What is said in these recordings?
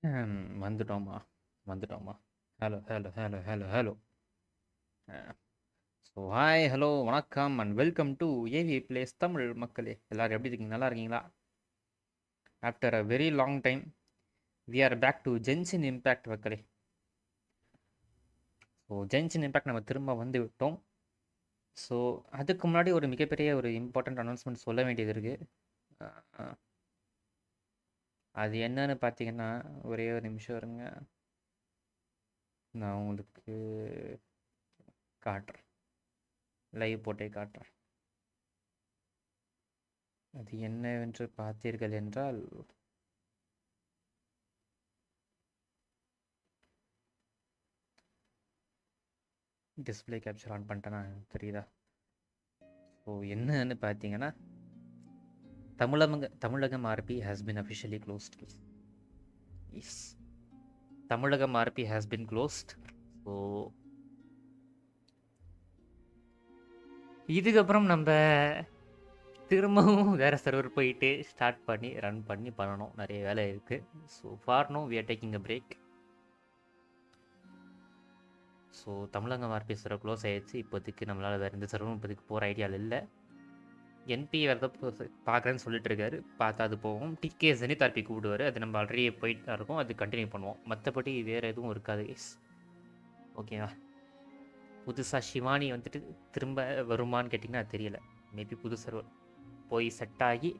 வந்துட்டோமா வந்துட்டோமா. Hello hello hello hello hello. So hi hello வணக்கம் and welcome to AV plays Tamil. மக்களே எல்லோரும் எப்படி இருக்கீங்க? நல்லா இருக்கீங்களா? After a very long time we are back to Genshin Impact மக்களே. ஸோ ஜென்ஷின் இம்பேக்ட் நம்ம திரும்ப வந்து விட்டோம். ஸோ அதுக்கு முன்னாடி ஒரு மிகப்பெரிய ஒரு இம்பார்ட்டண்ட் அனௌன்ஸ்மெண்ட் சொல்ல வேண்டியது இருக்குது. அது என்னன்னு பார்த்தீங்கன்னா, ஒரே ஒரு நிமிஷம் இருங்க, நான் உங்களுக்கு காட்டுறேன், லைவ் போட்டே காட்டுறேன். அது என்னவென்று பார்த்தீர்கள் என்றால், டிஸ்பிளே கேப்சர் ஆன் பண்ணிட்டேன்னா தெரியுதா? ஸோ என்னன்னு பார்த்தீங்கன்னா, Tamilagam RP has been officially closed. Yes, Tamilagam RP has been closed. So இதுக்கப்புறம் நம்ம திரும்பவும் வேறு சர்வர் போயிட்டு ஸ்டார்ட் பண்ணி ரன் பண்ணி பண்ணணும். நிறைய வேலை இருக்குது. So for now we are taking a break. So Tamizhagam RP server close ஆகிடுச்சு. இப்போதைக்கு நம்மளால் வேறு எந்த சர்வரும் இப்போதைக்கு போகிற ஐடியாவில் இல்லை. என்பி வேறு பார்க்குறேன்னு சொல்லிட்டு இருக்காரு. பார்த்தா அது போவோம். டிகே ஜெனித் ஆர்பி கூப்பிடுவார். அது நம்ம ஆல்ரெடி போயிட்டு தான் இருக்கோம். அது கண்டினியூ பண்ணுவோம். மற்றபடி வேறு எதுவும் இருக்காது கைஸ். ஓகேவா? புதுசாக ஷிவானி வந்துட்டு திரும்ப வருமானு கேட்டிங்கன்னா அது தெரியல. மேபி புது சர்வர் போய் செட் ஆகி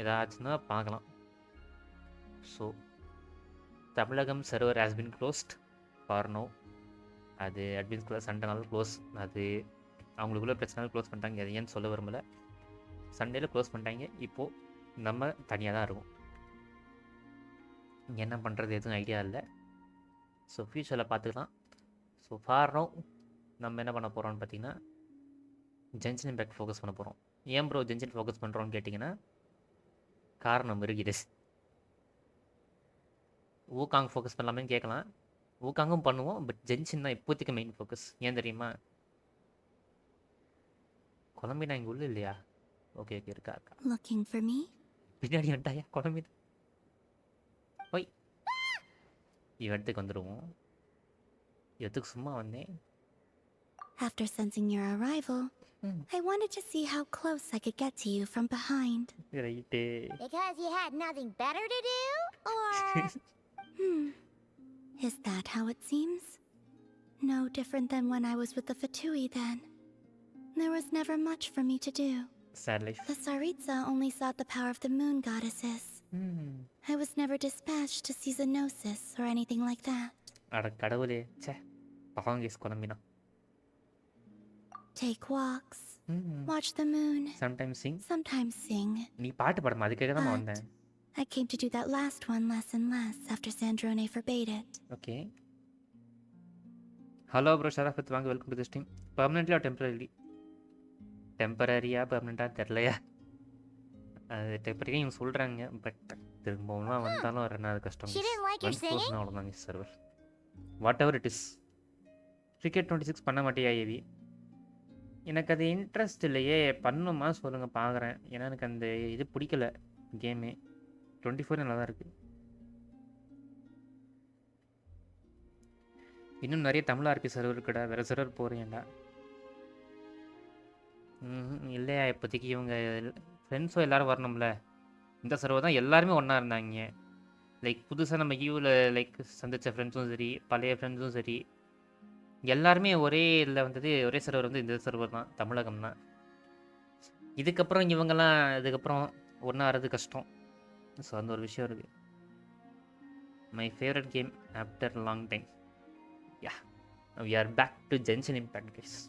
ஏதாச்சுன்னா பார்க்கலாம். So Tamizhagam server has been closed for now. அது அட்மின்ஸ்குள்ளே சண்டைனால க்ளோஸ். அது அவங்களுக்குள்ள பிரச்சனை க்ளோஸ் பண்ணிட்டாங்க. அது ஏன்னு சொல்ல விரும்பலை. சண்டேல க்ளோஸ் பண்ணிட்டாங்க. இப்போது நம்ம தனியாக தான் இருக்கும். என்ன பண்ணுறது எதுவும் ஐடியா இல்லை. ஸோ ஃப்யூச்சரில் பார்த்துக்கலாம். ஸோ ஃபார் நோ நம்ம என்ன பண்ண போகிறோம்னு பார்த்தீங்கன்னா, ஜென்ஷன் இம்பேக்ட் ஃபோக்கஸ் பண்ண போகிறோம். ஏன் ப்ரோ ஜென்ஷன் ஃபோக்கஸ் பண்ணுறோன்னு கேட்டிங்கன்னா, காரணம் இருக்குது. ஊகாங் ஃபோக்கஸ் பண்ணலாமேன்னு கேட்கலாம். ஊகாங்கும் பண்ணுவோம், பட் ஜென்ஷன் தான் இப்போதைக்கு மெயின் ஃபோக்கஸ். ஏன் தெரியுமா? குழம்பினா இங்கே உள்ள இல்லையா? ஓகே ஓகே, இருக்கா இருக்கா. Looking for me? பின்னாடி வந்துட்டாயா குழம்பி? ஓய், இடத்துக்கு வந்துடுவோம். இடத்துக்கு சும்மா வந்தேன். After sensing your arrival, I wanted to see how close I could get to you from behind. Right. Because you had nothing better to do? Or... Is that how it seems? No different than when I was with the Fatui then. There was never much for me to do. Sad life. The Tsaritsa only sought the power of the moon goddesses. I was never dispatched to see Xenosis or anything like that. அட கடவுளே, சே பாவங்கேஸ் குழம்பினா. Take walks, watch the moon. Sometimes sing. Sometimes sing. நீ பாட்டு பாடுமா, அதுக்காக தான் வந்தேன். I came to do that last one less and less after Sandrone forbade it. Okay. Hello bro, Sharafat, வாங்க, welcome to the stream. Permanently or temporarily? Temporary-ஆ permanent-ஆ தெரியலையா? அது temporary இவங்க சொல்கிறாங்க, பட் திரும்பவும் வந்தாலும் வரனாது கஷ்டம். She didn't like your singing? அவ்வளோதான் server. What ever it is. Cricket 26 பண்ண மாட்டியா ஏவி? எனக்கு அது இன்ட்ரெஸ்ட் இல்லையே. பண்ணுமா சொல்லுங்கள், பார்க்குறேன். ஏன்னா எனக்கு அந்த இது பிடிக்கல கேமு. 24 நல்லா தான் இருக்குது. இன்னும் நிறைய தமிழ் ஆர்பி சர்வர் இருக்குடா. வேறு சர்வர் போகிறேன்டா. இல்லையா இப்போதைக்கு இவங்க ஃப்ரெண்ட்ஸோ எல்லோரும் வரணும்ல. இந்த சர்வர் தான் எல்லாருமே ஒன்றா இருந்தாங்க. லைக் புதுசாக நம்ம யூவில் லைக் சந்தித்த ஃப்ரெண்ட்ஸும் சரி, பழைய ஃப்ரெண்ட்ஸும் சரி, எல்லாருமே ஒரே இதில் வந்தது. ஒரே சர்வர் வந்து இந்த சர்வர் தான், தமிழகம் தான். இதுக்கப்புறம் இவங்கெல்லாம் இதுக்கப்புறம் ஒன்றா ஆகிறது கஷ்டம். ஸோ அந்த ஒரு விஷயம் இருக்குது. My favourite game after long time. Yeah, we are back to Genshin Impact guys.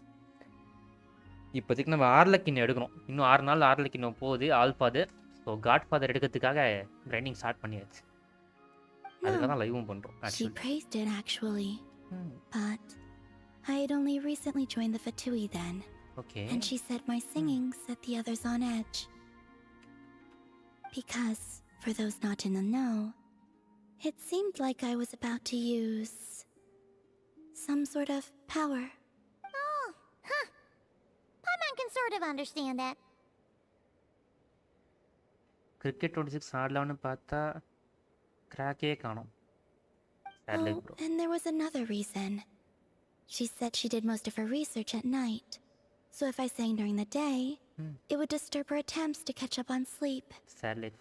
இப்போதைக்கு நம்ம ஆர்லக்கின் எடுக்கணும். இன்னும் 6 நாள் ஆர்லக்கின் போகுது ஆல்ஃபாதர். ஸோ காட் ஃபாதர் எடுக்கிறதுக்காக ட்ரைனிங் ஸ்டார்ட் பண்ணியாச்சு. அதுக்காக தான் லைவும் பண்ணுறோம். She praised it actually. But I had only recently joined the Fatui then. Okay. And she said my singing set the others on edge. Because, for those not in the know, it seemed like I was about to use some sort of power. Oh, huh. Paimon can sort of understand that. Cricket 26 ஆடலாம்னு பார்த்தா கிராக்கே காணோம். Sad life Oh, bro. and there was another reason. She said she did most of her research at night. So if I sang during the day, it would disturb her attempts to catch up on sleep. Sad life.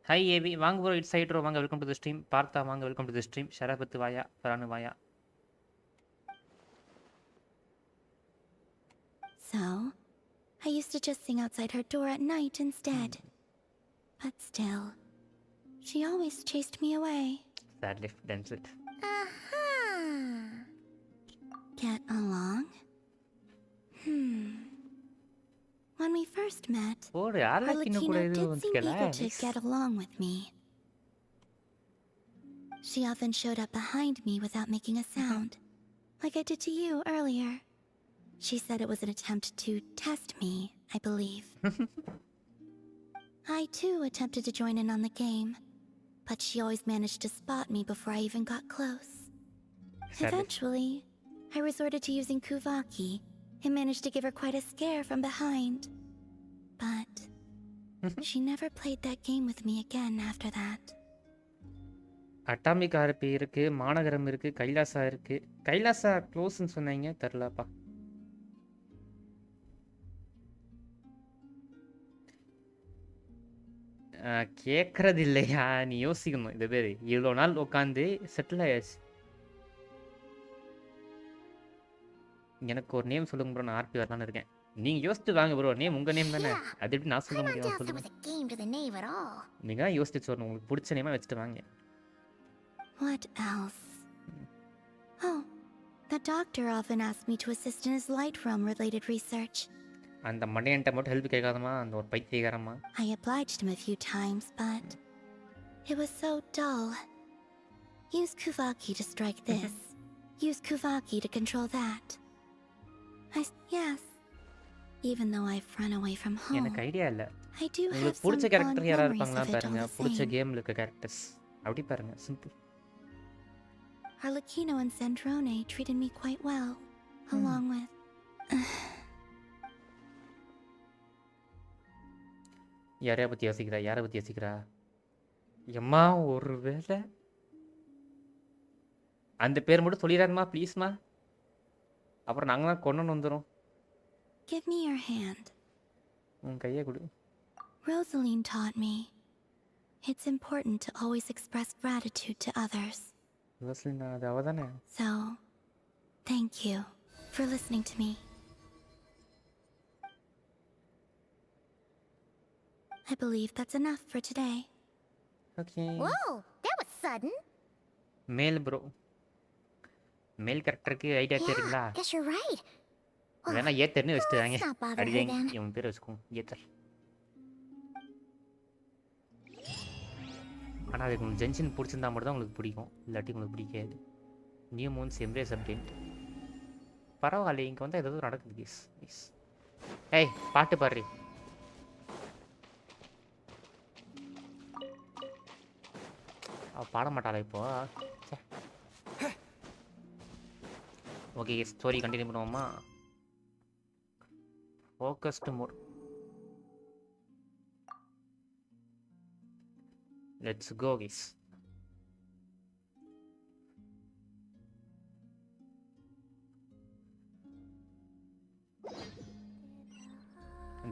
Hi AV, வாங்க bro, it's side bro, வாங்க, welcome to the stream. பார்த்தா வாங்க, welcome to the stream. ஷரபத் வாயா, ஃபரானு வாயா. So, I used to just sing outside her door at night instead. But still, she always chased me away. Sad life, that's it. Get along? When we first met, ஒரு ஆலக்கின கூட Arlecchino இது did seem வந்துக்கல. eager to get along with me. She often showed up behind me without making a sound, like I did to you earlier. She said it was an attempt to test me, I believe. I too attempted to join in on the game, but she always managed to spot me before I even got close. Eventually, I resorted to using Kuvaki and managed to give her quite a scare from behind. But she never played that game with me again after that. Atomic RP இருக்கு, மாநகரம் இருக்கு, கைலாசா இருக்கு. கைலாசா க்ளோஸ்ன்னு சொன்னீங்க, தெரிலப்பா. கேட்கறது இல்லையா, நீ யோசிக்கணும். இது பேர் இவ்வளோ நாள் உட்காந்து செட்டில் ஆயாச்சு. எனக்கு ஒரு நேம் சொல்லுங்க ப்ரோ, நான் ஆர்பி வரலான்னு இருக்கேன். நீங்க யோசிச்சு வாங்க ப்ரோ, நேம் உங்க நேம் தானே, அது எப்படி நான் சொல்ல I don't முடியும்? doubt there சொல்லுங்க, was a game to the knave at all. நீங்க தான் யோசிச்சு சொல்லணும். உங்களுக்கு பிடிச்ச நேமா வச்சுட்டு வாங்க. What else? Oh, the doctor often asked me to assist in his light realm related research. அந்த மண்டையன்ட்ட மட்டும் ஹெல்ப் கேட்காதமா, அந்த ஒரு பைத்தியகாரமா. I obliged him a few times, but it was so dull. Use Kuvaki to strike this. Use Kuvaki to control that. Yes. Even though I've run away from home, எனக்கு idea இல்லை. I do have உங்களுக்கு some பிடிச்ச fond character யாராவது memories இருப்பாங்களா of it all பாருங்க, the பிடிச்ச same. கேம்ல இருக்க கேரக்டர்ஸ் அப்படி பாருங்க, simple. Arlecchino and Sandrone treated me quite well, along with... யாரையா பற்றி யோசிக்கிறா, யாரை பற்றி யோசிக்கிறா? எம்மா ஒரு வேலை அந்த பேர் மட்டும் சொல்லிடாதம்மா ப்ளீஸ்மா, அப்புறம் நாங்கள் தான் கொண்டு வந்துடும். Give me your hand. உன் கையை கொடு. Rosaline taught me it's important to always express gratitude to others. ரோஸ்லினா, அது அவ தானே? So, thank you for listening to me. I believe that's enough for today. Okay. Whoa, that was sudden. மேல் bro, மேல் கேரக்டருக்கு idea தெரியுங்களா? Guess you're right. வேணா ஏத்தர்னு வச்சுட்டு வாங்க. Let's not bother her அடிதேங்க then. இவன் பேர் வச்சுக்கோங்க, ஏத்தர். ஆனால் அதுக்கு உங்களுக்கு ஜென்ஷன் பிடிச்சிருந்தா மட்டும் தான் உங்களுக்கு பிடிக்கும், இல்லாட்டி உங்களுக்கு பிடிக்காது. New moon's embrace update. பரவாயில்ல, இங்கே வந்து ஏதாவது நடக்குது. Guys please. ஏய் பாட்டு பாடுறி. அவள் பாட மாட்டாளா இப்போ? ஓகே, ஸ்டோரி கண்டினியூ பண்ணுவோமா? Focused mode. Let's go guys.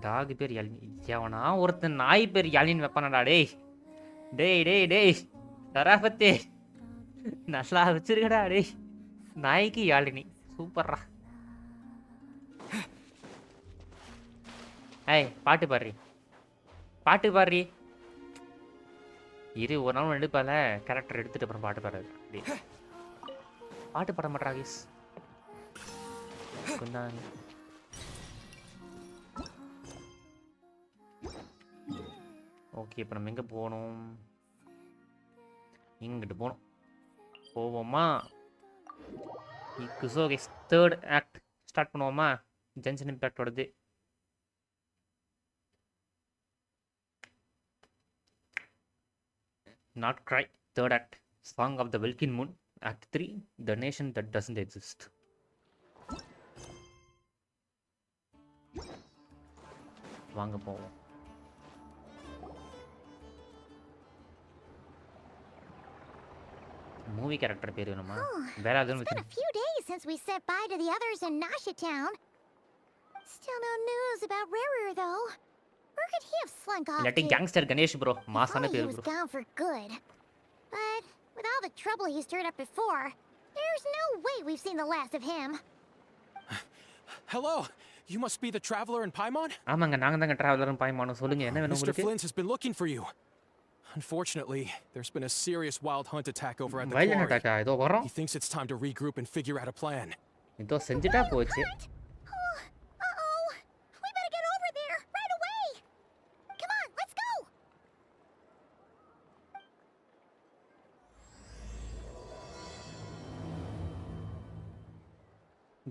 Dog பேர் யாழினி. எவனா ஒருத்தன் நாய் பேர் யாழினி வைப்பானடா. டேய் டேய் டேய் டேய் சராபத்தே, நல்லா வச்சிருக்கடா. டேய் நாய்க்கு யாழினி, சூப்பர்ரா. ஏய் பாட்டு பாடுறி, பாட்டு பாடுறி. இரு ஒரு நாள் எடுப்பால கேரக்டர் எடுத்துட்டு அப்புறம் பாட்டு பாடுறது. பாட்டு பாட மாட்டா கேஸ். கொஞ்சம் ஓகே, இப்போ நம்ம எங்கே போகணும்? இங்கிட்டு போகணும். போவோமா? So guys, third act start பண்ணுவோமா? ஜென்ஷன் இம்பேக்டோடது. Nodkrai, third act, Song of the Welkin Moon, Act 3, The Nation That Doesn't Exist. வாங்க போவோம். மூவி கேரக்டர் பேர் வேணுமா வேற It's எதுவும் been a few days since we said bye to the others in Nasha Town. Still no news about Rarer though. Where could he have slunk off இல்லாட்டி to? Gangster Ganesh bro If மாசான only he பேர் was bro gone for good. But with all the trouble he stirred up before, there's no way we've seen the last of him. Hello, you must be the traveler in Paimon? ஆமாங்க நாங்க தாங்க டிராவலரும் பாய்மானோம் சொல்லுங்க என்ன வேணும் Mr. உங்களுக்கு Flint has been looking for you. Unfortunately, there's been a serious wild hunt attack over at the wild quarry. அட்டாக்கா ஏதோ வரோம் He thinks it's time to regroup and figure out a plan. ஏதோ செஞ்சுட்டா போச்சு Uh-oh. We better get over there right away. Come on, let's go.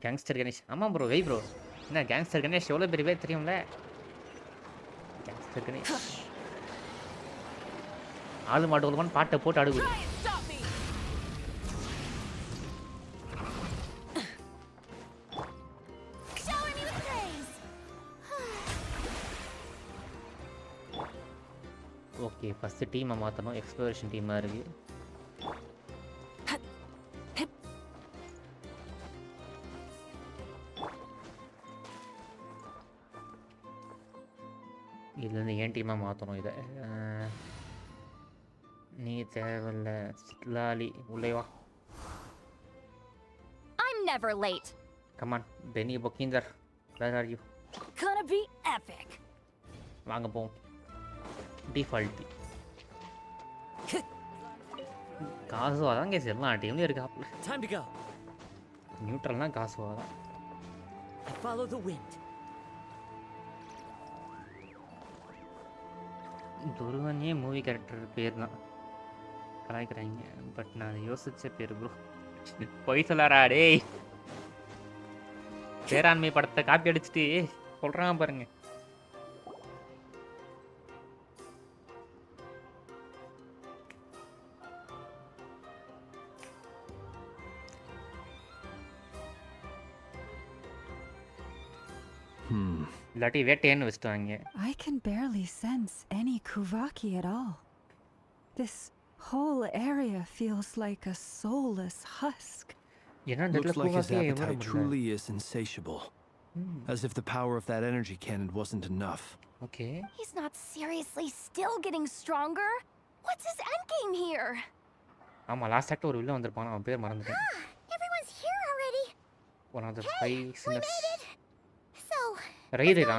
Gangster Ganesh ஆமாம் bro வெய் bro என்ன gangster Ganesh எவ்வளோ பெரிய பேர் தெரியும்ல கேங்ஸ்டர் கணேஷ் ஆளு மாட்டு ஒழுங்கான பாட்டை போட்டு அடுகுது Showing me the praise. Okay first டீமை மாற்றணும் எக்ஸ்ப்ளோரேஷன் டீமாக இருக்குது இதுலேருந்து ஏன் டீமாக மாற்றணும் இதை நீ தேவையில்ல சிட்லாலி உள்ளே வா I'm never late. கமான் பெனி பொக்கிந்தர் where are you Gonna be epic. வாங்க போவோம் டிஃபால்ட்டி காசுவா தான் கேஸ் எல்லா டீம்லையும் இருக்காப்புல Time to go. நியூட்ரல்னா காசுவா தான் I follow the wind. துருவனே மூவி கேரக்டர் பேர் தான் கலாய்க்கிறாங்க பட் நான் அதை யோசிச்ச பேர் ப்ரோ பொய் சொல்லாரா டேய் பேராண்மை படத்தை காப்பி அடிச்சுட்டு சொல்கிறான் பாருங்க இல்லாட்டி வேட்டையன்னு வச்சுட்டாங்க I can barely sense any Kuvaki at all. This whole area feels like a soulless husk. ஏன்னா Looks like his appetite truly is insatiable. As if the power of that energy cannon wasn't enough. Okay He's not seriously still getting stronger. What's his endgame here? ஆமாம் last act ஒரு வில்ல வந்திருப்பான் அவன் பேர் மறந்துட்டேன் Everyone's here already. One of the five We sinners made it. So, Rider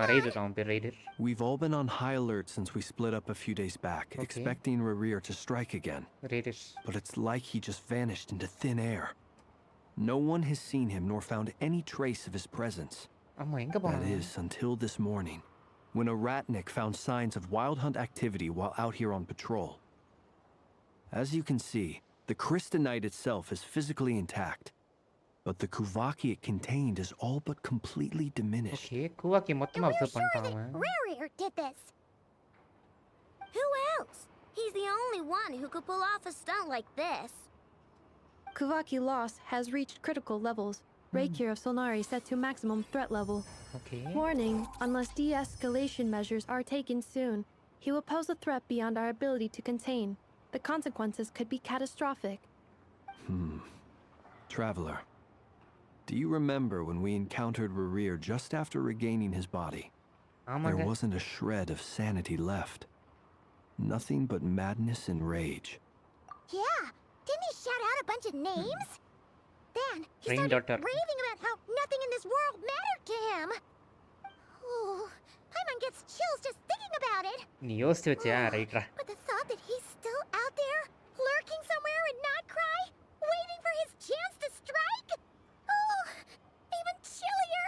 அவன் பேர் Rider We've all been on high alert since we split up a few days back, Okay. expecting Rerir to strike again. Riders But it's like he just vanished into thin air. No one has seen him nor found any trace of his presence. ஆமாம் எங்கே That போனான் is, until this morning, when a ratnik found signs of wild hunt activity while out here on patrol. As you can see, the crystalite itself is physically intact, but the Kuvaki it contained is all but completely diminished. Okay கூவாக்கி and மொத்தமாக we're observe sure பண்ணிட்டான் that அவன் Rarer did this. Who else? He's the only one who could pull off a stunt like this. Kuvaki loss has reached critical levels. Reikir of Solnari set to maximum threat level. Okay Warning, unless de-escalation measures are taken soon, he will pose a threat beyond our ability to contain. The consequences could be catastrophic. Traveler, do you remember when we encountered Rerir just after regaining his body? ஆமாங்க There wasn't a shred of sanity left. Nothing but madness and rage. Yeah, didn't he shout out a bunch of names? Then he Rain started daughter. raving about how nothing in this world mattered to him. Oh, Paimon gets chills just thinking about it. நீ யோசிச்சு வச்சியா ரைட்ரா But the thought that he's still out there, lurking somewhere in Nodkrai, waiting for his chance to strike? Oh, even chillier.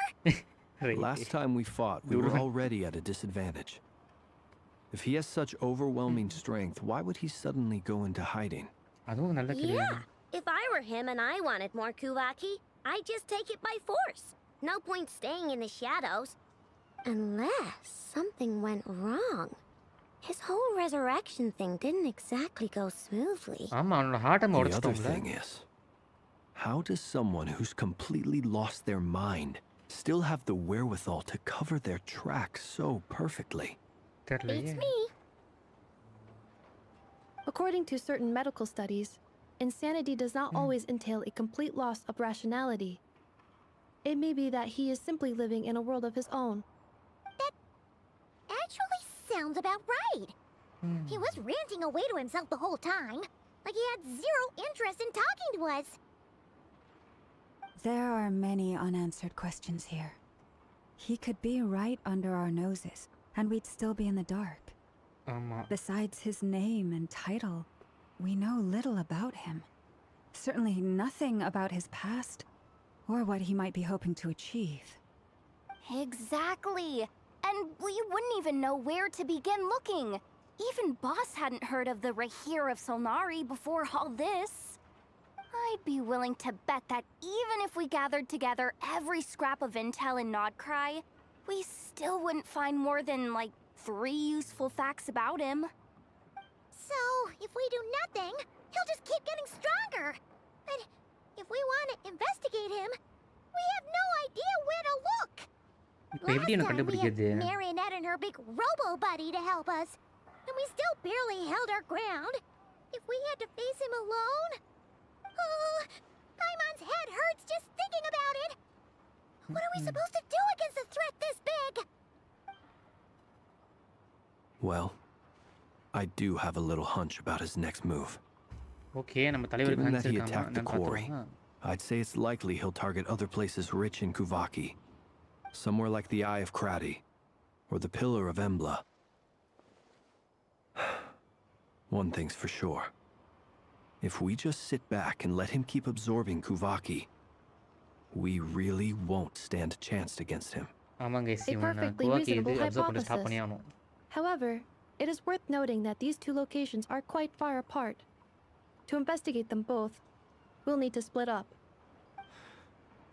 Last time we fought, we were already at a disadvantage. If he has such overwhelming strength, why would he suddenly go into hiding? அதுவும் நல்ல கேள்வி Yeah, if I were him and I wanted more Kuvaki, I'd just take it by force. No point staying in the shadows. Unless something went wrong. His whole resurrection thing didn't exactly go smoothly. ஆமாம் அவனோட ஹார்ட்டை The other உடச்சிட்டோம்ல thing is, how does someone who's completely lost their mind still have the wherewithal to cover their tracks so perfectly? தெரியலையே Beats me. According to certain medical studies, insanity does not always entail a complete loss of rationality. It may be that he is simply living in a world of his own. That actually sounds about right. He was ranting away to himself the whole time, like he had zero interest in talking to us. There are many unanswered questions here. He could be right under our noses, and we'd still be in the dark. Besides his name and title, we know little about him. Certainly nothing about his past, or what he might be hoping to achieve. Exactly. And we wouldn't even know where to begin looking. Even Boss hadn't heard of the Rahir of Solnari before all this. I'd be willing to bet that even if we gathered together every scrap of intel in Nodkrai, we still wouldn't find more than, like, 3 useful facts about him. So, if we do nothing, he'll just keep getting stronger. And if we want to investigate him, we have no idea where to look. Last time we had Marionette and her big robo-buddy to help us, and we still barely held our ground. If we had to face him alone... Oh, Paimon's head hurts just thinking about it. What are we supposed to do against a threat this big? Well, I do have a little hunch about his next move. Okay, நம்ம தலைவருக்கு Given that he Hans attacked the quarry, I'd say it's likely he'll target other places rich in Kuvaki. Somewhere like the Eye of Krati, or the Pillar of Embla. One thing's for sure. If we just sit back and let him keep absorbing Kuvaki, we really won't stand a chance against him. A perfectly reasonable hypothesis. However, it is worth noting that these two locations are quite far apart. To investigate them both, we'll need to split up.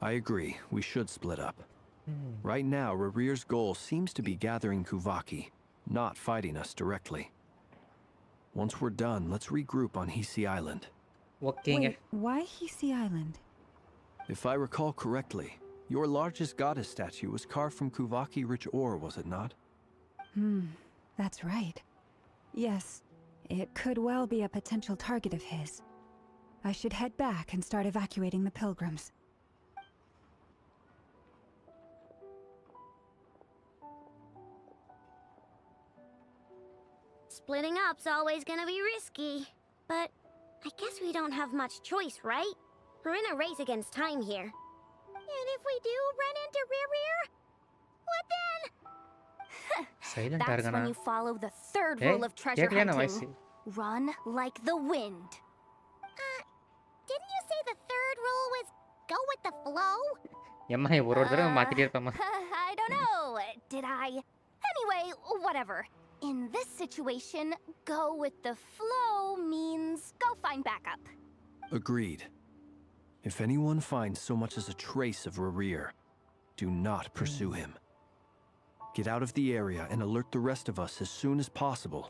I agree, we should split up. Right now, Rarir's goal seems to be gathering Kuvaki, not fighting us directly. Once we're done, let's regroup on Hisi Island. Wait, why Hisi Island? If I recall correctly, your largest goddess statue was carved from Kuvaki rich ore, was it not? That's right. Yes, it could well be a potential target of his. I should head back and start evacuating the pilgrims. Splitting up's always gonna be risky. But I guess we don't have much choice, right? We're in a race against time here. And if we do run into Rarir, what then? That's when you follow the third rule of treasure hunting. Run like the wind. Didn't you say the third rule was go with the flow? I don't know. Did I? Anyway, whatever. In this situation, go with the flow means go find backup. Agreed. If anyone finds so much as a trace of Rarir, do not pursue him. Get out of the area and alert the rest of us as soon as possible.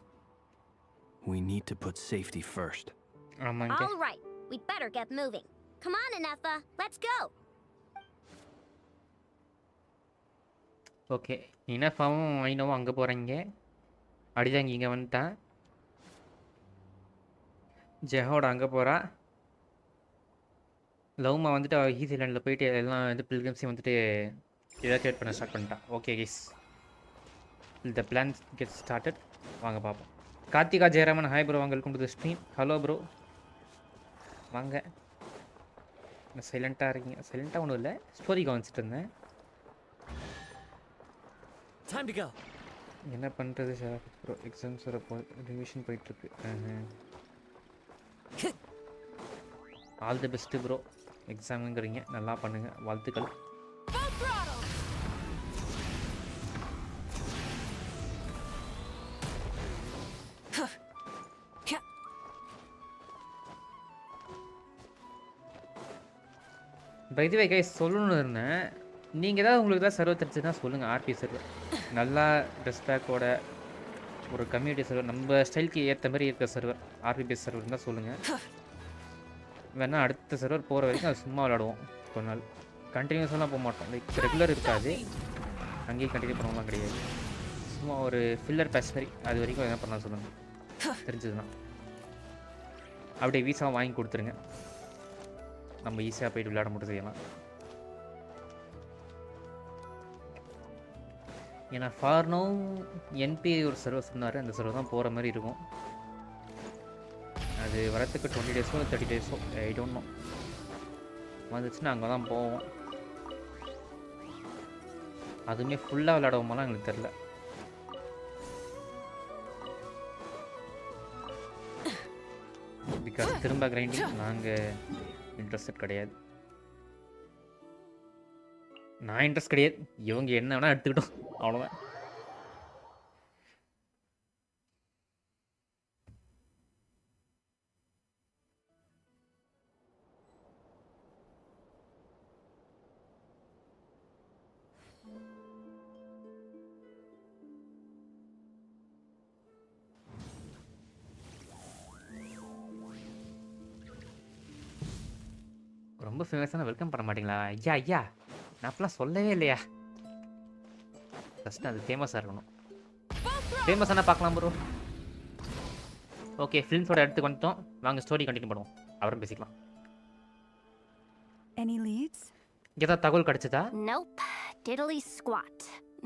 We need to put safety first. All right, we'd better get moving. Come on, Anefa, let's go. Okay இனஃபாவும் ஐனோவும் அங்கே போகிறீங்க. அடிதாங்க இங்கே வந்துட்டான். ஜெஹோட அங்கே போகிறா. லவ்மா வந்துட்டு ஹீசி லேண்டில் போயிட்டு எல்லாம் வந்து பில்கிரிம்ஸையும் வந்துட்டு எவாக்குவேட் பண்ண ஸ்டார்ட் பண்ணிட்டான். Okay guys, the plan get started. வாங்க பார்ப்போம். கார்த்திகா ஜெயராமன், ஹாய் ப்ரோ, வாங்க, welcome to the stream. Hello bro, வாங்க. சைலண்ட்டாக இருக்கீங்க? சைலண்ட்டாக ஒன்றும் இல்லை, ஸ்டோரி கவனிச்சிட்டு இருந்தேன். Time to go. என்ன பண்ணுறது சார் ப்ரோ, எக்ஸாம்ஸ் வர ரிவிஷன் போயிட்டுருக்கு. ஆல் தி பெஸ்ட்டு ப்ரோ, எக்ஸாமுங்கிறீங்க, நல்லா பண்ணுங்கள், வாழ்த்துக்கள். பை தி வே கைஸ், சொல்லணும்னு இருந்தேன், நீங்கள் ஏதாவது உங்களுக்கு தான் சர்வர் தெரிஞ்சுன்னா சொல்லுங்கள். ஆர்பி சர்வர் நல்லா ட்ரெஸ் பேக்கோட ஒரு கம்யூனிட்டி சர்வர், நம்ம ஸ்டைலுக்கு ஏற்ற மாதிரி இருக்கிற சர்வர், ஆர்பிபிஎஸ் சர்வர் இருந்தால் சொல்லுங்கள். வேணால் அடுத்த சர்வர் போகிற வரைக்கும் அது சும்மா விளாடுவோம். கொஞ்ச நாள் கண்டினியூஸெல்லாம் போக மாட்டோம், லைக் ரெகுலர் இருக்காது, அங்கேயும் கண்டினியூ பண்ணுவோம்லாம் கிடையாது. சும்மா ஒரு ஃபில்லர் பேஸ் மாதிரி, அது வரைக்கும் என்ன பண்ணலாம் சொல்லுங்கள் தெரிஞ்சதுன்னா. அப்படியே வீசா வாங்கி கொடுத்துருங்க, நம்ம ஈஸியாக போயிட்டு விளையாட மட்டும் செய்யலாம். ஏன்னா ஃபார்னோ என்பி ஒரு சர்வர் சொன்னார், அந்த சர்வர் தான் போகிற மாதிரி இருக்கும். அது வரத்துக்கு 20 days 30 days I don't know. வந்துச்சுன்னா அங்கே தான் போவோம். அதுவுமே ஃபுல்லாக விளையாடுவோமெல்லாம் எங்களுக்கு தெரில. பிகாஸ் திரும்ப கிரைண்டிங் நாங்கள் இன்ட்ரெஸ்டட் கிடையாது. நான் இன்ட்ரெஸ்ட் கிடையாது, இவங்க என்ன வேணால் எடுத்துக்கிட்டோம், அவ்வளோதான். ரொம்ப ஃபேமஸான வெல்கம் பண்ண மாட்டீங்களா? ஐயா ஐயா, நான் அப்பெல்லாம் சொல்லவே இல்லையா. ஃபஸ்ட்டு அது ஃபேமஸாக இருக்கணும். ஃபேமஸான பார்க்கலாம் ப்ரோ. ஓகே, ஃபிலிம்ஸோட இடத்துக்கு வந்துட்டோம். வாங்க ஸ்டோரி கண்டினியூ பண்ணுவோம், அப்புறம் பேசிக்கலாம். Any leads? ஏதாவது தகவல் கிடைச்சதா? Nope. Diddly squat.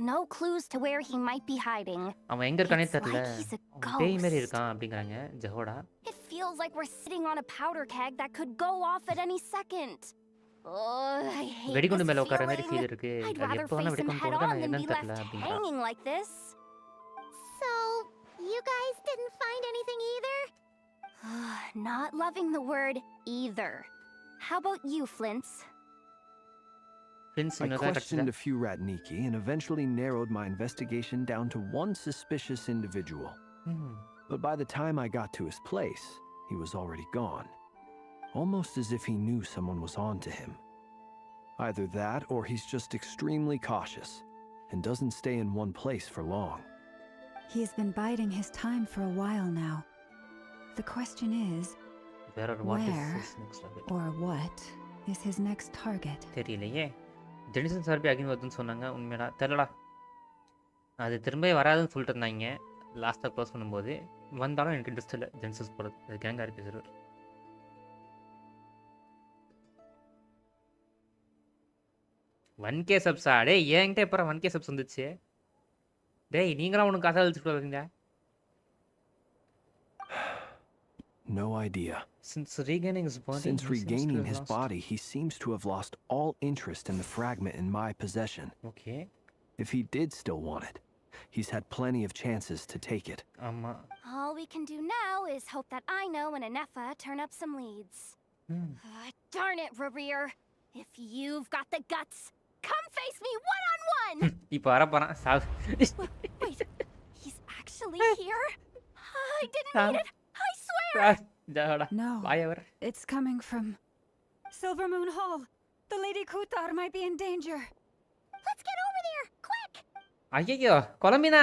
No clues to where he might be hiding. அவன் எங்க இருக்கானே It's தெரியல. like he's a பேய் மாதிரி ghost. இருக்கான் அப்படிங்கறாங்க ஜஹோடா. It feels like we're sitting on a powder keg that could go off at any second. Oh, I hate வெடிகுண்டு this மேல உட்கார மாதிரி feeling. ஃபீல் இருக்கு. I'd அது rather எப்போ வேணா face him வெடிகுண்டு head தோணுது, on நான் than be என்னன்னு தெரியல left அப்படிங்கறா. hanging like this. So, you guys didn't find anything either? Not loving the word either. How about you, Flints? Films I இன்னும் questioned கிடைச்சதா? a few Ratniki and eventually narrowed my investigation down to one suspicious individual. But by the time I got to his place, he was already gone. Almost as if he knew someone was on to him. Either that or he's just extremely cautious and doesn't stay in one place for long. He's been biding his time for a while now. The question is, Where or what is where his next target? or what is his next target? தெரியலையே. ஜெனிசன் சார்பி akin வருதுன்னு சொன்னாங்க, உண்மையா தெரியலடா. அது திரும்ப வராதுன்னு சொல்லிட்டு இருந்தாங்க லாஸ்ட்டாக க்ளோஸ் பண்ணும்போது. வந்தாலும் எனக்கு இன்ட்ரெஸ்ட் இல்லை ஜெனிசஸ் போகிறது, அது கேங்காக இருக்கு சார். 1K சப்ஸா? டேய் என்கிட்ட எப்போ 1K சப்ஸ் வந்துச்சு? டேய் நீங்களாம் உனக்கு கதை அழிச்சுட்டு வரீங்க. No idea. Since regaining his body, Since he seems to regaining have his lost- body, he seems to have lost all interest in the fragment in my possession. Okay. If he did still want it, he's had plenty of chances to take it. ஆமா. All we can do now is hope that I know and Anefa turn up some leads. Darn it, Rarir. If you've got the guts, come face me one-on-one! இப்போ வர போறான் சாவு. Wait, he's actually here? I didn't mean it, I swear! ஜஹோடா No, வாயவர். it's coming from Silver Moon Hall. The Lady Kutar might be in danger. Let's get over there, quick! ஐயோ கொலம்பினா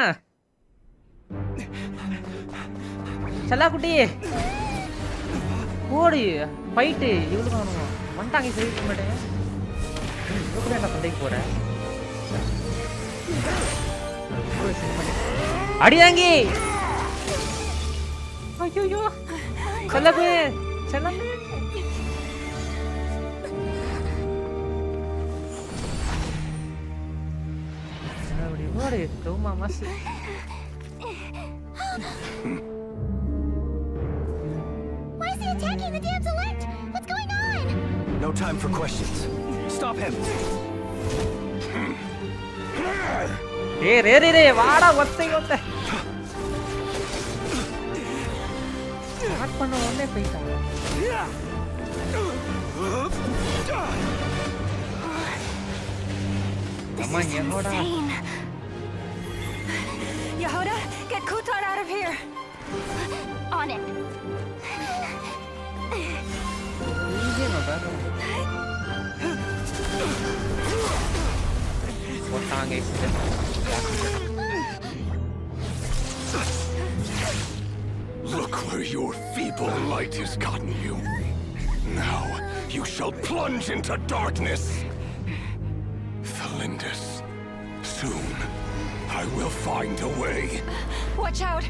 சல்லா குட்டி ஓடு fight இவ்வளோ வந்துட்டாங்க. சொல்லிட்டு மாட்டேன் இவ்வளோ என்ன சண்டைக்கு போகிறேன். அடிதாங்கி ஐயோ செல்லப்பு செல்லப்பு அப்படி ஓடு ரொம்ப மாசு. Why is he attacking the damselette? What's going on? No time for questions. Stop him! ஏ ரே ரே ரே வாடா ஒத்தை ஒத்தை ஸ்டார்ட் பண்ண உடனே போயிட்டாங்க. அம்மா என்னோட Yehoda, get Kutar out of here! On it. போட்டாங்க. Look where your feeble light has gotten you. Now you shall plunge into darkness. Thelindis, soon I will find a way. Watch out!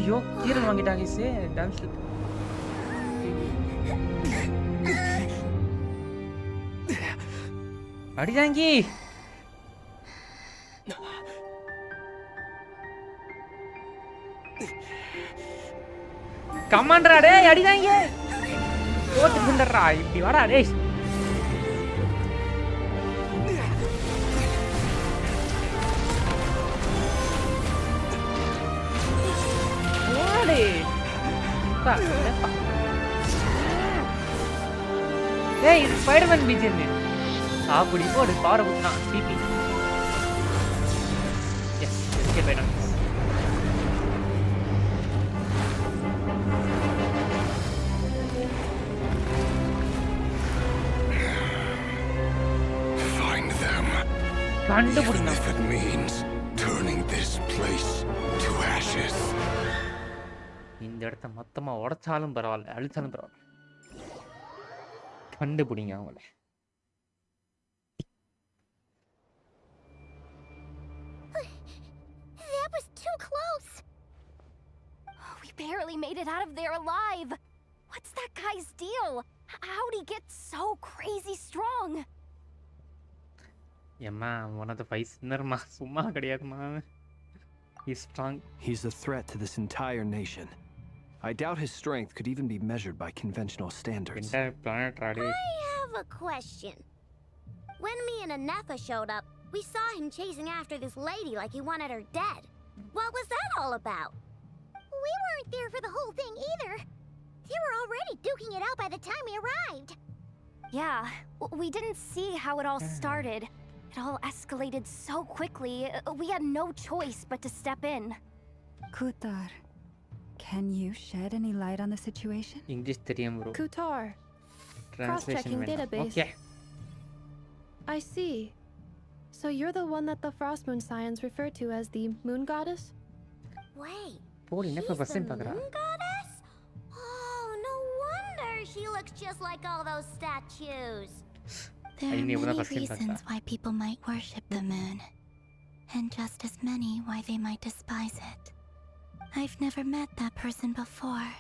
ஐயோ கீரல் வாங்கிட்டாங்க சே dance அடிதாங்கி கமாண்டரா டேய் அடிதாங்க போட்டுடா இப்படி வாடா டேய் ஓடி ஏய் இது ஸ்பைடர்மேன் பீஜன் அப்படி போடு பவரை குத்துனா டிபி எஸ் எஸ்கேப் ஆயிடும் Find them. கண்டுபிடிங்க If it means turning this place to ashes. இந்த இடத்த மொத்தமா உடைச்சாலும் பரவாயில்ல அழிச்சாலும் பரவாயில்ல கண்டுபிடிங்க அவங்கள That was too close. We barely made it out of there alive. What's that guy's deal? How'd he get so crazy strong? ஏம்மா one of the five சின்னர்மா சும்மா கிடையாதுமா he's strong. He's a threat to this entire nation. I doubt his strength could even be measured by conventional standards. entire planet radi I have a question. When me and Anefa showed up, we saw him chasing after this lady like he wanted her dead. What was that all about? We weren't there for the whole thing either. They were already duking it out by the time we arrived. Yeah, we didn't see how it all started. It all escalated so quickly, we had no choice but to step in. Kutar, can you shed any light on the situation? english தெரியும் bro Kutar. translation Cross-checking வேண்டாம். database. okay I see. So you're the one that the Frost Moon Scions refer to as the Moon Goddess? Wait, போடி என்ன she's first time the பார்க்கறா moon goddess? Oh, no wonder she looks just like all those statues. There I are knew that many was him, reasons Tata. why people might worship the moon, and just as many why they might despise it. I've never met that person before,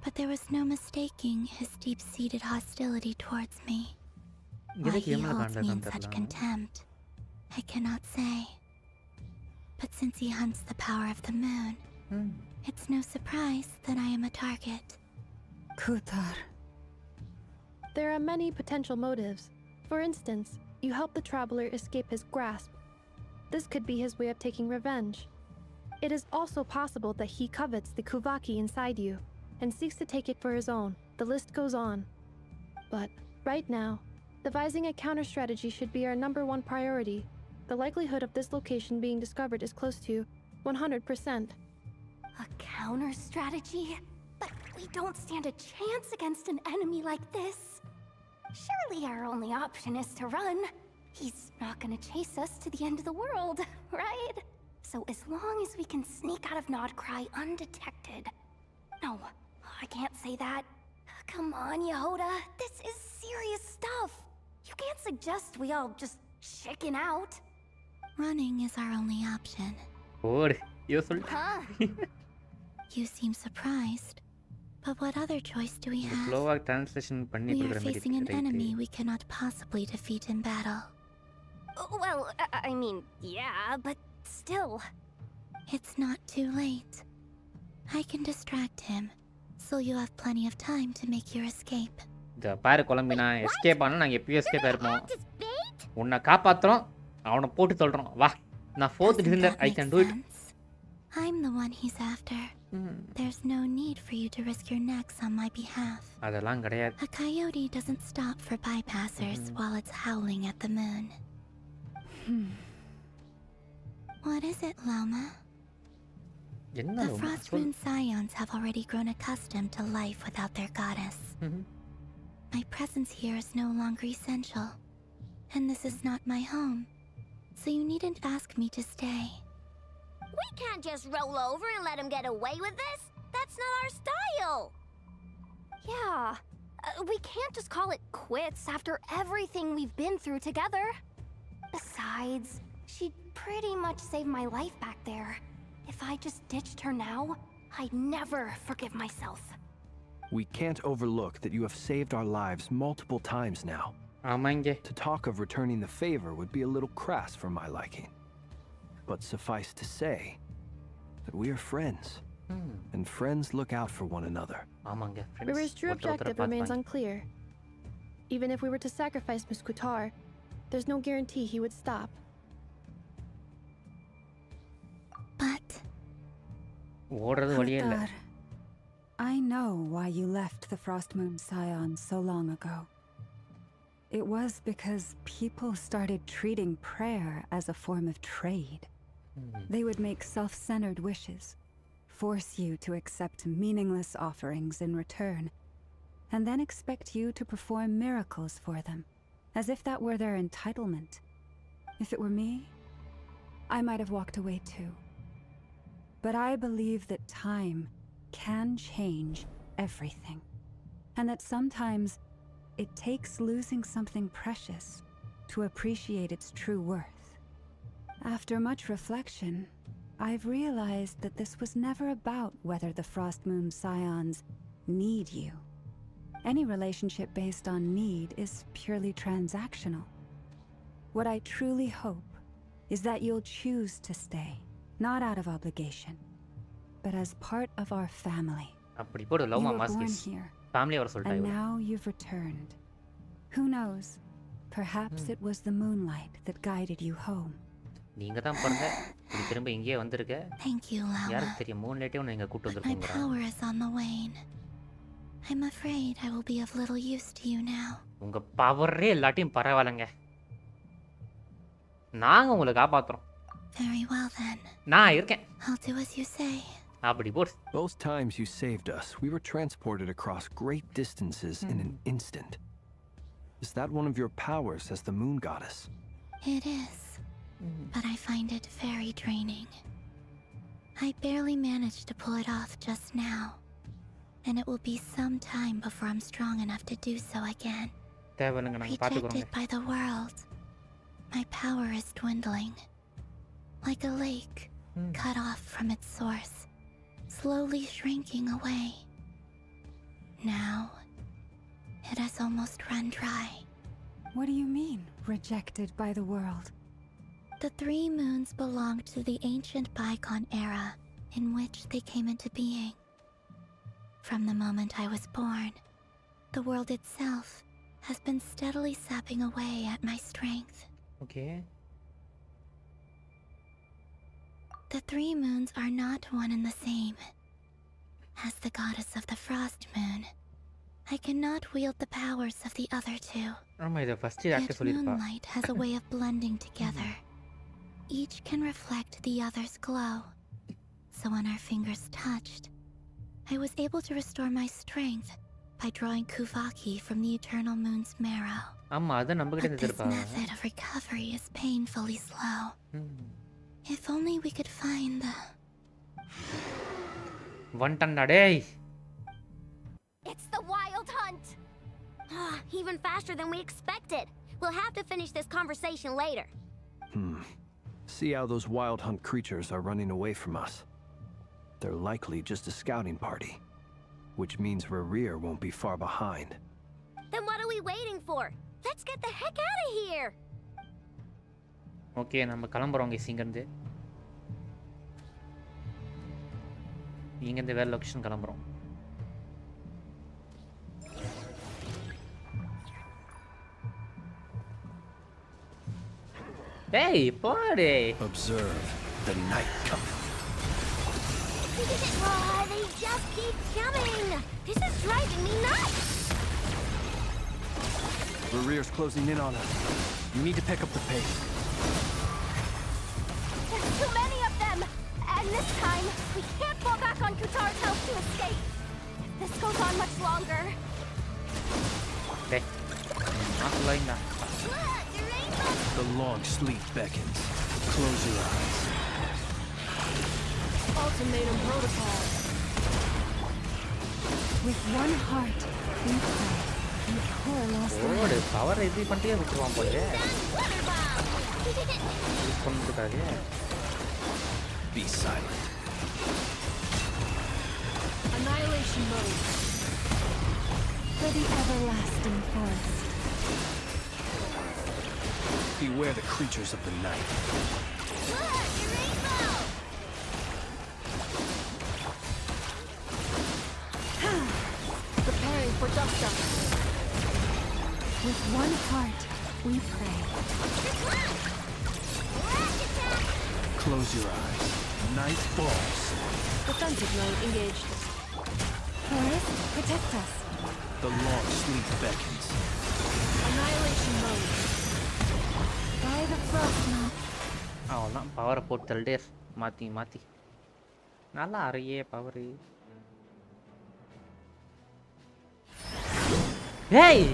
but there was no mistaking his deep-seated hostility towards me. Why எதுக்கு he எம்மல holds me in Kanda such தெரியல contempt, I cannot say. But since he hunts the power of the moon, it's no surprise that I am a target. Kutar. There are many potential motives. For instance, you help the traveler escape his grasp. This could be his way of taking revenge. It is also possible that he covets the Kuvaki inside you and seeks to take it for his own. The list goes on. But right now, devising a counter strategy should be our number one priority. The likelihood of this location being discovered is close to 100%. A counter strategy? But we don't stand a chance against an enemy like this. Surely our only option is to run. He's not gonna chase us to the end of the world, right? So as long as we can sneak out of Nodkrai undetected. No, I can't say that. Come on, Yehoda. This is serious stuff. You can't suggest we all just chicken out. Running is our only option. போடு யோ சொல் Huh? You seem surprised. But what other choice do we have? ஸ்லோவா translation பண்ணி We are கொடுக்குற facing an மாதிரி enemy we cannot possibly defeat in battle. Well, I mean, yeah, but still. It's not too late. I can distract him, so you have plenty of time to make your escape. இந்த பாரு குழம்பினா escape ஆனா நாங்க எப்பயும் escape ஆயிருப்போம் Act as bait? உன்னை காப்பாத்துறோம் அவனை போட்டு சொல்றோம் வா நான் fourth Doesn't Defender that I make can to it sense? I'm the one he's after. There's no need for you to risk your necks on my behalf. அதெல்லாம் கிடையாது A coyote doesn't stop for bypassers while it's howling at the moon. What is it, Loma? என்ன The Loma? Frost சொல். Moon Scions have already grown accustomed to life without their goddess. ம்ஹும். My presence here is no longer essential, and this is not my home, so you needn't ask me to stay. We can't just roll over and let him get away with this. That's not our style. Yeah. We can't just call it quits after everything we've been through together. Besides, she'd pretty much saved my life back there. If I just ditched her now, I'd never forgive myself. We can't overlook that you have saved our lives multiple times now. ஆமாங்க. To talk of returning the favor would be a little crass for my liking. But suffice to say that we are friends. And friends look out for one another. ஆமாங்க. River's true objective remains unclear. Even if we were to sacrifice Miss Kutar, there's no guarantee he would stop. But ஓடுறது வழியே இல்ல. Kutar, I know why you left the Frost Moon Scion so long ago. It was because people started treating prayer as a form of trade. They would make self-centered wishes, force you to accept meaningless offerings in return, and then expect you to perform miracles for them, as if that were their entitlement. If it were me, I might have walked away too. But I believe that time can change everything, and that sometimes it takes losing something precious to appreciate its true worth. After much reflection, I've realized that this was never about whether the Frost Moon Scions need you. Any relationship based on need is purely transactional. What I truly hope is that you'll choose to stay, not out of obligation, but as part of our family. அப்படி போடு love You were மாமாஸ் born kiss. here, family வர and சொல்லிட்டாங்க. now you've returned. Who knows? Perhaps it was the moonlight that guided you home. நீங்க தான் பாருங்க. இது திரும்ப இங்கேயே வந்திருக்க. thank you, யாருக்கு Lawa. தெரியும் மூன்லைட்டே உன்னை இங்க கூட்டி My வந்திருக்கோங்கறா. power is on the wane. I'm afraid I will be of little use to you now. உங்க பவரே எல்லாத்தையும் பரவாயில்லைங்க. நாங்க உங்களை காப்பாத்துறோம். Very well then. நான் இருக்கேன். I'll do as you say. அப்படி போடு. Both times you saved us, we were transported across great distances in an instant. Is that one of your powers as the moon goddess? It is. But I find it very draining. I barely managed to pull it off just now. And it will be some time before I'm strong enough to do so again. தேவனுங்க நாங்க பாத்துக்கறோங்க. Rejected by the world. My power is dwindling. Like a lake, cut off from its source, slowly shrinking away. Now, it has almost run dry. What do you mean, rejected by the world? The 3 moons belonged to the ancient bygone era in which they came into being. From the moment I was born, the world itself has been steadily sapping away at my strength. Okay. The 3 moons are not one and the same. As the goddess of the Frost Moon, I cannot wield the powers of the other 2. ஆமா இத first act Yet சொல்லிருப்பா. moonlight has a way of blending together. Each can reflect the other's glow. So when our fingers touched, I was able to restore my strength by drawing Kuvaki from the eternal moon's marrow. ஆமா அத நம்ம கிட்ட But this இருந்திருப்பா. method of recovery is painfully slow. If only we could find the... வந்துட்டா டேய். It's the wild hunt! Even faster than we expected. We'll have to finish this conversation later. See how those wild hunt creatures are running away from us. They're likely just a scouting party, which means Rerir won't be far behind. Then what are we waiting for? Let's get the heck out of here! Okay நம்ம கிளம்புறோம் guys இங்க இருந்து. இங்க இருந்து வேற location கிளம்புறோம். Hey, party! Observe the night coming. They just keep coming! This is driving me nuts! Rerir's closing in on us. You need to pick up the pace. There's too many of them! And this time, we can't fall back on Kutar's house to escape. If this goes on much longer... Hey, not lying now. The long sleep beckons. Close your eyes. Ultimatum protocol. With one heart, we pray, and poor lost oh life. Power இது பண்ணிட்டே விட்டுருவான் போல. Use பண்ணிட்டாரு. Be silent. Annihilation mode. For the everlasting forest. Beware the creatures of the night. Look, your rainbow! Preparing for dust-up. With one heart, we pray. Close your eyes. Night falls. Defensive mode engaged. Forest, protect us. The long sleep beckons. Annihilation mode. By the frost knot. அவ்வளோதான் பவரை போட்டு தள்ளிட்டே மாற்றி மாற்றி நல்லா அறையே power. ஏய்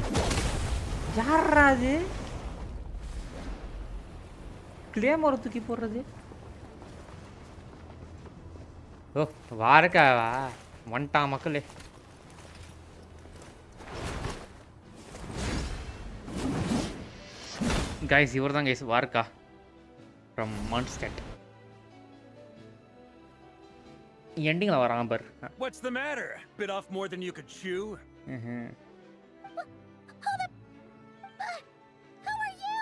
யாரா அது கிளேமோரை தூக்கி போடுறது? ஓ வாரக்காவா வந்துட்டான் மக்களே. கைஸ் இவர் தான் கைஸ் வார்க்கா ஃப்ரம் மான்ஸ்டட். எண்டிங்கில் வரான் பார். What's the matter? Bit off more than you could chew? Hold up! Who are you?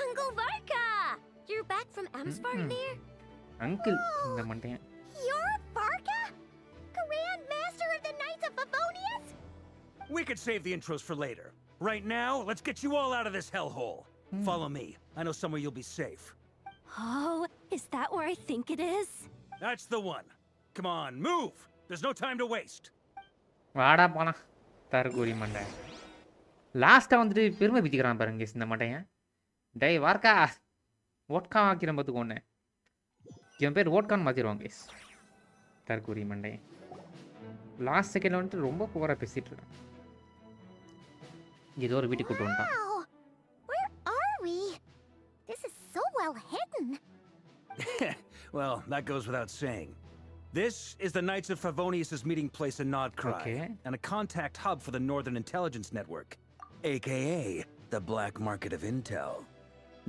Uncle Varka! You're back from Amsvarnir? Uncle இந்த மண்டையன். You're Varka? Grand Master of the Knights of Favonius? We could save the intros for later. Right now, let's get you all out of this hellhole. Follow me. I know somewhere you'll be safe. Oh, is that where I think it is? That's the one. Come on, move! There's no time to waste. வாடா போனா தரகூரி மண்டை. லாஸ்ட்டாக வந்துட்டு பெருமை பிச்சுக்கிறான் பாருங்க இந்த மண்டையன். டேய் வார்க்கா vodka ஆக்கிற பார்த்துக்கு ஒன்று என் பேர் ஓட்கான்னு மாற்றிடுவாங்க கேஸ். தரகூரி மண்டையன் லாஸ்ட் செகண்டில் வந்துட்டு ரொம்ப புவராக பேசிகிட்டு இருக்கான். ஏதோ ஒரு வீட்டுக்கு கூட்டு வந்துட்டான். Wow! Where are we? This is so well hidden. Well, that goes without saying. This is the Knights of Favonius' meeting place in Nodkrai, Okay. and a contact hub for the Northern Intelligence Network, aka the Black Market of Intel.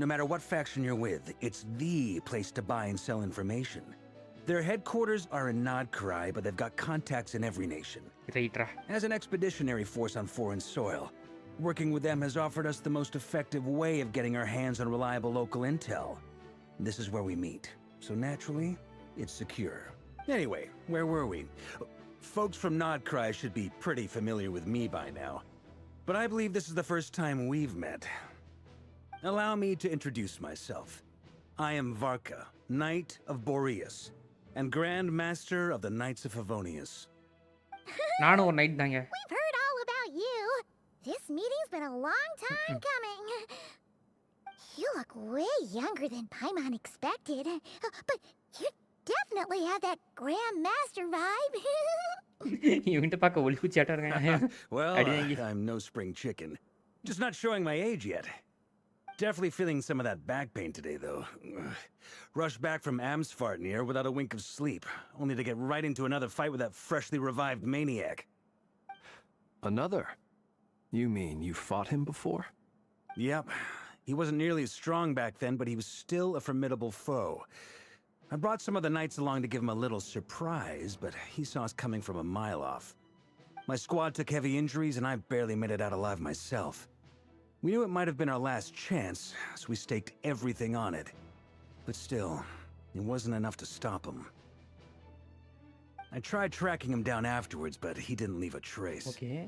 No matter what faction you're with, it's the place to buy and sell information. Their headquarters are in Nodkrai, but they've got contacts in every nation. ரைட்ரா. As an expeditionary force on foreign soil, working with them has offered us the most effective way of getting our hands on reliable local intel. This is where we meet, so naturally, it's secure. Anyway, where were we? Folks from Nodkrai should be pretty familiar with me by now, but I believe this is the first time we've met. Allow me to introduce myself. I am Varka, Knight of Boreas, and Grand Master of the Knights of Favonius. நானும் ஒரு night தாங்க. We've heard all about you. This meeting's been a long time coming. You look way younger than Paimon expected, but you definitely have that Grand Master vibe. இவன்ட்டு பார்க்க ஒளிப்பூச்சியாட்டம் இருக்காங்க. Well, அடியாங்கி. I'm no spring chicken. Just not showing my age yet. Definitely feeling some of that back pain today, though. Rushed back from Amsvarnir without a wink of sleep, only to get right into another fight with that freshly revived maniac. Another? You mean you fought him before? Yep. He wasn't nearly as strong back then, but he was still a formidable foe. I brought some of the knights along to give him a little surprise, but he saw us coming from a mile off. My squad took heavy injuries, and I barely made it out alive myself. We knew it might have been our last chance, so we staked everything on it. But still, it wasn't enough to stop him. I tried tracking him down afterwards, but he didn't leave a trace. Okay.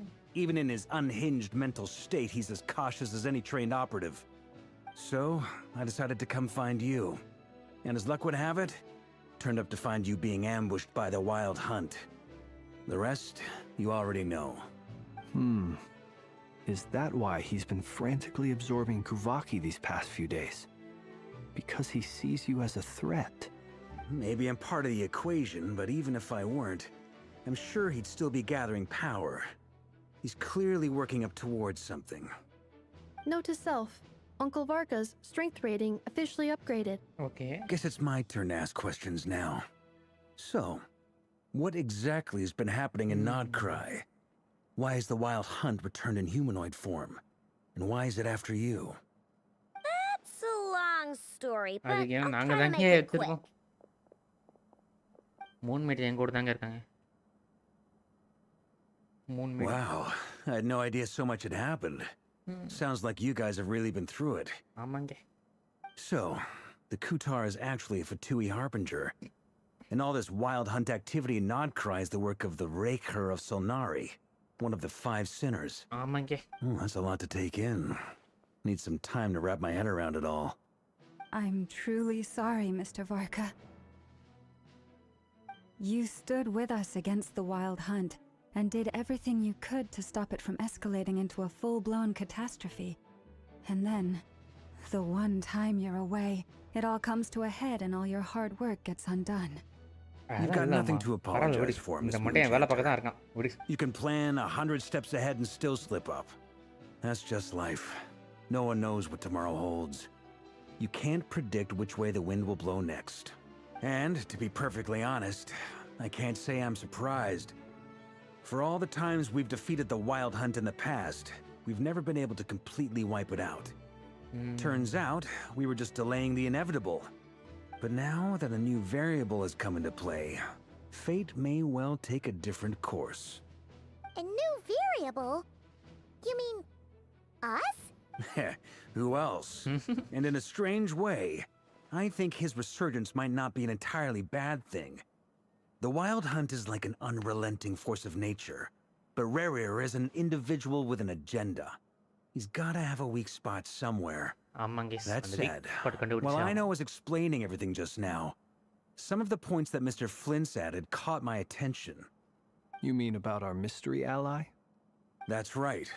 Even in his unhinged mental state, he's as cautious as any trained operative. So, I decided to come find you. And as luck would have it, turned up to find you being ambushed by the Wild Hunt. The rest, you already know. Is that why he's been frantically absorbing Kuvaki these past few days? Because he sees you as a threat? Maybe I'm part of the equation, but even if I weren't, I'm sure he'd still be gathering power. He's clearly working up towards something. Note to self, Uncle Varka's strength rating officially upgraded. Okay. Guess it's my turn to ask questions now. So, what exactly has been happening in Nodkrai? Why has the Wild Hunt returned in humanoid form? And why is it after you? That's a long story, but அதுக்கு ஏன்னா I'll நாங்கள் try to தாங்க make it quick. எடுத்துருக்கோம். மூணு metre எங்க கூட தாங்க இருக்காங்க. மூணு மேடு. Wow, I had no idea so much had happened. Sounds like you guys have really been through it. ஆமாங்க. So, the Kutar is actually a Fatui Harbinger. And all this wild hunt activity in Nodkrai is the work of the Raker of Solnari, one of the 5 sinners. ஆமாங்க. That's a lot to take in. Need some time to wrap my head around it all. I'm truly sorry, Mr. Varka. You stood with us against the Wild Hunt and did everything you could to stop it from escalating into a full-blown catastrophe. And then, the one time you're away, it all comes to a head and all your hard work gets undone. You've got nothing to apologize for, Miss இந்த மட்டும் என் வேலை Moonshot. பார்க்க தான் இருக்கான். விடு. You can plan 100 steps ahead and still slip up. That's just life. No one knows what tomorrow holds. You can't predict which way the wind will blow next. And, to be perfectly honest, I can't say I'm surprised. For all the times we've defeated the Wild Hunt in the past, we've never been able to completely wipe it out. Turns out, we were just delaying the inevitable. But now that a new variable has come into play, fate may well take a different course. A new variable? You mean us? Who else? And in a strange way, I think his resurgence might not be an entirely bad thing. The Wild Hunt is like an unrelenting force of nature, but Rerir is an individual with an agenda. He's gotta have a weak spot somewhere. ஆமாங்க. That அந்த weak said, spot while கண்டுபிடிச்சா. I know I was explaining everything just now, some of the points that Mr. Flint's added caught my attention. You mean about our mystery ally? That's right.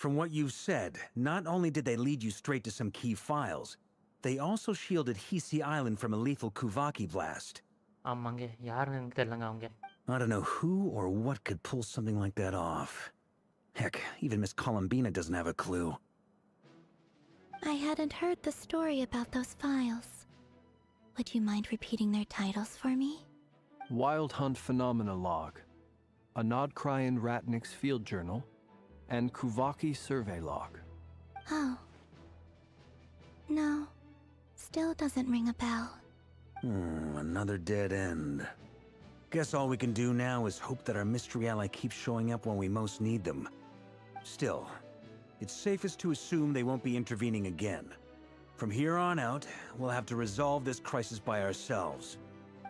From what you've said, not only did they lead you straight to some key files, they also shielded Hisi Island from a lethal Kuvaki blast. ஆமாங்க. யாருன்னு எனக்கு தெரியலங்க அவங்க. I don't know who or what could pull something like that off. Heck, even Miss Columbina doesn't have a clue. I hadn't heard the story about those files. Would you mind repeating their titles for me? Wild Hunt Phenomena Log, a Nodkrai and Ratnik's Field Journal, and Kuvaki Survey Log. Oh. No. Still doesn't ring a bell. Another dead end. Guess all we can do now is hope that our mystery ally keeps showing up when we most need them. Still, it's safest to assume they won't be intervening again. From here on out, we'll have to resolve this crisis by ourselves.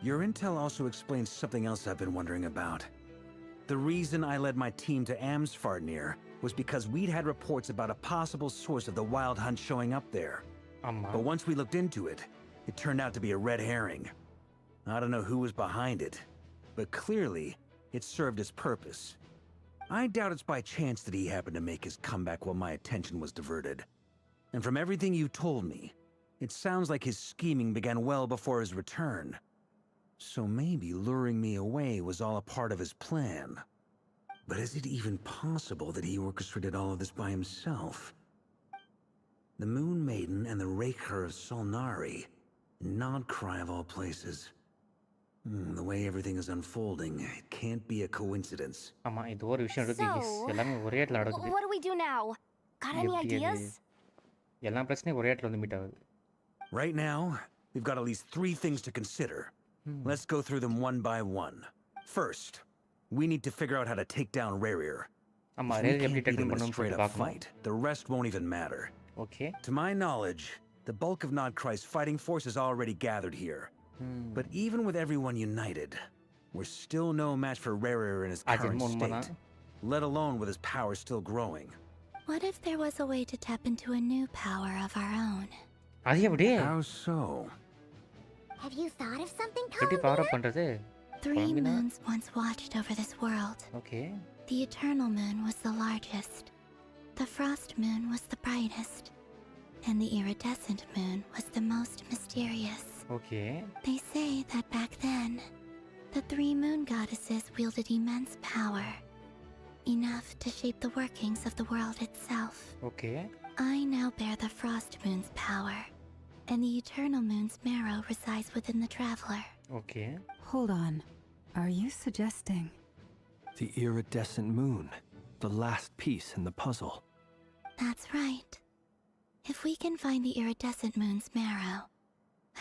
Your intel also explains something else I've been wondering about. The reason I led my team to Amsfarnir was because we'd had reports about a possible source of the Wild Hunt showing up there. ஆமா. But once we looked into it, it turned out to be a red herring. I don't know who was behind it, but clearly, it served its purpose. I doubt it's by chance that he happened to make his comeback while my attention was diverted. And from everything you told me, it sounds like his scheming began well before his return. So maybe luring me away was all a part of his plan. But is it even possible that he orchestrated all of this by himself? The Moon Maiden and the Raker of Solnari, Nodkrai of all places. The way everything is unfolding, it can't be a coincidence. ஆமா, இது ஒரு விஷயம் இருக்கு. So, எல்லாமே ஒரே இடத்துல நடக்குது. what do we do now? Got any எப்படி அது? ideas? எல்லா பிரச்சனையும் ஒரே இடத்துல வந்து மீட் ஆகுது. Right now, we've got at least 3 things to consider. Let's go through them one by one. First, we need to figure out how to take down Rerir. ஆமா, If we rare எப்படி can't beat tackle him in a பண்ணனும்னு straight சொல்லிட்டு up பார்க்கணும். fight, the rest won't even matter. Okay. To my knowledge, the bulk of Nodkrai's fighting force is already gathered here. But even with everyone united, we're still no match for Rerir in his current state, let alone with his power still growing. What if there was a way to tap into a new power of our own? அது எப்படி? How so? Have you thought of something, எப்படி power Columbina? அப் பண்றது? 3 moons once watched over this world. Okay. The eternal moon was the largest. The frost moon was the brightest. And the iridescent moon was the most mysterious. Okay. They say that back then, the 3 moon goddesses wielded immense power. Enough to shape the workings of the world itself. Okay. I now bear the frost moon's power. And the eternal moon's marrow resides within the traveler. Okay. Hold on. Are you suggesting? The iridescent moon, the last piece in the puzzle. That's right. If we can find the iridescent moon's marrow,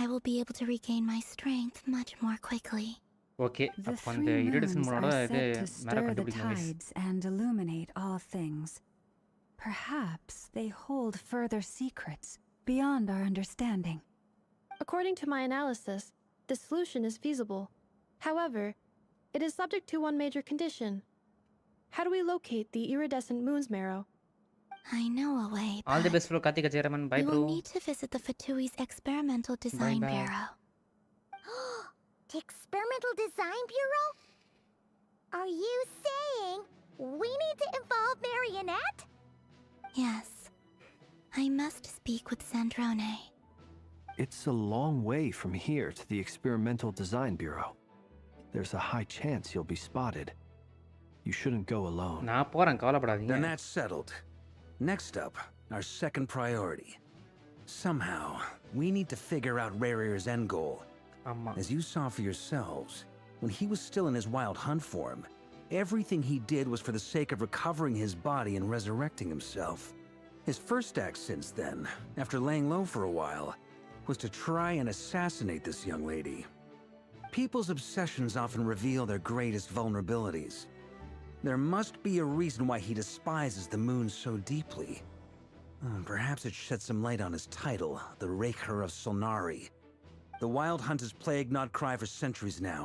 I will be able to regain my strength much more quickly. Okay. The அப்போ அந்த three இரிடிசன் moons மூனோட are இது said to மேல stir the கண்டுபிடிக்கணும் guys. tides and illuminate all things. Perhaps they hold further secrets beyond our understanding. According to my analysis, the solution is feasible. However, it is subject to one major condition. How do we locate the iridescent moon's marrow? I know a way, All the but best bro, Karthika Jayaraman. Bye you bro. will need to visit the Fatui's Experimental Design bye. Bureau. The Experimental Design Bureau? Are you saying we need to involve Marionette? Yes. I must speak with Sandrone. It's a long way from here to the Experimental Design Bureau. There's a high chance you'll be spotted. You shouldn't go alone. நான் போறேன், கவலைப்படாதீங்க. Then that's settled. Next up, our second priority. Somehow, we need to figure out Rarir's end goal. ஆமா. As you saw for yourselves, when he was still in his wild hunt form, everything he did was for the sake of recovering his body and resurrecting himself. His first act since then, after laying low for a while, was to try and assassinate this young lady. People's obsessions often reveal their greatest vulnerabilities. There must be a reason why he despises the moon so deeply. Perhaps it sheds some light on his title, the Raker of Solnari. The Wild Hunt has plagued Nodkrai for centuries now.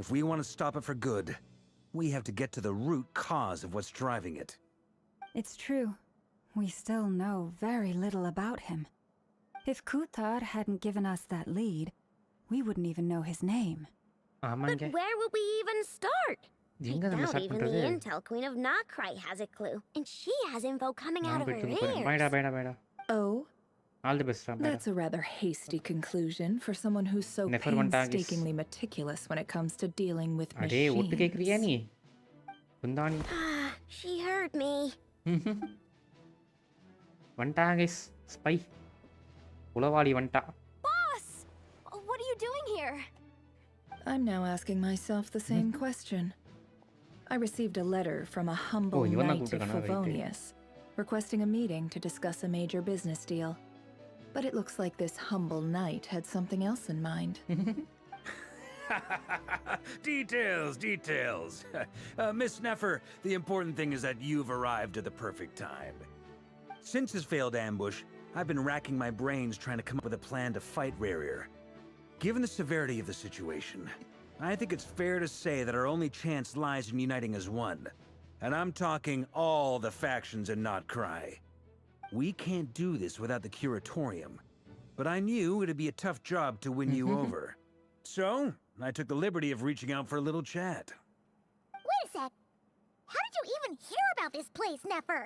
If we want to stop it for good, we have to get to the root cause of what's driving it. It's true. We still know very little about him. If Kuthar hadn't given us that lead, we wouldn't even know his name. ஆமாங்க. But where would we even start? எங்க I நம்ம doubt start even the பண்றது? intel queen of Nodkrai has a clue, and she has info coming out நான் of her போயிட்டு போறேன். ears. பைடா. Oh, All the best. Bye. that's a rather hasty conclusion for someone who's so Never want targets. painstakingly meticulous when it comes to dealing with அடே ஒட்டு கேக்குறியா நீ? குந்தாணி. She heard me. வண்டா guys. Spy. உளவாளி வண்டா. Boss! What are you doing here? I'm now asking myself the same question. I received a letter from a humble இவன் தான் knight of கூப்பிட்டுருக்கானா? Right. Favonius, requesting a meeting to discuss a major business deal. But it looks like this humble knight had something else in mind. Details. Miss Neffer, the important thing is that you've arrived at the perfect time. Since his failed ambush, I've been racking my brains trying to come up with a plan to fight Rarir. Given the severity of the situation, I think it's fair to say that our only chance lies in uniting as one. And I'm talking all the factions in Nodkrai. We can't do this without the Curatorium, but I knew it'd be a tough job to win you over. So, I took the liberty of reaching out for a little chat. Wait a sec. How did you even hear about this place, Neffer?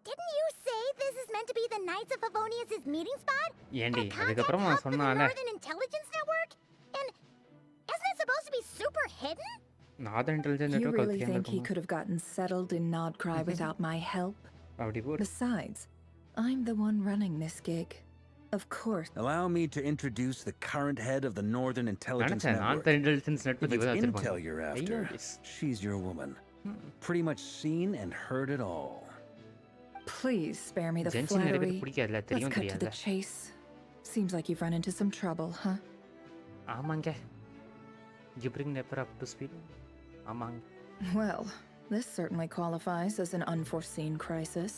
Didn't you say this is meant to be the Knights of Favonius' meeting spot? ஏண்டி A contact அதுக்கப்புறம் hub நான் for the சொன்னால Northern Intelligence Network? And isn't it supposed to be super hidden? Nathar intelligence You network really think he அது could have gotten settled in Nodkrai without my help? அப்படி போடு. Besides, I'm the one running this gig. Of course. Allow me to introduce the current head of the Northern Intelligence நினைச்சேன் Network. Nathar intelligence If network it's இவதான் intel வச்சிருப்பாங்க. you're ஐயோ after, yes. she's your woman. Pretty much seen and heard it all. Please spare me the Genshin நிறைய flattery. பேருக்கு பிடிக்காதுல, Let's தெரியும் cut to the தெரியாதுல. chase. Seems like you've run into some trouble, huh? ஆமாங்க. You bring Neffer up to speed. ஆமாங்க. Well, this certainly qualifies as an unforeseen crisis.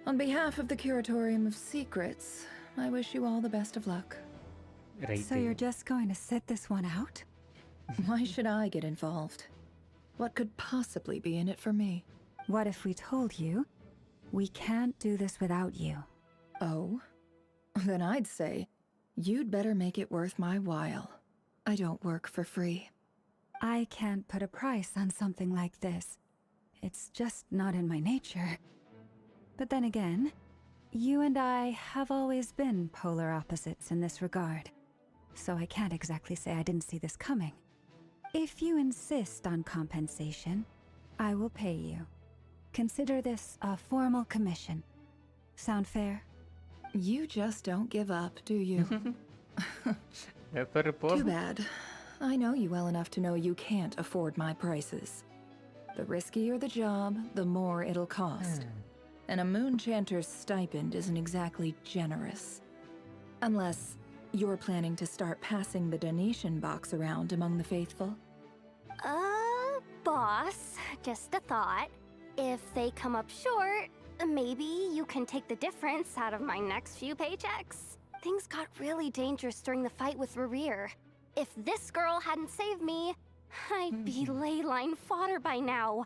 On behalf of the Curatorium of Secrets, I wish you all the best of luck. Right. So you're just going to sit this one out? Why should I get involved? What could possibly be in it for me? What if we told you we can't do this without you? Oh? Then I'd say, you'd better make it worth my while. I don't work for free. I can't put a price on something like this. It's just not in my nature. But then again, you and I have always been polar opposites in this regard. So I can't exactly say I didn't see this coming. If you insist on compensation, I will pay you. Consider this a formal commission. Sound fair? You just don't give up, do you? Neffer போ. Too bad. I know you well enough to know you can't afford my prices. The riskier the job, the more it'll cost. And a moon chanter's stipend isn't exactly generous. Unless You're planning to start passing the donation box around among the faithful? Boss, just a thought. If they come up short, maybe you can take the difference out of my next few paychecks. Things got really dangerous during the fight with Rerir. If this girl hadn't saved me, I'd be ley line fodder by now.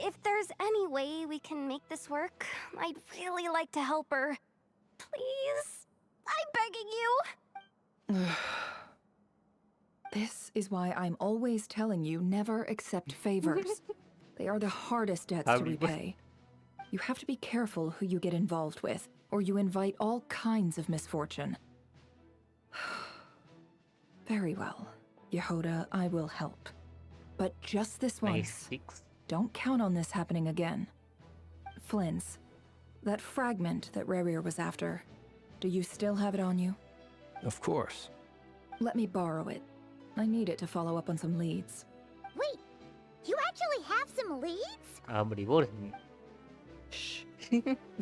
If there's any way we can make this work, I'd really like to help her. Please? I'm begging you. This is why I'm always telling you never accept favors. They are the hardest debts to repay. You have to be careful who you get involved with, or you invite all kinds of misfortune. Very well. Yehoda, I will help. But just this once. Don't count on this happening again. Flynn's, that fragment that Rerir was after, do you still have it on you? Of course. Let me borrow it. I need it to follow up on some leads. Wait, you actually have some leads? அப்படி போடு. Shh.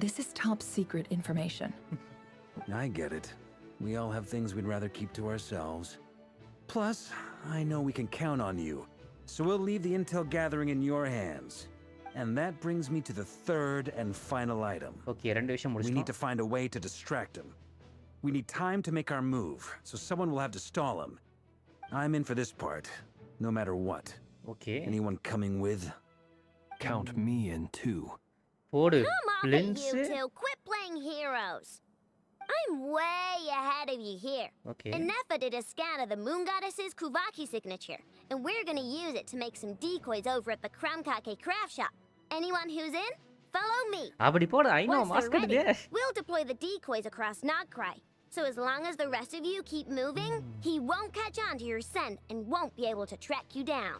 This is top secret information. I get it. We all have things we'd rather keep to ourselves. Plus, I know we can count on you. So we'll leave the intel gathering in your hands. And that brings me to the third and final item. Okay, ரெண்டு விஷயம் We முடிச்சிட்டோம். need to find a way to distract him. We need time to make our move, so someone will have to stall him. I'm in for this part, no matter what. Okay. Anyone coming with? Count me in too. போடு. Come on, Flynn's. you two. Quit playing heroes. I'm way ahead of you here. Okay. Inefa did a scan of the Moon Goddess's Kuvaki signature, and we're gonna use it to make some decoys over at the Kramkake craft shop. Anyone who's in, follow me. அப்படி போடு. I know Once mask they're ready, எடுது. we'll deploy the decoys across Nodkrai. So as long as the rest of you keep moving, he won't catch on to your scent and won't be able to track you down.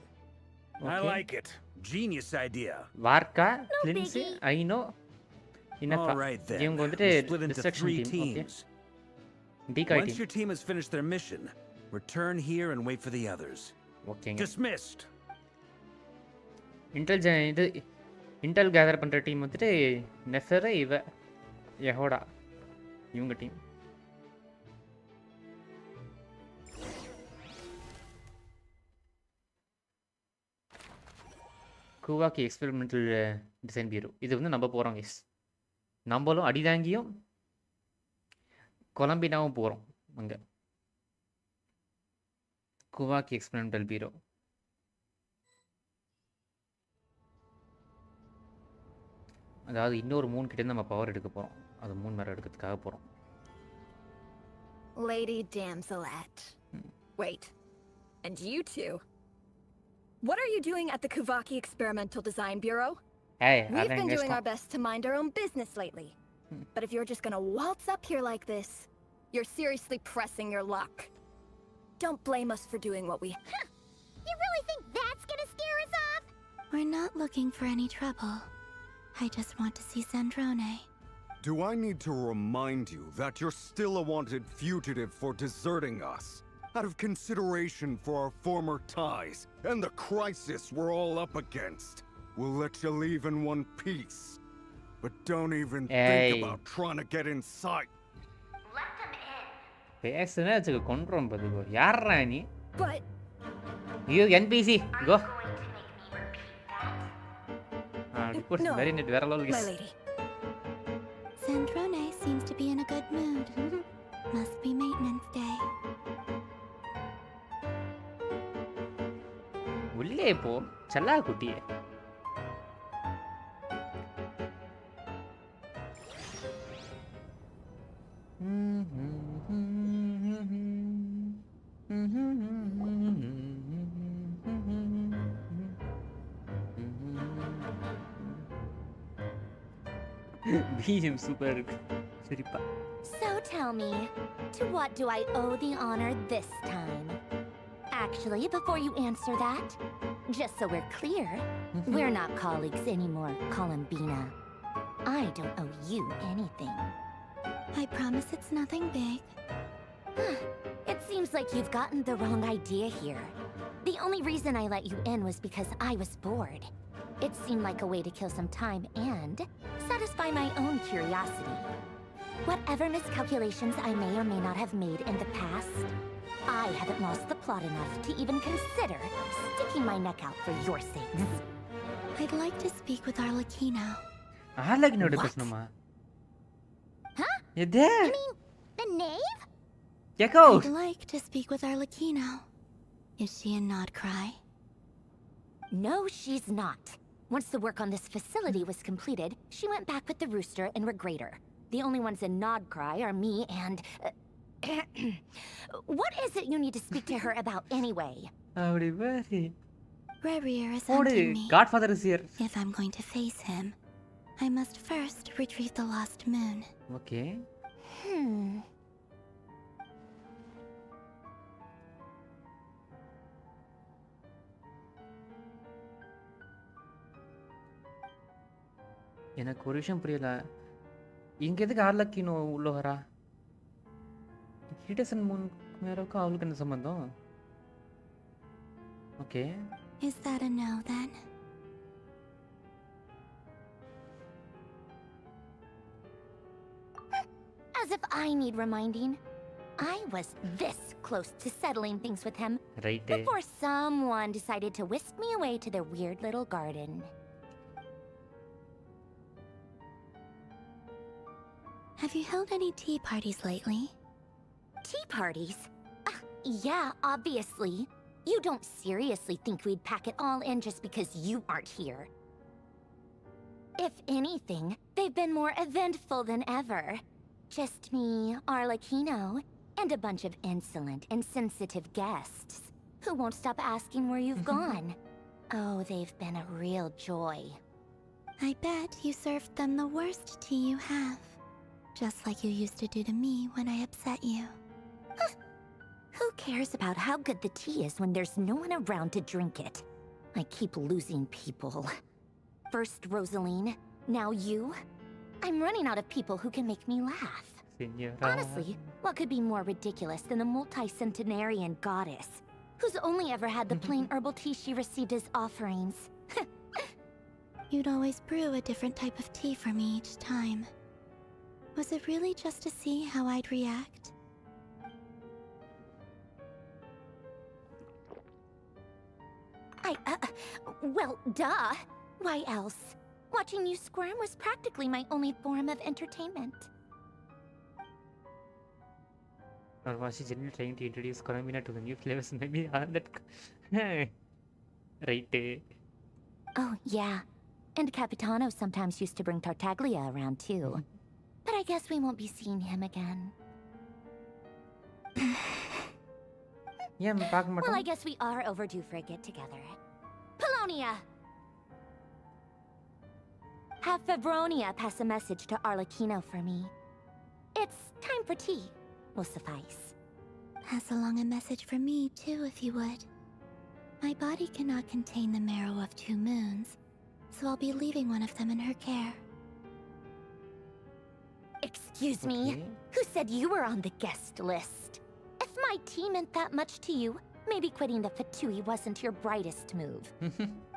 I like it. Genius idea. வார்க்கா, No Flynn's, biggie. I know. All right then. இவங்க வந்துட்டு We'll split into distraction 3 team. Okay. teams. Decoy Once team. your team has finished their mission, return here and wait for the others. Okay. Dismissed. Intel gather பண்ற team வந்துட்டு Nefer இவ யஹோடா இவங்க டீம். குவாக்கி experimental design bureau. இது வந்து நம்ம போகிறோம் கைஸ். நம்மளும் அடிதாங்கியும் கொலம்பினாவும் போகிறோம் அங்கே. குவாக்கி எக்ஸ்பெரிமெண்டல் பியூரோ. அதாவது இன்னொரு 3 கிட்டேருந்து நம்ம பவர் எடுக்க போகிறோம். அது 3 மேலே எடுக்கிறதுக்காக போகிறோம். Lady Damselette. Wait. And you two? What are you doing at the Kuvaki Experimental Design Bureau? Hey, We've been doing our best to mind our own business lately. But if you're just gonna waltz up here like this, you're seriously pressing your luck. Don't blame us for doing what we... Huh. You really think that's gonna scare us off? We're not looking for any trouble. I just want to see Sandrone. Do I need to remind you that you're still a wanted fugitive for deserting us? Out of consideration for our former ties and the crisis we're all up against, we'll let you leave in one piece. But don't even think about trying to get inside. Let them in. பேசுனா வச்சுக்க கொன்றும் பதுகோ. யாரா நீ? But... You NPC, go. No, very net, very low. my lady. Sandrone seems to be in a good mood. Must be maintenance day. உள்ளே போ சல்லா குட்டியே. BGM super இருக்கு. சரிப்பா. So tell me, to what do I owe the honor this time? Actually, before you answer that, just so we're clear, we're not colleagues anymore, Columbina. I don't owe you anything. I promise it's nothing big. It seems like you've gotten the wrong idea here. The only reason I let you in was because I was bored. It seemed like a way to kill some time and satisfy my own curiosity. Whatever miscalculations I may or may not have made in the past, I haven't lost the plot enough to even consider sticking my neck out for your sakes. I'd like to speak with Arlecchino. ஆர்லக்கினோட பேசணுமா? Huh? எது? You mean the knave? Echo. I'd like to speak with Arlecchino. Is she in Nodkrai? No, she's not. Once the work on this facility was completed, she went back with the rooster and Regrator. The only ones in Nodkrai are me and... what is it you need to speak to her about anyway? Rerier is hunting me. Godfather is here. If I'm going to face him, I must first retrieve the lost moon. Okay. எனக்கு ஒரு விஷயம் புரியல. இங்க எதுக்கு ஆர்லக்கினோ உள்ள வரா? ஹீடசன் Moon மேரவுக்கு அவளுக்கு என்ன சம்பந்தம்? Okay. Is that a no then? As if I need reminding. I was this close to settling things with him Right. before someone decided to whisk me away to their weird little garden. Have you held any tea parties lately? Tea parties? Yeah, obviously. You don't seriously think we'd pack it all in just because you aren't here. If anything, they've been more eventful than ever. Just me, Arlecchino, and a bunch of insolent, insensitive guests who won't stop asking where you've gone. Oh, they've been a real joy. I bet you served them the worst tea you have. Just like you used to do to me when I upset you. Who cares about how good the tea is when there's no one around to drink it? I keep losing people. First Rosaline, now you. I'm running out of people who can make me laugh. Senora. Honestly, what could be more ridiculous than the multi-centenarian goddess, who's only ever had the plain herbal tea she received as offerings? You'd always brew a different type of tea for me each time. Was it really just to see how I'd react? Well, duh. Why else? Watching you squirm was practically my only form of entertainment. Or was she generally trying to introduce Coromina to the new flavors? Maybe that. Right. Oh, yeah. And Capitano sometimes used to bring Tartaglia around too. But I guess we won't be seeing him again. Well, I guess we are overdue for a get-together. Polonia! Have Febronia pass a message to Arlecchino for me. It's time for tea. Will suffice. Pass along a message for me, too, if you would. My body cannot contain the marrow of 2 moons, so I'll be leaving one of them in her care. Excuse me? Who said you were on the guest list? If my tea meant that much to you, maybe quitting the Fatui wasn't your brightest move.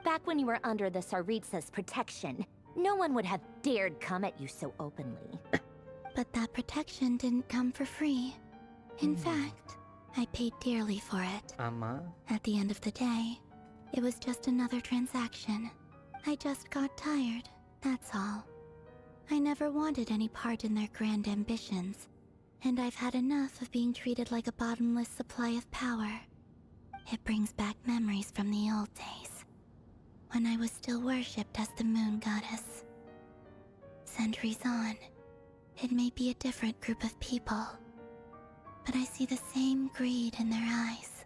Back when you were under the Tsaritsa's protection, no one would have dared come at you so openly. But that protection didn't come for free. In fact, I paid dearly for it. At the end of the day, it was just another transaction. I just got tired, that's all. I never wanted any part in their grand ambitions, and I've had enough of being treated like a bottomless supply of power. It brings back memories from the old days, when I was still worshipped as the moon goddess. Centuries on, it may be a different group of people, but I see the same greed in their eyes.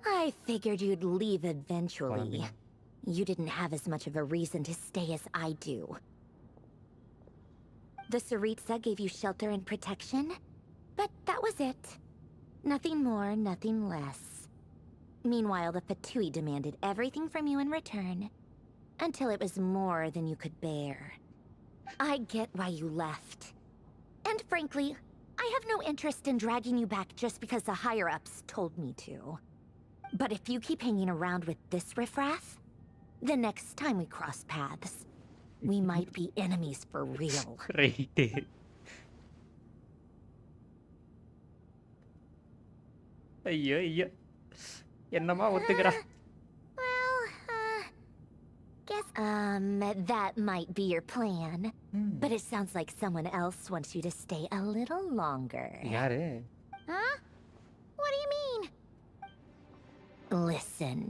I figured you'd leave eventually. You didn't have as much of a reason to stay as I do. The Tsaritsa gave you shelter and protection, but that was it. Nothing more, nothing less. Meanwhile, the Fatui demanded everything from you in return, until it was more than you could bear. I get why you left. And frankly, I have no interest in dragging you back just because the higher-ups told me to. But if you keep hanging around with this riffraff, the next time we cross paths, we might be enemies for real. Right. ஐயோ ஐயோ என்னம்மா ஒத்துக்கிறா. Well, guess that might be your plan. But it sounds like someone else wants you to stay a little longer. யாரு? Huh? What do you mean? Listen.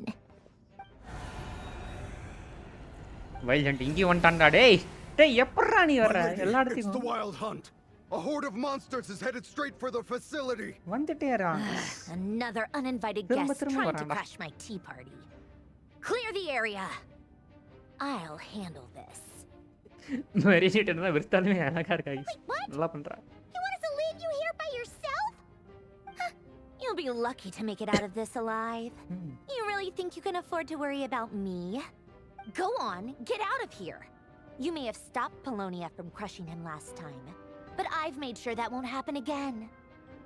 Wild hunt இங்க வந்துட்டான்டா டேய். டேய் எப்பறா நீ வர? எல்லா It's the இடத்துக்கும் wild hunt. A horde of monsters is headed straight for the facility. வந்துட்டேரா. Another uninvited திரும்ப guest திரும்ப trying to வரான்டா. crash my tea party. Clear the area. I'll handle this. மெரிசிட்டு இருந்தா விருத்தாலுமே அழகா இருக்கா. நல்லா பண்றா. He wants to leave you here by yourself? You'll be lucky to make it out of this alive. You really think you can afford to worry about me? Go on, get out of here. You may have stopped Polonia from crushing him last time, but I've made sure that won't happen again.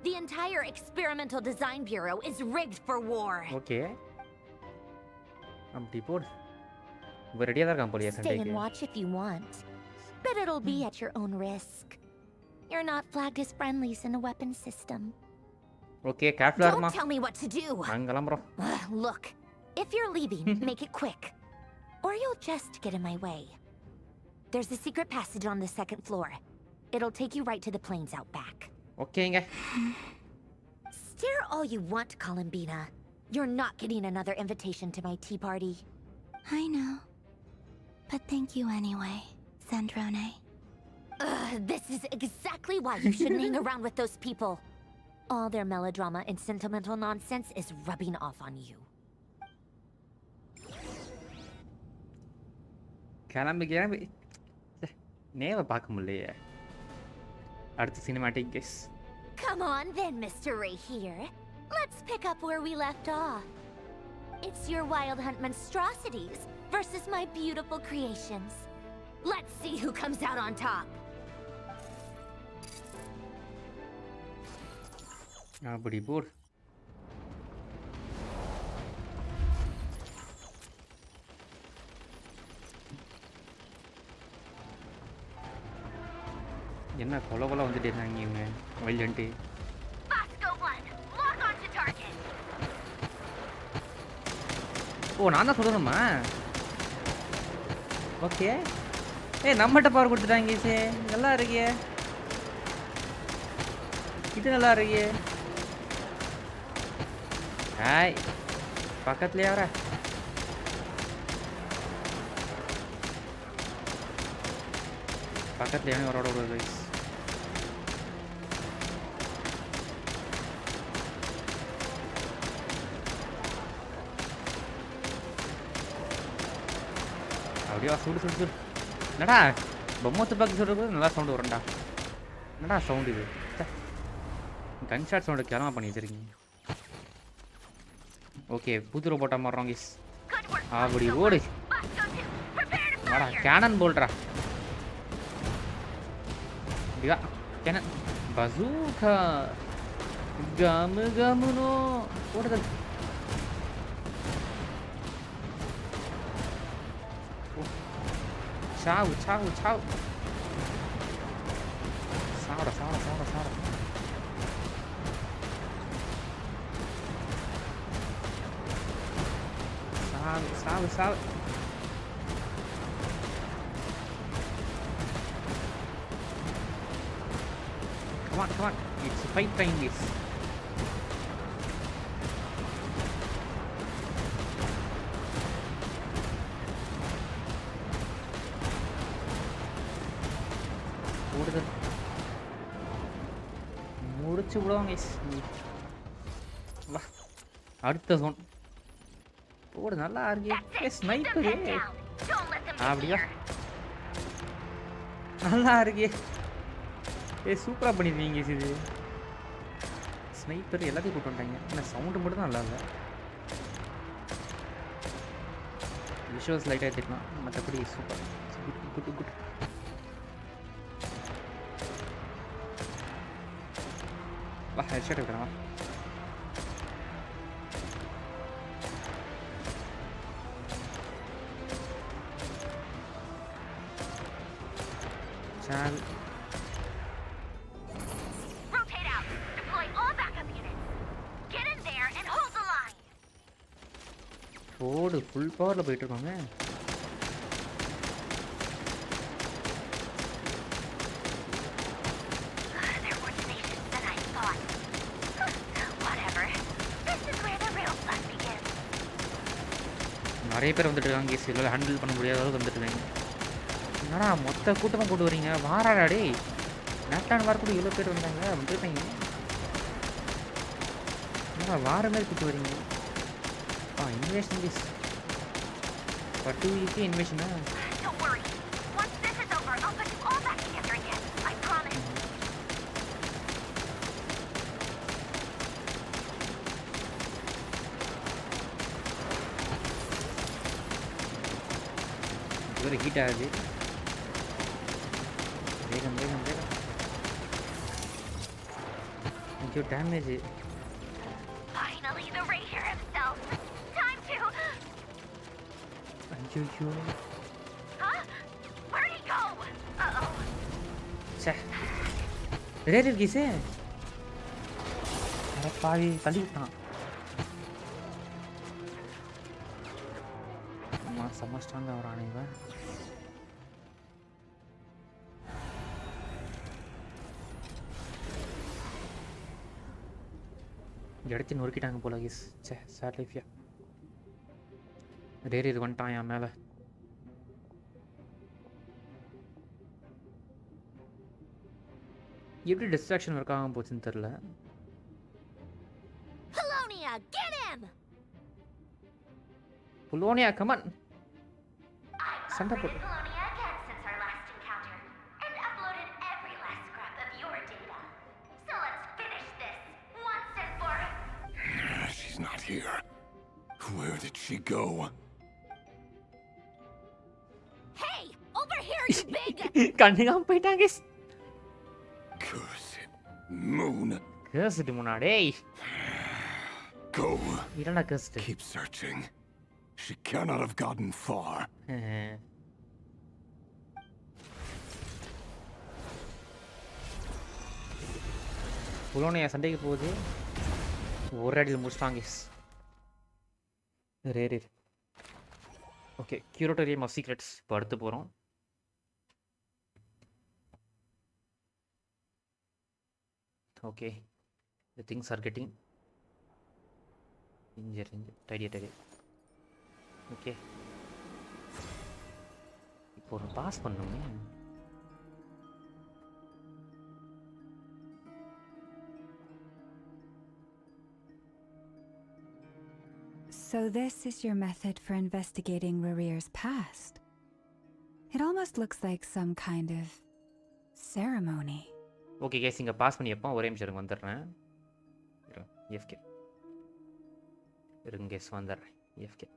The entire Experimental Design Bureau is rigged for war. Okay. அப்படி போடு. இவ ரெடியா தான் இருக்கான் போலியா Stay and சண்டைக்கு. watch if you want, but it'll be at your own risk. You're not flagged as friendlies in the weapon system. Okay கேப்லர்மா. Don't tell me what to do. நான் கிளம்பறோம். Look, if you're leaving, make it quick, or you'll just get in my way. There's a secret passage on the second floor. It'll take you right to the plains out back. ஓகேங்க. Stare all you want, Columbina. You're not getting another invitation to my tea party. I know. But thank you anyway, Sandrone. This is exactly why you shouldn't hang around with those people. All their melodrama and sentimental nonsense is rubbing off on you. கிளம்பி நேவ பார்க்க முடியலையே. அடுத்த cinematic guess. Come on then, Mr. Ray here. Let's pick up where we left off. It's your wild hunt monstrosities versus my beautiful creations. Let's see who comes out on top. அப்படி போடு. என்ன கொல கொல வந்துட்டே இருக்காங்க இவங்க violent. ஓ நான் தான் சொல்லணுமா? ஓகே. ஏய் நம்மகிட்ட பவர் கொடுத்துட்டாங்க சே. நல்லா இருக்கே. இது நல்லா இருக்கே. ஹாய். பக்கத்துலயே வர. பக்கத்துலயே வரோட ஒரு கைஸ். அப்படியே சுடு சுடு சுடு. என்னடா பொம்மை துப்பாக்கி சுடுறது நல்லா சவுண்டு வரும்டா. என்னடா சவுண்டு இது? கன் ஷாட் சவுண்டு கேவலமா பண்ணி வச்சிருக்கீங்க. ஓகே புது ரோபோட்டா மாறுறோம் கைஸ். அப்படி ஓடு. வாடா கேனன் போல்ட்ரா. இவா கேனன் பசூகா. கமு கமுனோ ஓடுதல். சாவு சாவு சாவு. சாவடா சாவடா சாவடா சாவடா. சாவு சாவு சாவு. Come on, come on. It's fight time, guys. ஓடுது. முடிச்சு விடுவோம் guys. வா. அடுத்த zone. ஓடு நல்லா இருக்கு. ஸ்னைப்பர். அப்படியா? நல்லா இருக்கு. சூப்பராக பண்ணியிருக்கீங்க இது. ஸ்னைப்பர் எல்லாத்தையும் கூப்பிட்டு வந்துட்டாங்க. ஆனால் சவுண்டு மட்டும் தான் நல்லா இல்லை. விஷுவல்ஸ் லைட்டாக எடுத்துக்கலாம். மற்றபடி சூப்பர். Good good good. வா ஹெட்ஷாட் எடுக்கிறேன். வா ரீலோடு ஃபுல் பவரில் போயிட்டுருக்கோங்க. நிறைய பேர் வந்துட்டு இருக்காங்க கேஸ். இல்லை ஹேண்டில் பண்ண முடியாத அளவுக்கு வந்துட்டு இருக்காங்க. என்னடா மொத்த கூட்டமாக போட்டு வரீங்க? வாராடா டே. நேட்டான் வார கூட இவ்வளோ பேர் வந்தாங்க வந்துருப்பீங்க. என்னடா வார மாதிரி கூட்டு வரீங்க? Invasion guys. 2 வீக்கு இன்வேஷனா? ஒரு ஹீட் ஆகுது. வேகம் வேகம் வேகம். ஐயோ damage. Finally, the Ranger himself. Time to. ஐயோ. Huh? Where'd he go? Uh-oh. சே. ரேர் கீஸே. அட பாவி தள்ளி விட்டான். அம்மா செம்ம ஸ்ட்ராங்காக வரானே இவன். எடுத்து நொறுக்கிட்டாங்க போல கீஸ். சே சேட் லைஃப்யா. ரேர் இது வந்துட்டான் என் மேலே. எப்படி டிஸ்ட்ராக்ஷன் ஒர்க் ஆகாம போச்சுன்னு தெரில. Polonia, get him! புலோனியா கமன். சண்டை போட்டு. Polonia again since our last encounter, and uploaded every last scrap of your data. So let's finish this once and for. She's not here. Where did she go? Hey, over here, you big! கண்ணுகாம போயிட்டாங்க. Cursed moon. கர்ஸ்டு முன்னாடே. Go. இல்லடா கர்ஸ்டு. Keep searching. She cannot have gotten far. புலோனியா சண்டைக்கு போகுது. ஒரு அடியில் முடிச்சிட்டாங்க. Rare. Okay கியூரேட்டரியம் of secrets இப்போ அடுத்து போகிறோம். Okay the things are getting injured tidy. Okay இப்போ ஒரு பாஸ் பண்ணுமே. So this is your method for investigating Rarir's past. It almost looks like some kind of ceremony. Okay guys இங்கே pass பண்ணி எப்போ ஒரே நிமிஷம் இருங்க வந்துடுறேன். எஃப்கே இருங்க கேஸ் வந்துடுறேன். எஃப்கே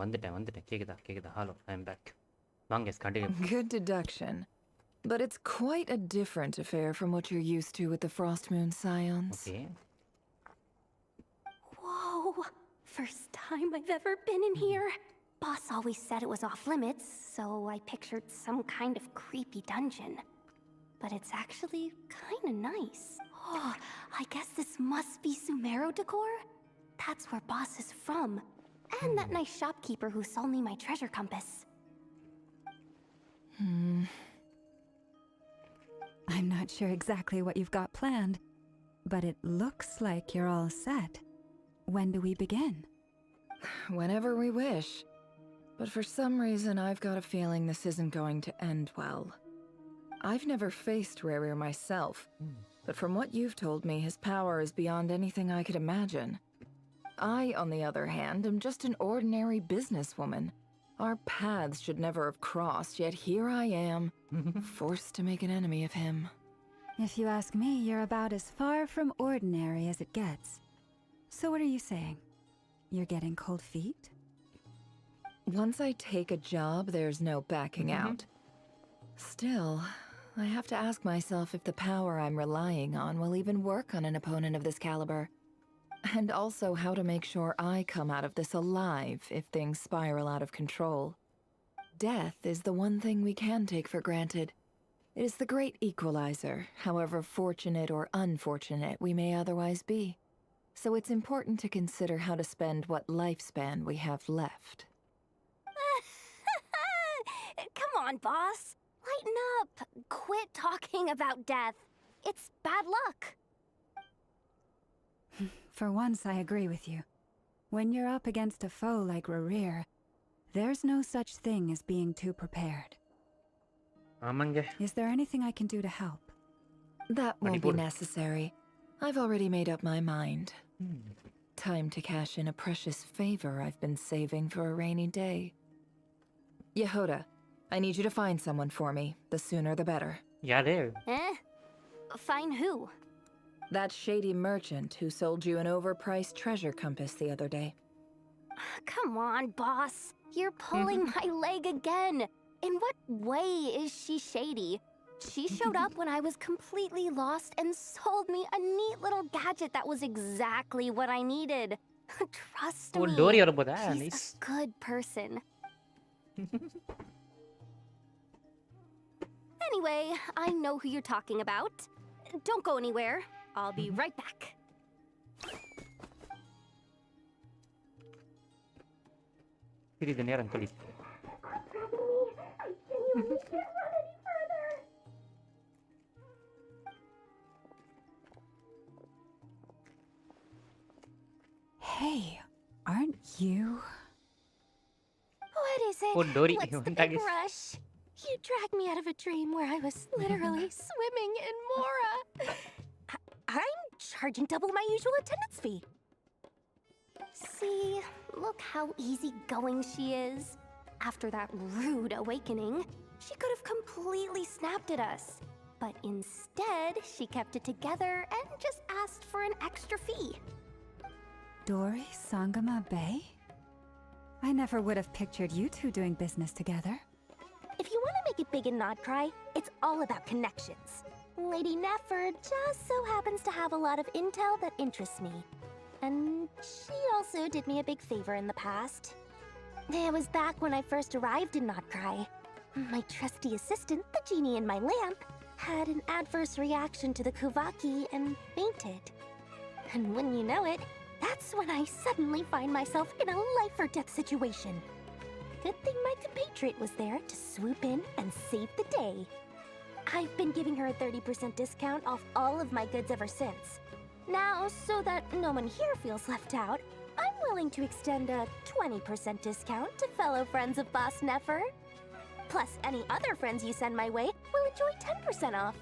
வந்துட்டேன் கேக்குதா ஹலோ ஐ அம் பேக் வாங்க continue. Good deduction. But it's quite a different affair from what you're used to with the Frost Moon Scions. Okay. Whoa! First time I've ever been in here. Boss always said it was off limits, so I pictured some kind of creepy dungeon. But it's actually kinda nice. Oh, I guess this must be Sumero decor? That's where Boss is from. And that nice shopkeeper who sold me my treasure compass. I'm not sure exactly what you've got planned, but it looks like you're all set. When do we begin? Whenever we wish. But for some reason, I've got a feeling this isn't going to end well. I've never faced Rerir myself, but from what you've told me, his power is beyond anything I could imagine. I, on the other hand, am just an ordinary businesswoman. Our paths should never have crossed, yet here I am, forced to make an enemy of him. If you ask me, you're about as far from ordinary as it gets. So what are you saying? You're getting cold feet? Once I take a job, there's no backing out. Still, I have to ask myself if the power I'm relying on will even work on an opponent of this caliber. And also how to make sure I come out of this alive if things spiral out of control. Death is the one thing we can take for granted. It is the great equalizer, however fortunate or unfortunate we may otherwise be. So it's important to consider how to spend what lifespan we have left. Come on, boss. Lighten up. Quit talking about death. It's bad luck. For once, I agree with you. When you're up against a foe like Rerir, there's no such thing as being too prepared. ஆமாங்க. Is there anything I can do to help? That won't be necessary. I've already made up my mind. Time to cash in a precious favor I've been saving for a rainy day. Yehoda, I need you to find someone for me. The sooner the better. யாரு? Find who? That shady merchant who sold you an overpriced treasure compass the other day. Come on, boss. You're pulling my leg again. In what way is she shady? She showed up when I was completely lost and sold me a neat little gadget that was exactly what I needed. Trust me. She's a good person. Anyway, I know who you're talking about. Don't go anywhere. I'll be right back. சிறிது நேரம் கழித்து. Hey, aren't you? What is it? Oh, Dory. What's the big rush? You dragged me out of a dream where I was literally swimming in Mora. I'm charging double my usual attendance fee. See, look how easygoing she is. After that rude awakening, she could have completely snapped at us. But instead, she kept it together and just asked for an extra fee. Dory Sangama Bay? I never would have pictured you two doing business together. If you want to make it big in Nodkrai, it's all about connections. Lady Nefer just so happens to have a lot of intel that interests me. And she also did me a big favor in the past. It was back when I first arrived in Nodkrai. My trusty assistant, the genie in my lamp, had an adverse reaction to the Kuvaki and fainted. And wouldn't you know it, that's when I suddenly find myself in a life-or-death situation. Good thing my compatriot was there to swoop in and save the day. I've been giving her a 30% discount off all of my goods ever since. Now, so that no one here feels left out, I'm willing to extend a 20% discount to fellow friends of Boss Nefer. Plus, any other friends you send my way will enjoy 10% off.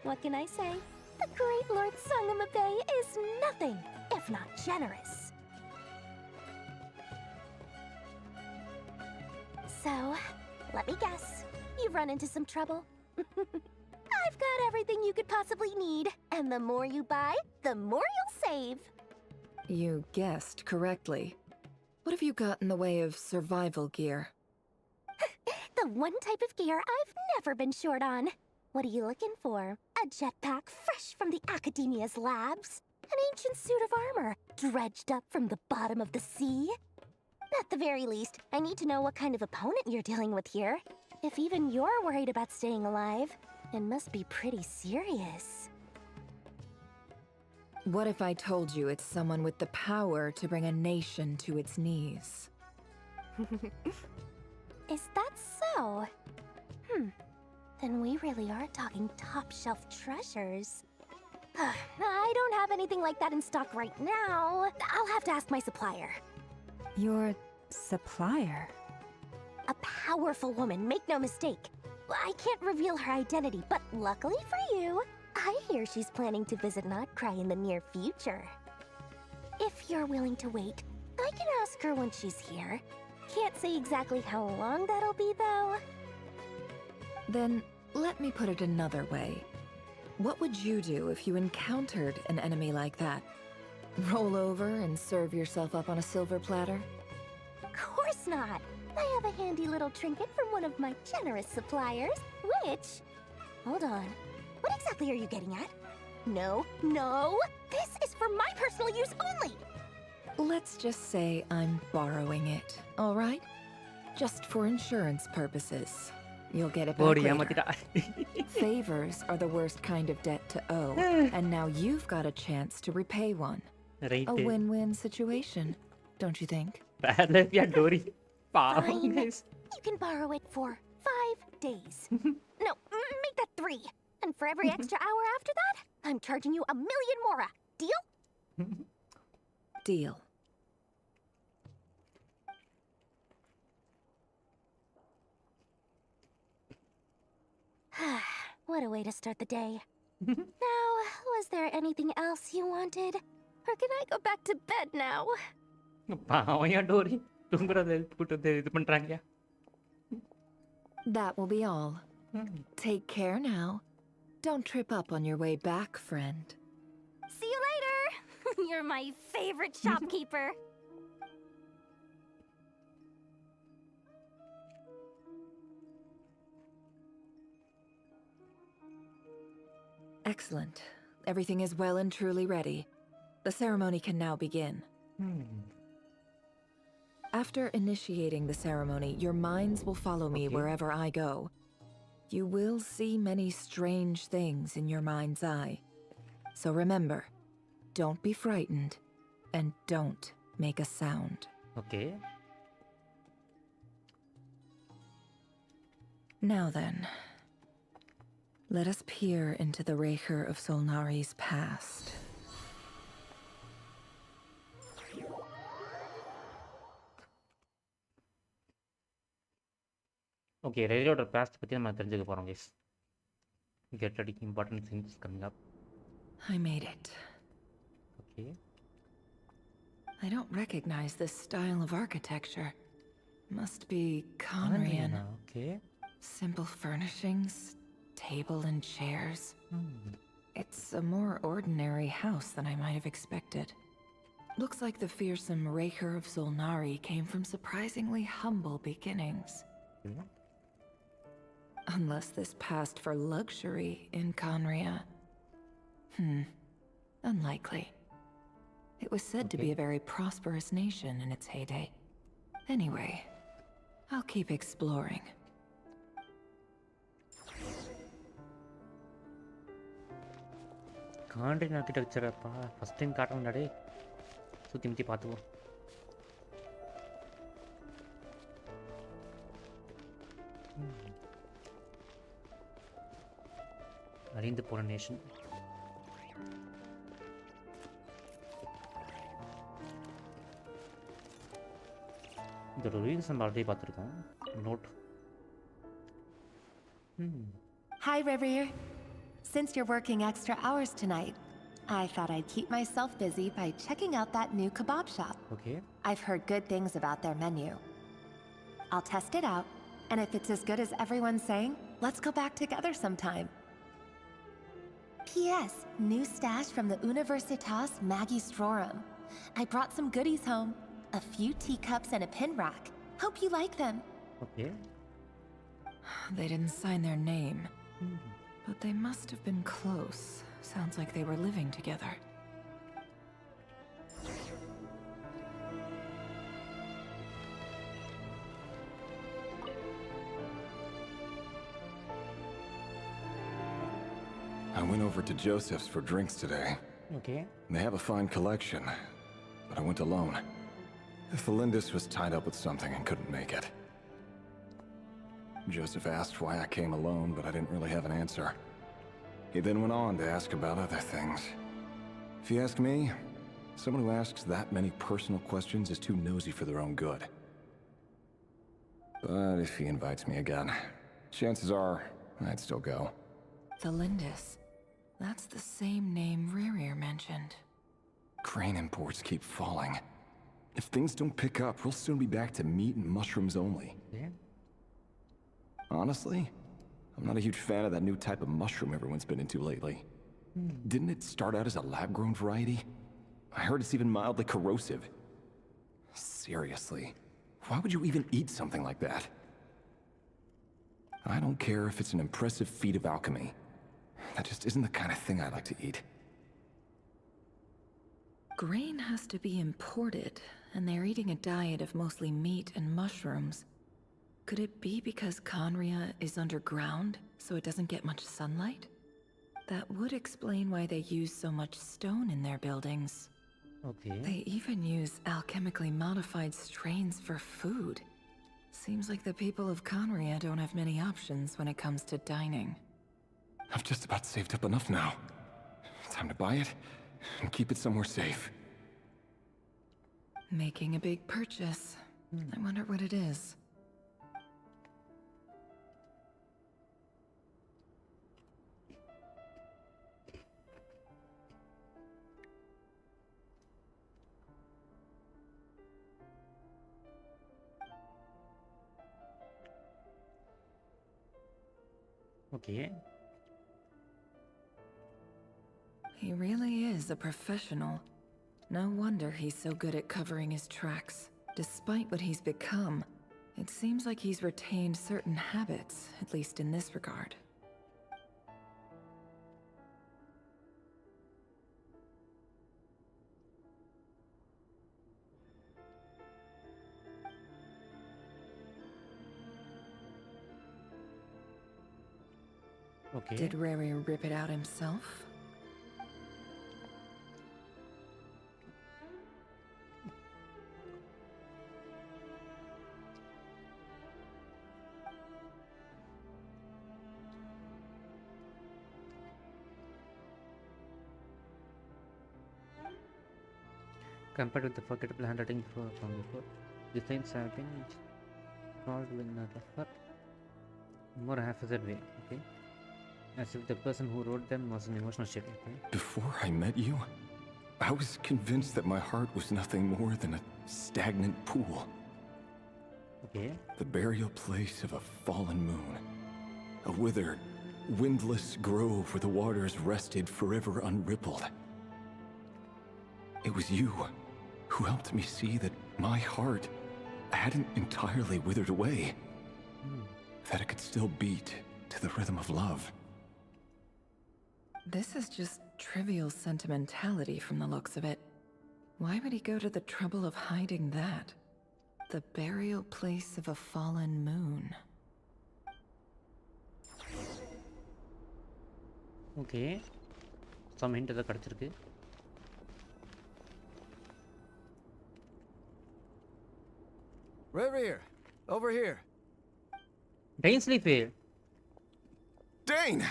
What can I say? The great Lord Sangama Bay is nothing if not generous. So, let me guess. You've run into some trouble? I've got everything you could possibly need, and the more you buy, the more you'll save. You guessed correctly. What have you got in the way of survival gear? The one type of gear I've never been short on. What are you looking for? A jetpack fresh from the Academia's labs? An ancient suit of armor dredged up from the bottom of the sea? At the very least, I need to know what kind of opponent you're dealing with here. If even you're worried about staying alive, it must be pretty serious. What if I told you it's someone with the power to bring a nation to its knees? Is that so? Then we really are talking top-shelf treasures. I don't have anything like that in stock right now. I'll have to ask my supplier. Your supplier? A powerful woman, make no mistake. I can't reveal her identity, but luckily for you, I hear she's planning to visit Nodkrai in the near future. If you're willing to wait, I can ask her when she's here. Can't say exactly how long that'll be, though. Then, let me put it another way. What would you do if you encountered an enemy like that? Roll over and serve yourself up on a silver platter? Of course not! I have a handy little trinket from one of my generous suppliers, which... Hold on. What exactly are you getting at? No, no! This is for my personal use only! Let's just say I'm borrowing it, all right? Just for insurance purposes. You'll get it back later. Favors are the worst kind of debt to owe, and now you've got a chance to repay one. A win-win situation, don't you think? Fine. You can borrow it for 5 days. No, make that 3. And for every extra hour after that, I'm charging you 1,000,000 mora. Deal? Deal. What a way to start the day. Now, was there anything else you wanted? Or can I go back to bed now? That will be all. Take care now. Don't trip up on your way back, friend. See you later! You're my favorite shopkeeper. Excellent. Everything is well and truly ready. The ceremony can now begin. After initiating the ceremony, your minds will follow me wherever I go. You will see many strange things in your mind's eye. So remember, don't be frightened, and don't make a sound. Okay. Now then, let us peer into the Raker of Solnari's past. Okay, Railroad past பத்தி நம்ம தெரிஞ்சுக்க போறோம் guys. Get ready, important things coming up. I made it. Okay. I don't recognize this style of architecture. Must be Conrian. Okay. Simple furnishings, table and chairs. It's a more ordinary house than I might have expected. Looks like the fearsome Raker of Solnari came from surprisingly humble beginnings. Unless this passed for luxury in Conria. Unlikely. It was said to be a very prosperous nation in its heyday. Anyway, I'll keep exploring. Conrian architecture first time காட்டணும்டா டேய். சுத்தி முத்தி பாத்துவோம். அறிந்து போன nation. இந்த reels நம்ம already பார்த்துருக்கோம். Note. Hi, Reverie. Since you're working extra hours tonight, I thought I'd keep myself busy by checking out that new kebab shop. Okay. I've heard good things about their menu. I'll test it out, and if it's as good as everyone's saying, let's go back together sometime. P.S. New stash from the Universitas Magistrorum. I brought some goodies home. A few teacups and a pin rack. Hope you like them. Okay. They didn't sign their name, but they must have been close. Sounds like they were living together. I went over to Joseph's for drinks today. Okay. They have a fine collection, but I went alone. Felindis was tied up with something and couldn't make it. Joseph asked why I came alone, but I didn't really have an answer. He then went on to ask about other things. If you ask me, someone who asks that many personal questions is too nosy for their own good. But if he invites me again, chances are I'd still go. Felindis. That's the same name Rerir mentioned. Crane imports keep falling. If things don't pick up, we'll soon be back to meat and mushrooms only. Yeah. Honestly, I'm not a huge fan of that new type of mushroom everyone's been into lately. Didn't it start out as a lab-grown variety? I heard it's even mildly corrosive. Seriously, why would you even eat something like that? I don't care if it's an impressive feat of alchemy. That just isn't the kind of thing I like to eat. Grain has to be imported, and they're eating a diet of mostly meat and mushrooms. Could it be because Conria is underground, so it doesn't get much sunlight? That would explain why they use so much stone in their buildings. Okay. They even use alchemically modified strains for food. Seems like the people of Conria don't have many options when it comes to dining. I've just about saved up enough now. Time to buy it and keep it somewhere safe. Making a big purchase. I wonder what it is. Okay. He really is a professional. No wonder he's so good at covering his tracks. Despite what he's become, it seems like he's retained certain habits, at least in this regard. Okay. Did Rerir rip it out himself? Compared with the forgettable handwriting from before, the signs have been called with another more haphazard way. Okay. As if the person who wrote them was an emotional shit. Okay. Before I met you, I was convinced that my heart was nothing more than a stagnant pool. Okay. The burial place of a fallen moon. A withered, windless grove where the waters rested forever unrippled. It was you who helped me see that my heart hadn't entirely withered away. That it could still beat to the rhythm of love. This is just trivial sentimentality from the looks of it. Why would he go to the trouble of hiding that? The burial place of a fallen moon. Okay. Some hint is kadachirukku. Rerir, over here. Dane Sleepy. Dane!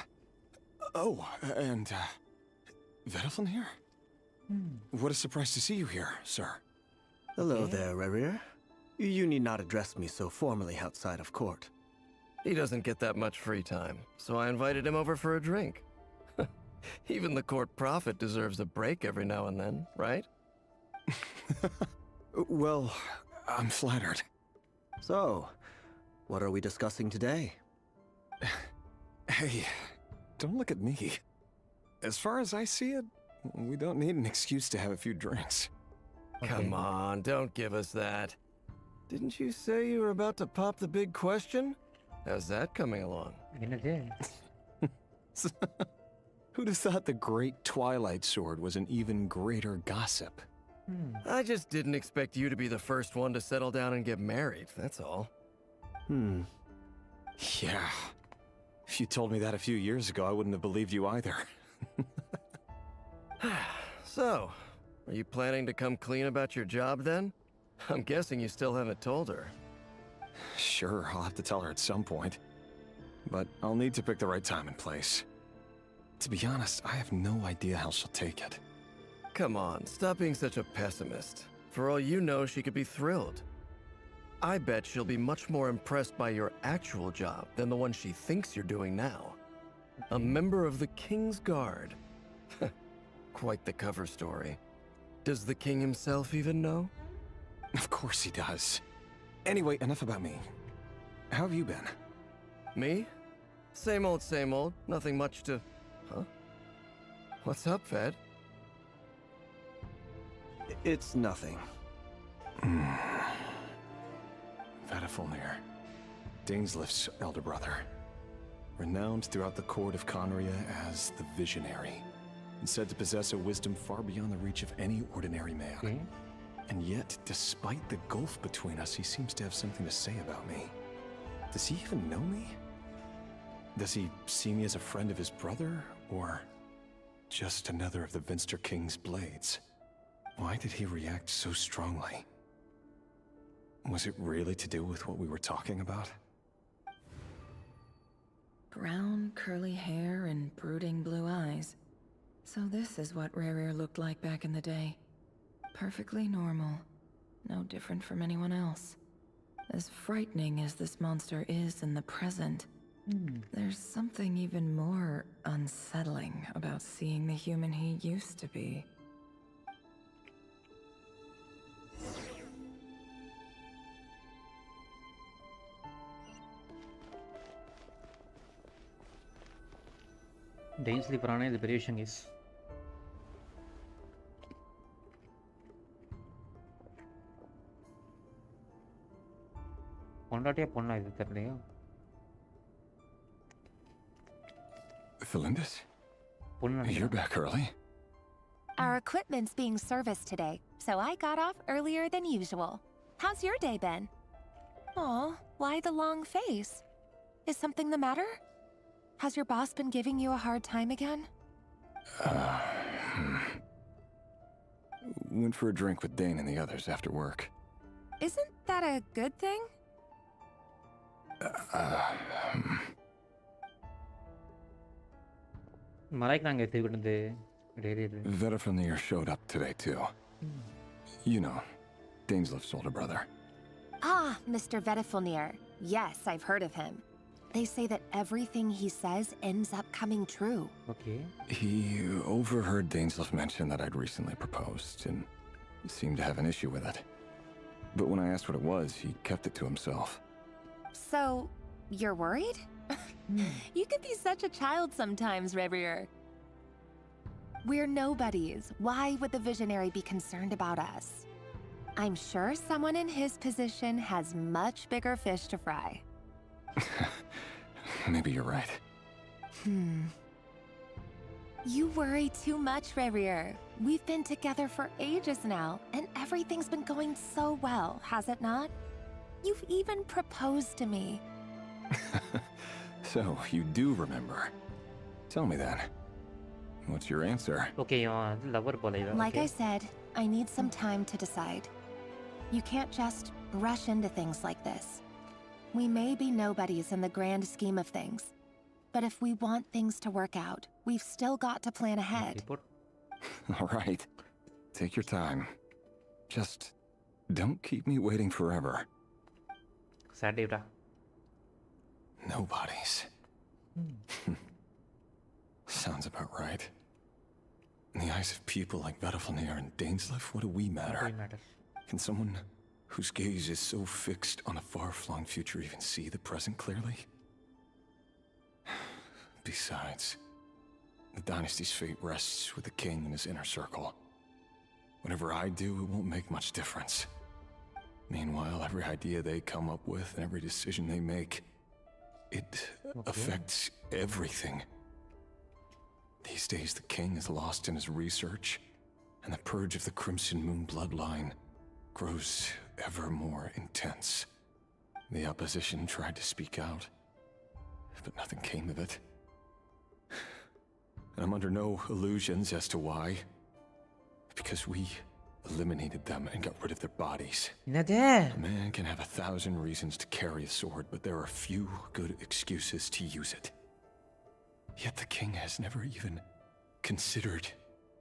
Oh, and, Vedelfin here? What a surprise to see you here, sir. Hello there, Rerir. You need not address me so formally outside of court. He doesn't get that much free time, so I invited him over for a drink. Even the court prophet deserves a break every now and then, right? Well, I'm flattered. So, what are we discussing today? Hey, don't look at me. As far as I see it, we don't need an excuse to have a few drinks. Come on, don't give us that. Didn't you say you were about to pop the big question? How's that coming along? Who'd have thought the great Twilight Sword was an even greater gossip? I just didn't expect you to be the first one to settle down and get married, that's all. Yeah. If you told me that a few years ago, I wouldn't have believed you either. So, are you planning to come clean about your job then? I'm guessing you still haven't told her. Sure, I'll have to tell her at some point. But I'll need to pick the right time and place. To be honest, I have no idea how she'll take it. Come on, stop being such a pessimist. For all you know, she could be thrilled. I bet she'll be much more impressed by your actual job than the one she thinks you're doing now. A member of the King's Guard. Quite the cover story. Does the king himself even know? Of course he does. Anyway, enough about me. How have you been? Me? Same old, same old. Nothing much to... Huh? What's up, Ved? It's nothing. Vedifulnir, Dainslift's elder brother. Renowned throughout the court of Conria as the Visionary, and said to possess a wisdom far beyond the reach of any ordinary man. And yet, despite the gulf between us, he seems to have something to say about me. Does he even know me? Does he see me as a friend of his brother, or just another of the Vinster King's blades? Why did he react so strongly? Was it really to do with what we were talking about? Brown, curly hair and brooding blue eyes. So this is what Rerir looked like back in the day. Perfectly normal. No different from anyone else. As frightening as this monster is in the present, there's something even more unsettling about seeing the human he used to be. Dainsley Prana is பெரிய விஷயம் guys. பொண்டாட்டியா பொண்ணா இது தெரியலையா? Felindis? You're back early. Our equipment's being serviced today, so I got off earlier than usual. How's your day been? Aw, why the long face? Is something the matter? Has your boss been giving you a hard time again? Went for a drink with Dane and the others after work. Isn't that a good thing? Vedifulnir showed up today too. You know, Dainslift's older brother. Ah, Mr. Vedifulnir. Yes, I've heard of him. They say that everything he says ends up coming true. Okay. He overheard Dainslift mention that I'd recently proposed and seemed to have an issue with it. But when I asked what it was, he kept it to himself. So, you're worried? You could be such a child sometimes, Revier. We're nobodies. Why would the Visionary be concerned about us? I'm sure someone in his position has much bigger fish to fry. Maybe you're right. You worry too much, Revier. We've been together for ages now, and everything's been going so well, has it not? You've even proposed to me. So, you do remember. Tell me then. What's your answer? Okay, lover போல இவ. Like I said, I need some time to decide. You can't just rush into things like this. We may be nobodies in the grand scheme of things, but if we want things to work out, we've still got to plan ahead. All right. Take your time. Just don't keep me waiting forever. Sadevda. Nobodies. Sounds about right. In the eyes of people like Vedifulnir and Dainslift, what do we matter? Can someone whose gaze is so fixed on a far-flung future even see the present clearly? Besides, the dynasty's fate rests with the king and his inner circle. Whatever I do, it won't make much difference. Meanwhile, every idea they come up with and every decision they make, it affects everything. These days, the king is lost in his research, and the purge of the Crimson Moon bloodline grows ever more intense. The opposition tried to speak out, but nothing came of it. And I'm under no illusions as to why. Because we eliminated them and got rid of their bodies. A man can have 1,000 reasons to carry a sword, but there are few good excuses to use it. Yet the king has never even considered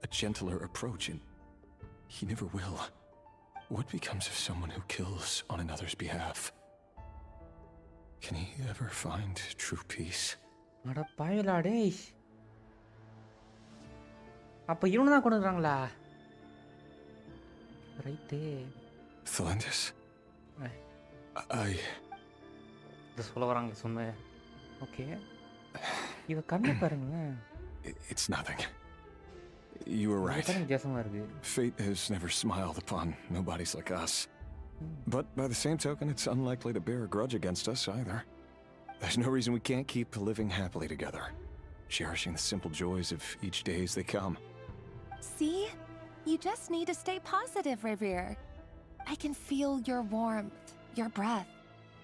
a gentler approach, and he never will. What becomes of someone who kills on another's behalf? Can he ever find true peace? அட பாயலா டேய். அப்ப இவனை தான் கொண்டுறாங்களா? Right. Thelindis? I... இது சொல்ல வராங்க சொன்ன. Okay. இவ கண்ணை பாருங்களேன். It's nothing. You were right. Fate has never smiled upon nobodies like us. But by the same token, it's unlikely to bear a grudge against us either. There's no reason we can't keep living happily together, cherishing the simple joys of each day as they come. See? You just need to stay positive, Revere. I can feel your warmth, your breath.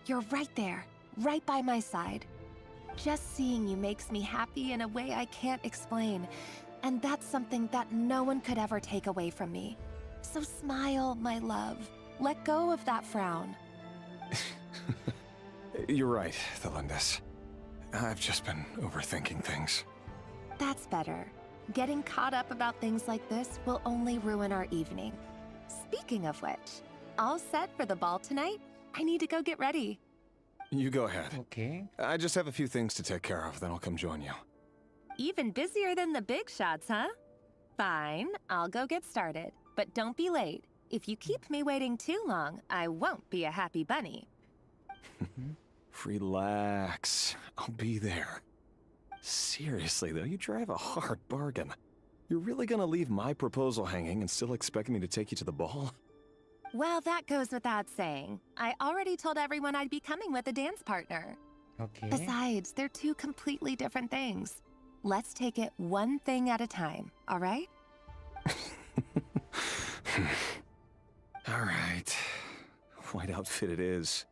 You're right there, right by my side. Just seeing you makes me happy in a way I can't explain. And that's something that no one could ever take away from me. So smile, my love. Let go of that frown. You're right, Thelindis. I've just been overthinking things. That's better. Getting caught up about things like this will only ruin our evening. Speaking of which, all set for the ball tonight? I need to go get ready. You go ahead. Okay. I just have a few things to take care of, then I'll come join you. Even busier than the big shots, huh? Fine, I'll go get started. But don't be late. If you keep me waiting too long, I won't be a happy bunny. Relax. I'll be there. Seriously, though, you drive a hard bargain. You're really gonna leave my proposal hanging and still expect me to take you to the ball? Well, that goes without saying. I already told everyone I'd be coming with a dance partner. Okay. Besides, they're two completely different things. Let's take it one thing at a time, all right? All right. White outfit it is.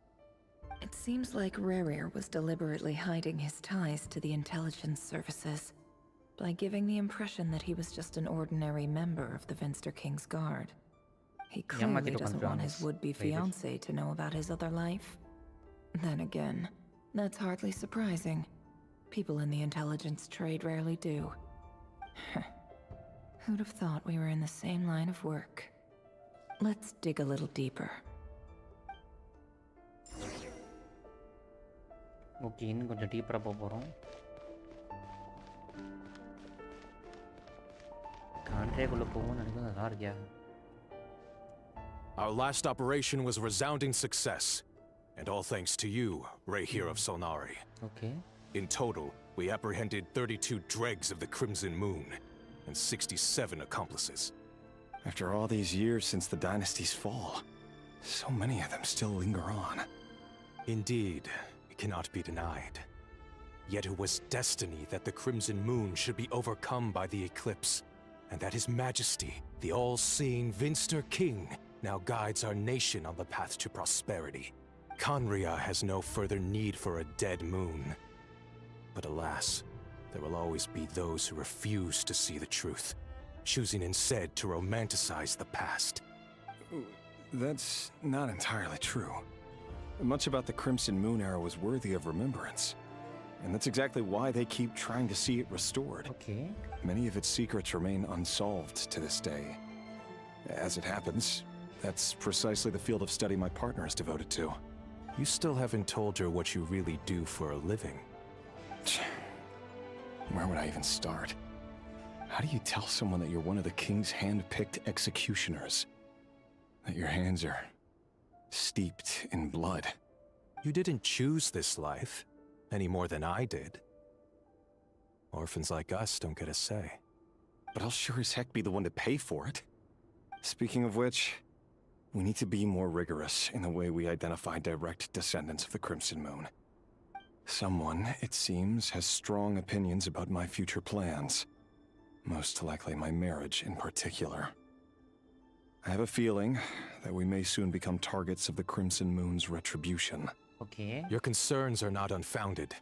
It seems like Rerir was deliberately hiding his ties to the intelligence services by giving the impression that he was just an ordinary member of the Vinster King's Guard. He clearly doesn't want his would-be fiancée to know about his other life. Then again, that's hardly surprising. People in the intelligence trade rarely do. Who'd have thought we were in the same line of work? Let's dig a little deeper. Okay, இன்னும் கொஞ்சம் டீப்பராக போக போகிறோம். கான்ட்ரேக்குள்ளே போகும்னு நினைக்கிறேன். நல்லா இருக்கியா? Our last operation was a resounding success, and all thanks to you, Rehir of Solnari. Okay. In total, we apprehended 32 dregs of the Crimson Moon, and 67 accomplices. After all these years since the dynasty's fall, so many of them still linger on. Indeed, it cannot be denied. Yet it was destiny that the Crimson Moon should be overcome by the eclipse, and that His Majesty, the all-seeing Vinster King, now guides our nation on the path to prosperity. Conria has no further need for a dead moon. But alas, there will always be those who refuse to see the truth, choosing instead to romanticize the past. That's not entirely true. Much about the Crimson Moon era was worthy of remembrance. And that's exactly why they keep trying to see it restored. Okay. Many of its secrets remain unsolved to this day. As it happens, that's precisely the field of study my partner is devoted to. You still haven't told her what you really do for a living. Where would I even start? How do you tell someone that you're one of the king's hand-picked executioners? That your hands are steeped in blood? You didn't choose this life, any more than I did. Orphans like us don't get a say. But I'll sure as heck be the one to pay for it. Speaking of which, we need to be more rigorous in the way we identify direct descendants of the Crimson Moon. Someone, it seems, has strong opinions about my future plans. Most likely my marriage in particular. I have a feeling that we may soon become targets of the Crimson Moon's retribution. Okay. Your concerns are not unfounded.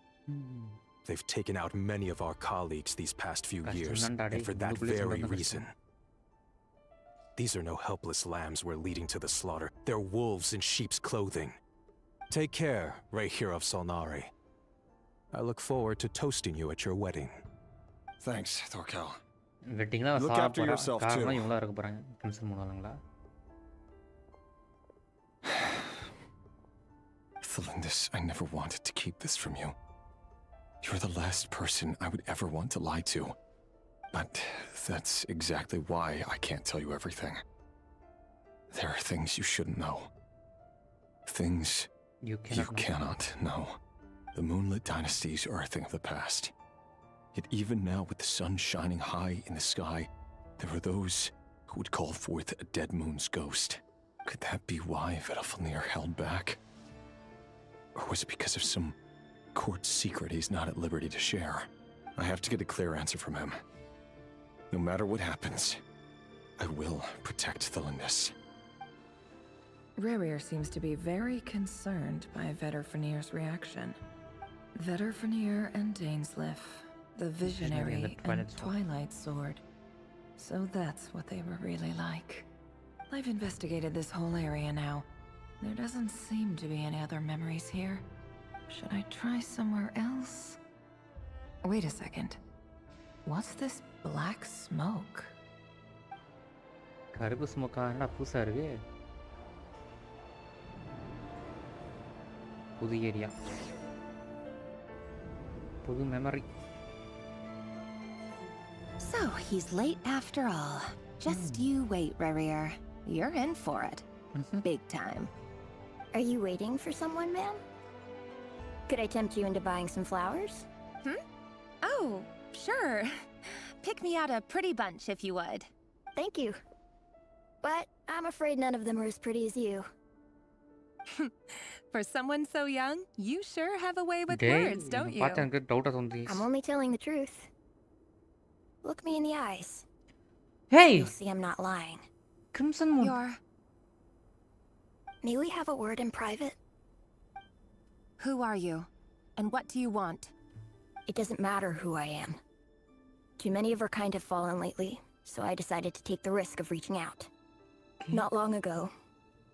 They've taken out many of our colleagues these past few years, and for that very reason. These are no helpless lambs we're leading to the slaughter. They're wolves in sheep's clothing. Take care, Rayhir of Solnari. I look forward to toasting you at your wedding. Thanks, Torkel. Look after yourself too. Thelindis, I never wanted to keep this from you. You're the last person I would ever want to lie to. But that's exactly why I can't tell you everything. There are things you shouldn't know. Things you cannot know. The moonlit dynasties are a thing of the past. Yet even now, with the sun shining high in the sky, there are those who would call forth a dead moon's ghost. Could that be why Vedalfnir held back? Or was it because of some court secret he's not at liberty to share? I have to get a clear answer from him. No matter what happens, I will protect Thelindis. Rayrir seems to be very concerned by Vedalfnir's reaction. Vedalfnir and Dainsleif, the Visionary and Twilight Sword. So that's what they were really like. I've investigated this whole area now. There doesn't seem to be any other memories here. Should I try somewhere else? Wait a second. What's this black smoke? கருப்பு ஸ்மோக்கா என்ன புதுசா இருக்கு புது area புது memory So he's late after all. Just you wait, Rayrir. You're in for it. Big time. Are you waiting for someone, ma'am? Could I tempt you into buying some flowers? Oh, sure. Pick me out a pretty bunch if you would. Thank you. But I'm afraid none of them are as pretty as you. For someone so young, you sure have a way with words, don't you? I'm only telling the truth. Look me in the eyes. Hey! You'll see I'm not lying. Crimson Moon. May we have a word in private? Who are you? And what do you want? It doesn't matter who I am. Too many of our kind have fallen lately, so I decided to take the risk of reaching out. Not long ago,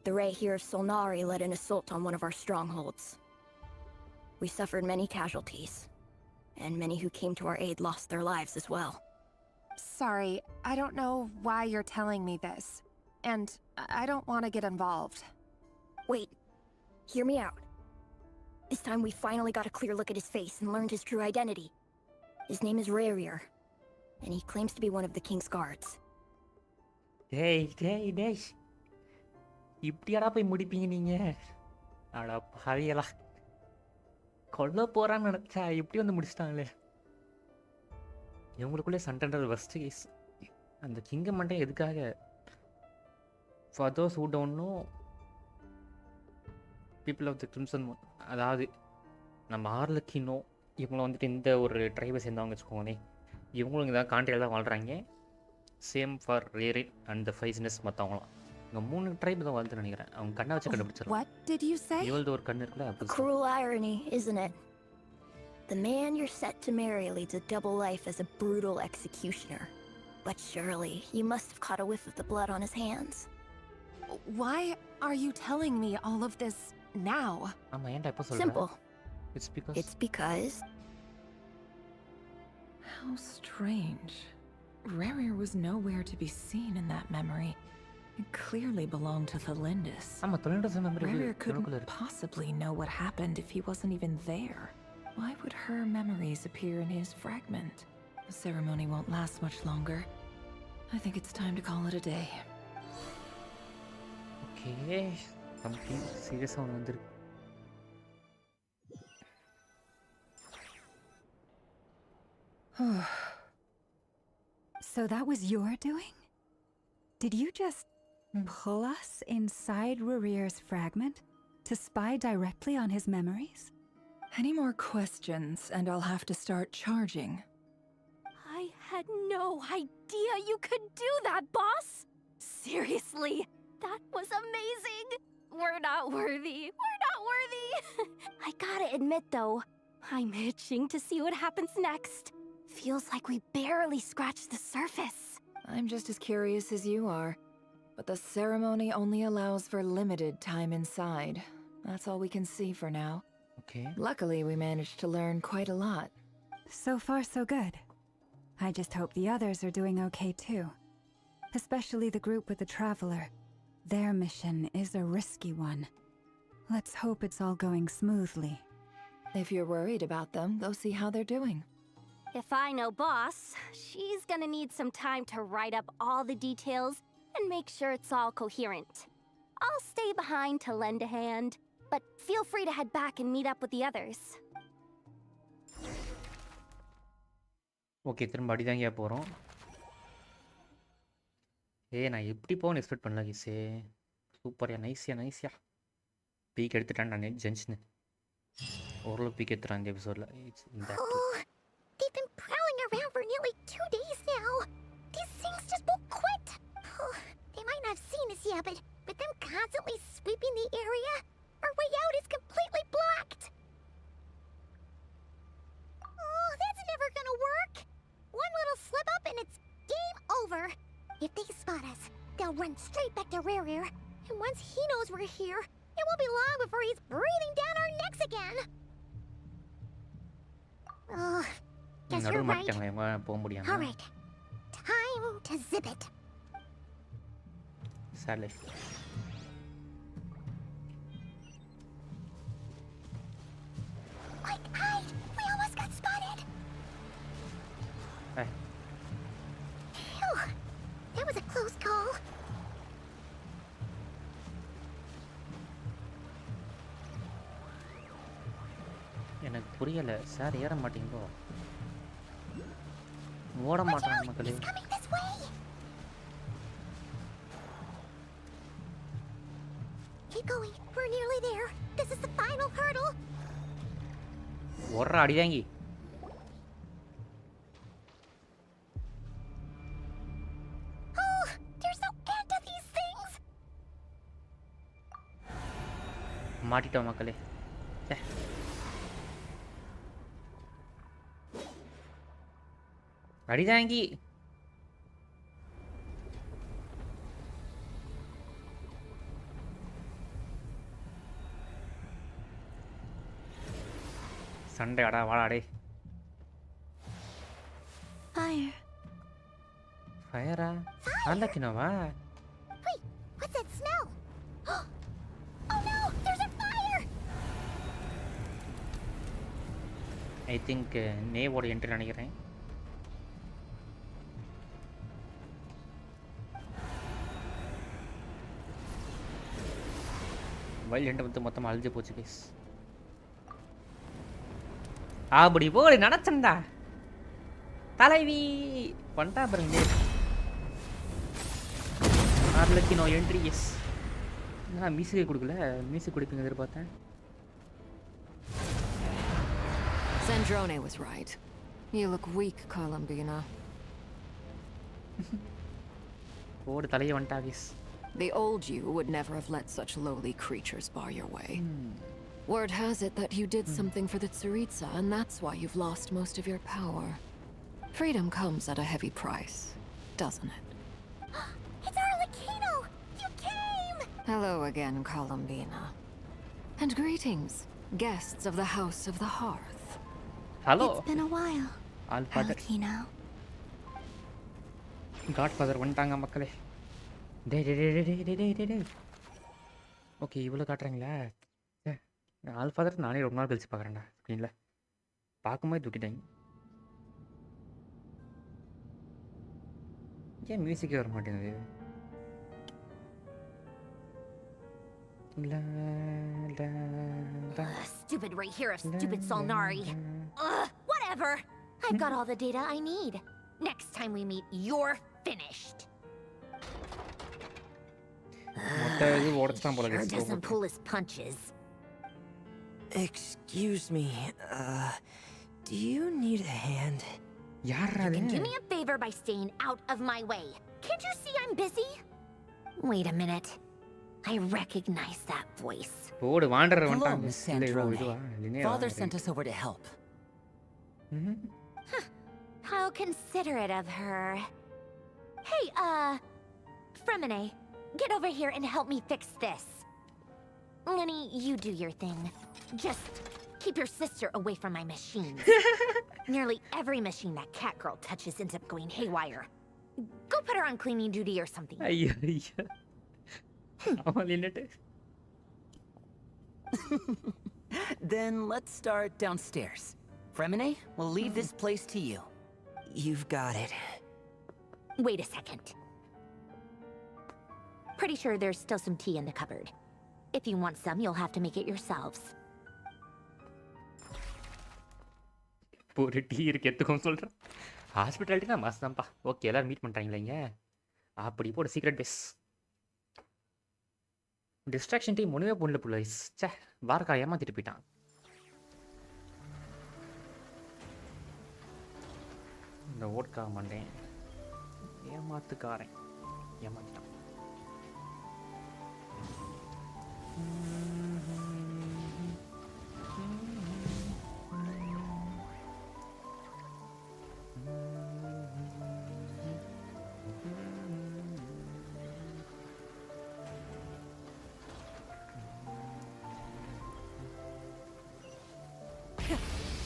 the Rayhir of Solnari led an assault on one of our strongholds. We suffered many casualties, and many who came to our aid lost their lives as well. Sorry, I don't know why you're telling me this. And I don't want to get involved. Wait, hear me out. This time we finally got a clear look at his face and learned his true identity. His name is Rayrir, and he claims to be one of the king's guards. Hey, இப்படியாடா போய் முடிப்பீங்க நீங்க அடா பாவியலா கொல்ல போறான்னு நினைச்சா இப்படி வந்து முடிச்சிட்டாங்களே இவங்களுக்குள்ளே சண்டைன்றது first case அந்த கிங்கை மட்டும் எதுக்காக for those who don't know people of the crimson moon அதாவது நம்ம ஆர்லக்கினோ இவங்கள வந்துட்டு இந்த ஒரு ட்ரைபை சேர்ந்தவங்க வச்சுக்கோங்களேன் இவங்களும் இங்கே தான் காண்ட்ரியில் தான் வாழ்கிறாங்க சேம் ஃபார் ரேரிட் அண்ட் த ஃபைஸ்னஸ் மற்றவங்களாம் இங்கே 3 ட்ரைப் தான் வாழ்ந்து நினைக்கிறேன் அவங்க கண்ணை வச்சு கண்டுபிடிச்சிடலாம் What did you say? இவளது ஒரு கண்ணு இருக்குல்ல A cruel irony, isn't it? The man you're set to marry leads a double life as a brutal executioner. But surely, you must have caught a whiff of the blood on his hands. Why are you telling me all of this now? ஆமாம் ஏன்டா எப்போ சொல்கிறேன் Simple. It's because... How strange. Rayrir was nowhere to be seen in that memory. It clearly belonged to Thelindis. Rayrir couldn't possibly know what happened if he wasn't even there. Why would her memories appear in his fragment? The ceremony won't last much longer. I think it's time to call it a day. Okay, something serious on under. So that was your doing? Did you just Pull us inside Rarir's fragment to spy directly on his memories? Any more questions, and I'll have to start charging. I had no idea you could do that, boss! Seriously, that was amazing! We're not worthy. We're not worthy! I gotta admit, though, I'm itching to see what happens next. Feels like we barely scratched the surface. I'm just as curious as you are. But the ceremony only allows for limited time inside. That's all we can see for now. Okay. Luckily, we managed to learn quite a lot. So far, so good. I just hope the others are doing okay too. Especially the group with the Traveler. Their mission is a risky one. Let's hope it's all going smoothly. If you're worried about them, go see how they're doing. If I know boss, she's gonna need some time to write up all the details and make sure it's all coherent. I'll stay behind to lend a hand, but feel free to head back and meet up with the others. Okay திரும்ப அடிதாங்கியா போகிறோம். நான் எப்படி போகணும்னு expect பண்ணல கிஸே. சூப்பர்யா, நைஸ்யா. Peak எடுத்துட்டான் நான் ஜென்ஷனு. ஓரளவு peak எடுத்துட்டான் இந்த எபிசோடில். They've been prowling around for nearly 2 days now. These things just won't quit. They might not have seen us yet, but them constantly sweeping the area, our way out is completely blocked. Oh, that's never gonna work. One little slip up and it's game over. If they spot us, they'll run straight back to Rerir, and once he knows we're here, it won't be long before he's breathing down our necks again. Guess you're right. All right. Time to zip it. Sale. Quick, hide! We almost got spotted. Hey. Phew. That was a close call. எனக்கு புரியல sir, ஏற மாட்டீங்களோ? ஓட மாட்டாங்க மக்களே. Keep going. We're nearly there. This is the final hurdle. ஓடுற அடிதாங்கி. Oh, there's no end to these things. மாட்டிட்டோம் மக்களே. அடிதாங்கி. சண்டை அடா வாடாடே. Fire. ஃபயரா? ஆண்டாக்கினவா? Wait, what's that smell? Oh no, there's a fire. I think நேவோட என்ட்ரி நினைக்கிறேன். வைல்ட் ஹண்ட் வந்து மொத்தமாக அழிஞ்சு போச்சு கைஸ். அப்படி போடு நினச்சண்டா தலைவி பண்ணிட்டா பாருங்க. ஆர்லக்கினோ என்ட்ரி. எஸ், நான் மியூசிக்கை கொடுக்கல, மியூசிக் கொடுப்பீங்க எதிர்பார்த்தேன். Sandrone was right. You look weak, Columbina. போடு தலையை வந்துட்டா guys. The old you would never have let such lowly creatures bar your way. Word has it that you did something for the Tsaritsa, and that's why you've lost most of your power. Freedom comes at a heavy price, doesn't it? It's Arlecchino! You came! Hello again, Columbina. And greetings, guests of the House of the Hearth. Hello. It's been a while, Arlecchino. Godfather வந்துட்டாங்க மக்களே. Okay, இவ்வளோ காட்டுறீங்களா? ஆல்ஃபாதர் நானே ரொம்ப நாள் கழிச்சு பார்க்குறேன்டா ஸ்க்ரீனில். பார்க்கும்போது தூக்கிட்டேங்க. ஏன் மியூசிக்கே வர மாட்டேங்குது? Stupid right here of stupid Solnari. Whatever. I've got all the data I need. Next time we meet, you're finished. Sure doesn't pull his punches. Excuse me, do you need a hand? You can do me a favor by staying out of my way. Can't you see I'm busy? Wait a minute. I recognize that voice. Hello, Miss Sandrone. Father sent us over to help. How considerate of her. Hey, Fremine, get over here and help me fix this. Lenny, you do your thing. Just keep your sister away from my machines. Nearly every machine that cat girl touches ends up going haywire. Go put her on cleaning duty or something. Then let's start downstairs. Fremine, we'll leave this place to you. You've got it. Wait a second. Pretty sure there's still some tea in the cupboard. If you want some, you'll have to make it yourselves. ஒரு tea இருக்கு எடுத்துக்கோன்னு சொல்கிறேன். ஹாஸ்பிட்டாலிட்டினா mass தான்ப்பா. Okay எல்லோரும் meet பண்ணுறாங்களா இங்கே? அப்படி போட secret base. Distraction team ஒன்றுமே போடல புள்ளைஸ். சே வார்க்கா ஏமாத்திட்டு போயிட்டான். இந்த ஓட்கா மாட்டேன் ஏமாத்துக்காரன் ஏமாத்திட்டான்.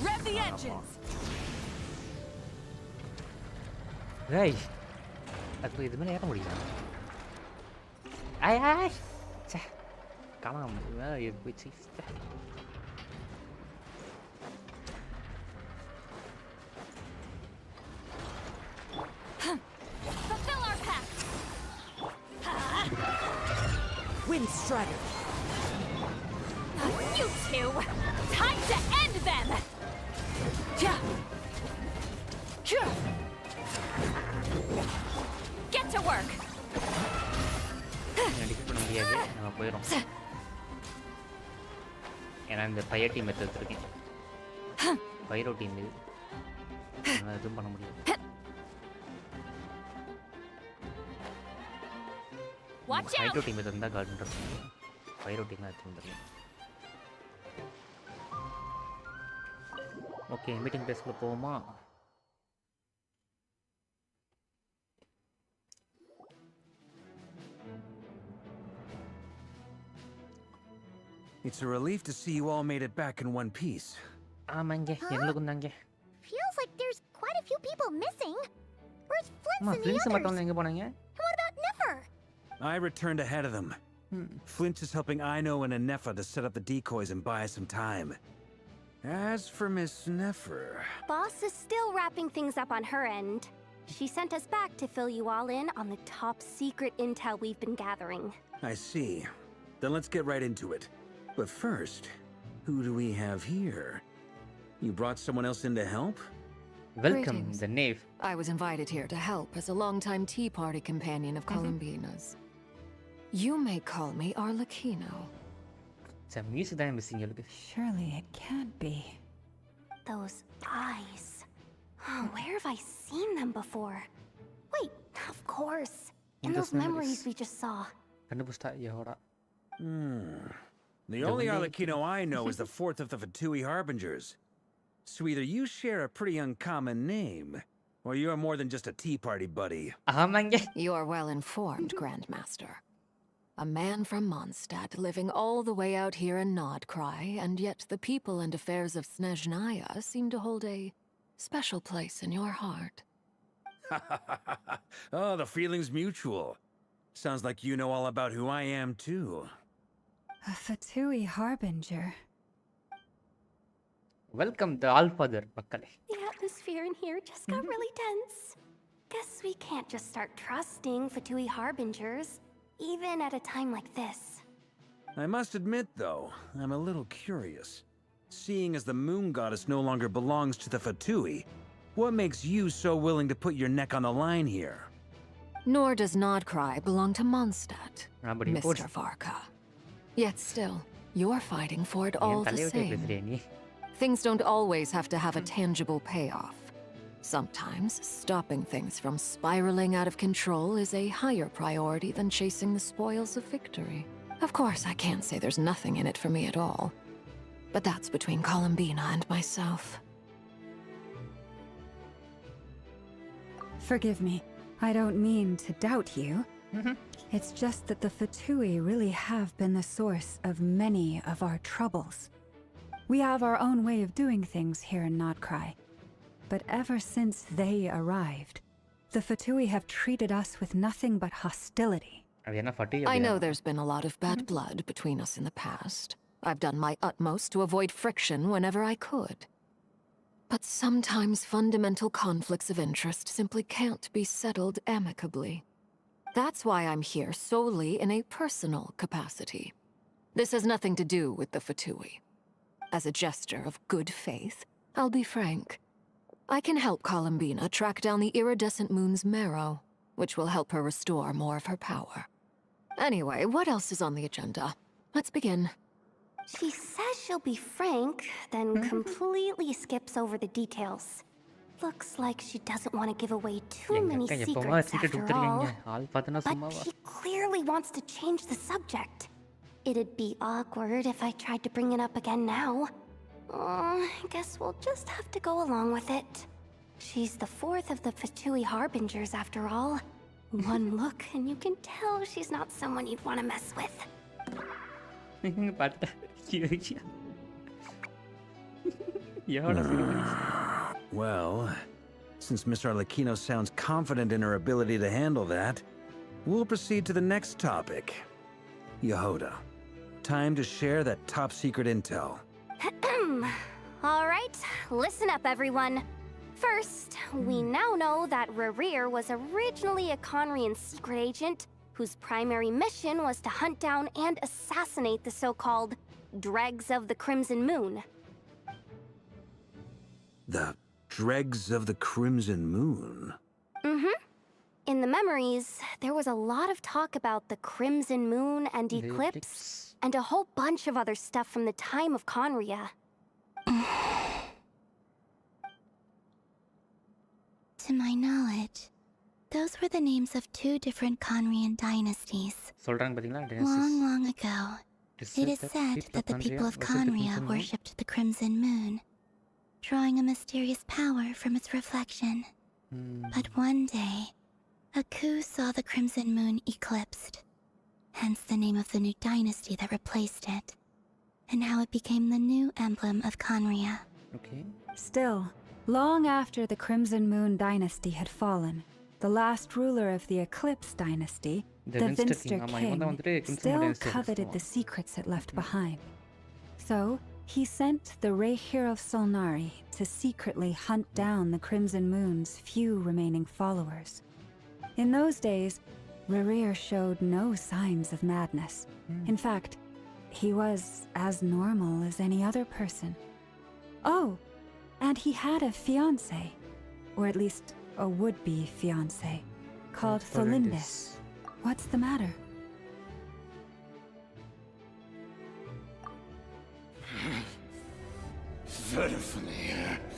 Rev the engines. Hey, அது இது மேலே ஏற முடியல. ஐய் ஐய் சே காணாம இது போயிடுச்சு. Fulfill our pact. Wind Strider. You two, time to end them. Get to work. Defeat பண்ண முடியாது, நம்ம போயிடும். ஏன்னா இந்த ஃபயர் டீம் எடுத்துருக்கேன். பைரோ டீம் இது எதுவும் பண்ண முடியாது. ஹைட்ரோ டீம் எது இருந்தால் கார்டன் இருக்கும். பைரோ டீம் தான் எடுத்து வந்துருக்கேன். ஓகே மீட்டிங் பிளேஸ்க்குள்ள போவோமா? It's a relief to see you all made it back in one piece. ஆமாங்க எங்களுக்கும் தாங்க. Feels like there's quite a few people missing. Where's Flint and the Flint others? மட்டும் எங்க போனாங்க? And what about Niffer? I returned ahead of them. Flint is helping Ino and Anefa to set up the decoys and buy us some time. As for Miss Neffer... Boss is still wrapping things up on her end. She sent us back to fill you all in on the top secret intel we've been gathering. I see. Then let's get right into it. But first, who do we have here? You brought someone else in to help? Welcome, Greetings. the knave. I was invited here to help as a longtime Tea Party companion of Columbina's. You may call me Arlecchino. Some music that I'm missing. Surely it can't be. Those eyes. Where have I seen them before? Wait, of course. In those memories we just saw. The only Arlecchino I know is the fourth of the Fatui Harbingers. So either you share a pretty uncommon name, or you're more than just a Tea Party buddy. You are well informed, Grandmaster. A man from Mondstadt living all the way out here in Nodkrai, and yet the people and affairs of Snezhnaya seem to hold a special place in your heart. Oh, the feeling's mutual. Sounds like you know all about who I am, too. A Fatui Harbinger. Welcome the Allfather, Makkale. The atmosphere in here just got really tense. Guess we can't just start trusting Fatui Harbingers, even at a time like this. I must admit, though, I'm a little curious. Seeing as the moon goddess no longer belongs to the Fatui, what makes you so willing to put your neck on the line here? Nor does Nodkrai belong to Mondstadt, அப்படி Mr. Varka. Yet still, you're fighting for it all the same. Things don't always have to have a tangible payoff. Sometimes, stopping things from spiraling out of control is a higher priority than chasing the spoils of victory. Of course, I can't say there's nothing in it for me at all. But that's between Columbina and myself. Forgive me. I don't mean to doubt you. It's just that the Fatui really have been the source of many of our troubles. We have our own way of doing things here in Nodkrai. But ever since they arrived, the Fatui have treated us with nothing but hostility. I know there's been a lot of bad blood between us in the past. I've done my utmost to avoid friction whenever I could. But sometimes fundamental conflicts of interest simply can't be settled amicably. That's why I'm here solely in a personal capacity. This has nothing to do with the Fatui. As a gesture of good faith, I'll be frank. I can help Columbina track down the iridescent moon's marrow, which will help her restore more of her power. Anyway, what else is on the agenda? Let's begin. She says she'll be frank, then completely skips over the details. Looks like she doesn't want to give away too many secrets after all. But she clearly wants to change the subject. It'd be awkward if I tried to bring it up again now. I guess we'll just have to go along with it. She's the fourth of the Fatui Harbingers after all. One look and you can tell she's not someone you'd want to mess with. Well, since Miss Arlecchino sounds confident in her ability to handle that, we'll proceed to the next topic. Yehoda, time to share that top-secret intel. All right, listen up, everyone. First, we now know that Rerir was originally a Conrian secret agent whose primary mission was to hunt down and assassinate the so-called Dregs of the Crimson Moon. The Dregs of the Crimson Moon? In the memories, there was a lot of talk about the Crimson Moon and Eclipse, and a whole bunch of other stuff from the time of Conria. To my knowledge, those were the names of two different Conrian dynasties. Long ago, it is said that the people of Conria worshipped the Crimson Moon, drawing a mysterious power from its reflection. But one day, a coup saw the Crimson Moon eclipsed, hence the name of the new dynasty that replaced it, and how it became the new emblem of Conria. Still, long after the Crimson Moon dynasty had fallen, the last ruler of the Eclipse dynasty, the Vinster King, still coveted the secrets it left behind. So, he sent the Rehir of Solnari to secretly hunt down the Crimson Moon's few remaining followers. In those days, Rerir showed no signs of madness. In fact, he was as normal as any other person. Oh, and he had a fiancé, or at least a would-be fiancé, called Tholindis. What's the matter?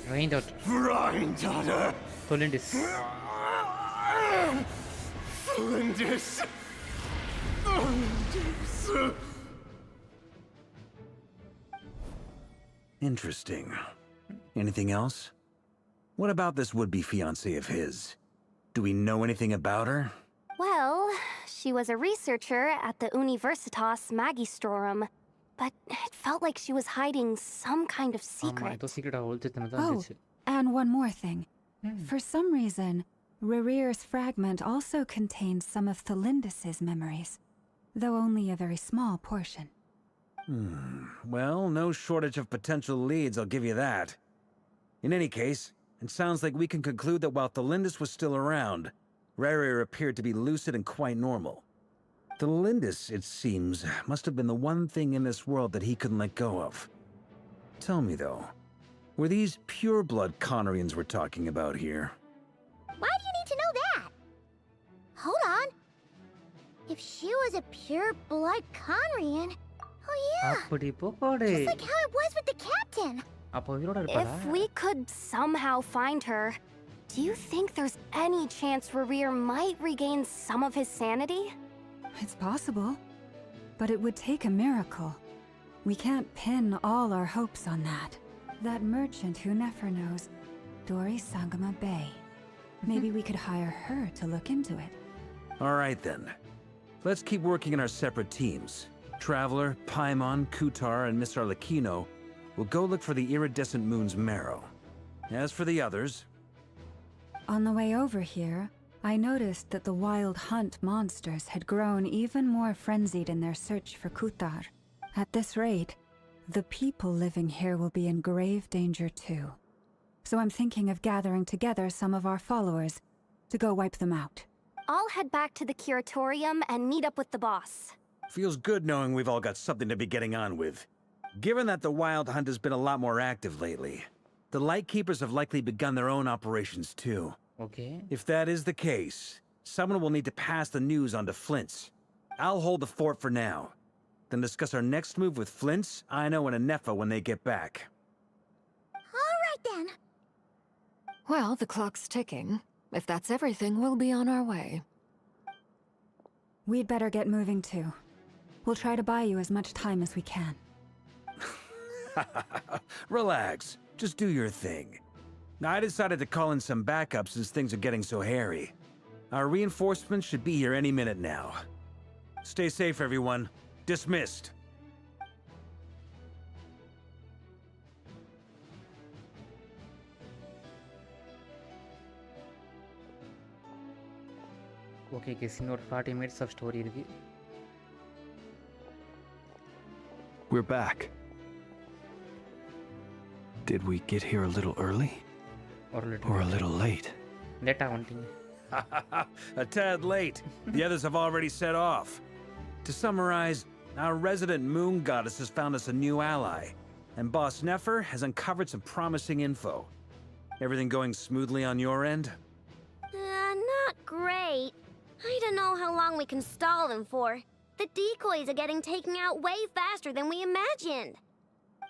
Granddaughter! Tholindis. Tholindis! Interesting. Anything else? What about this would-be fiancé of his? Do we know anything about her? Well, she was a researcher at the Universitas Magistrorum, but it felt like she was hiding some kind of secret. Oh, and one more thing. For some reason, Rerir's fragment also contains some of Tholindis' memories, though only a very small portion. Well, no shortage of potential leads, I'll give you that. In any case, it sounds like we can conclude that while Tholindis was still around, Rerir appeared to be lucid and quite normal. Tholindis, it seems, must have been the one thing in this world that he couldn't let go of. Tell me, though, were these pure-blood Conrians we're talking about here? Why do you need to know that? Hold If she was a pure blood Conrian, oh yeah, அப்படி போடு. just like how it was with the captain. அப்போ உயிரோட இருப்பாளா? If we could somehow find her, do you think there's any chance Rerir might regain some of his sanity? It's possible, but it would take a miracle. We can't pin all our hopes on that. That merchant who Nefer knows, Dori Sangama Bay. Maybe we could hire her to look into it. All right then. Let's keep working in our separate teams. Traveler, Paimon, Kutar, and Miss Arlecchino will go look for the iridescent moon's marrow. As for the others... On the way over here, I noticed that the wild hunt monsters had grown even more frenzied in their search for Kutar. At this rate, the people living here will be in grave danger too. So I'm thinking of gathering together some of our followers to go wipe them out. I'll head back to the curatorium and meet up with the boss. Feels good knowing we've all got something to be getting on with. Given that the wild hunt has been a lot more active lately, the Lightkeepers have likely begun their own operations too. Okay. If that is the case, someone will need to pass the news on to Flint's. I'll hold the fort for now. Then discuss our next move with Flint's, Ino, and Anefa when they get back. All right then. Well, the clock's ticking. If that's everything, we'll be on our way. We'd better get moving too. We'll try to buy you as much time as we can. Relax. Just do your thing. I decided to call in some backup since things are getting so hairy. Our reinforcements should be here any minute now. Stay safe, everyone. Dismissed. Okay, guys, இன்னொரு 40 minutes of story இருக்கு. We're back. Did we get here a little early? Or a little late? Late வந்துட்டீங்க. A tad late. The others have already set off. To summarize, our resident moon goddess has found us a new ally, and Boss Nefer has uncovered some promising info. Everything going smoothly on your end? Not great. I don't know how long we can stall them for. The decoys are getting taken out way faster than we imagined.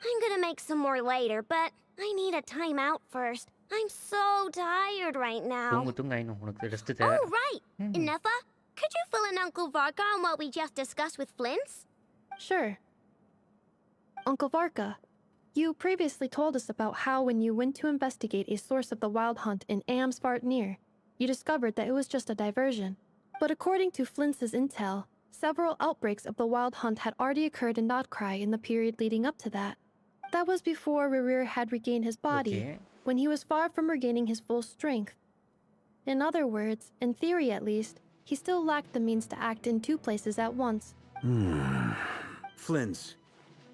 I'm gonna make some more later, but I need a timeout first. I'm so tired right now. Oh, right! Inefa, could you fill in Uncle Varka on what we just discussed with Flint's? Sure. Uncle Varka, you previously told us about how when you went to investigate a source of the wild hunt in Amsvartnir, you discovered that it was just a diversion. But according to Flint's intel, several outbreaks of the wild hunt had already occurred in Nodkrai in the period leading up to that. That was before Rerir had regained his body, when he was far from regaining his full strength. In other words, in theory at least, he still lacked the means to act in two places at once. Flint's,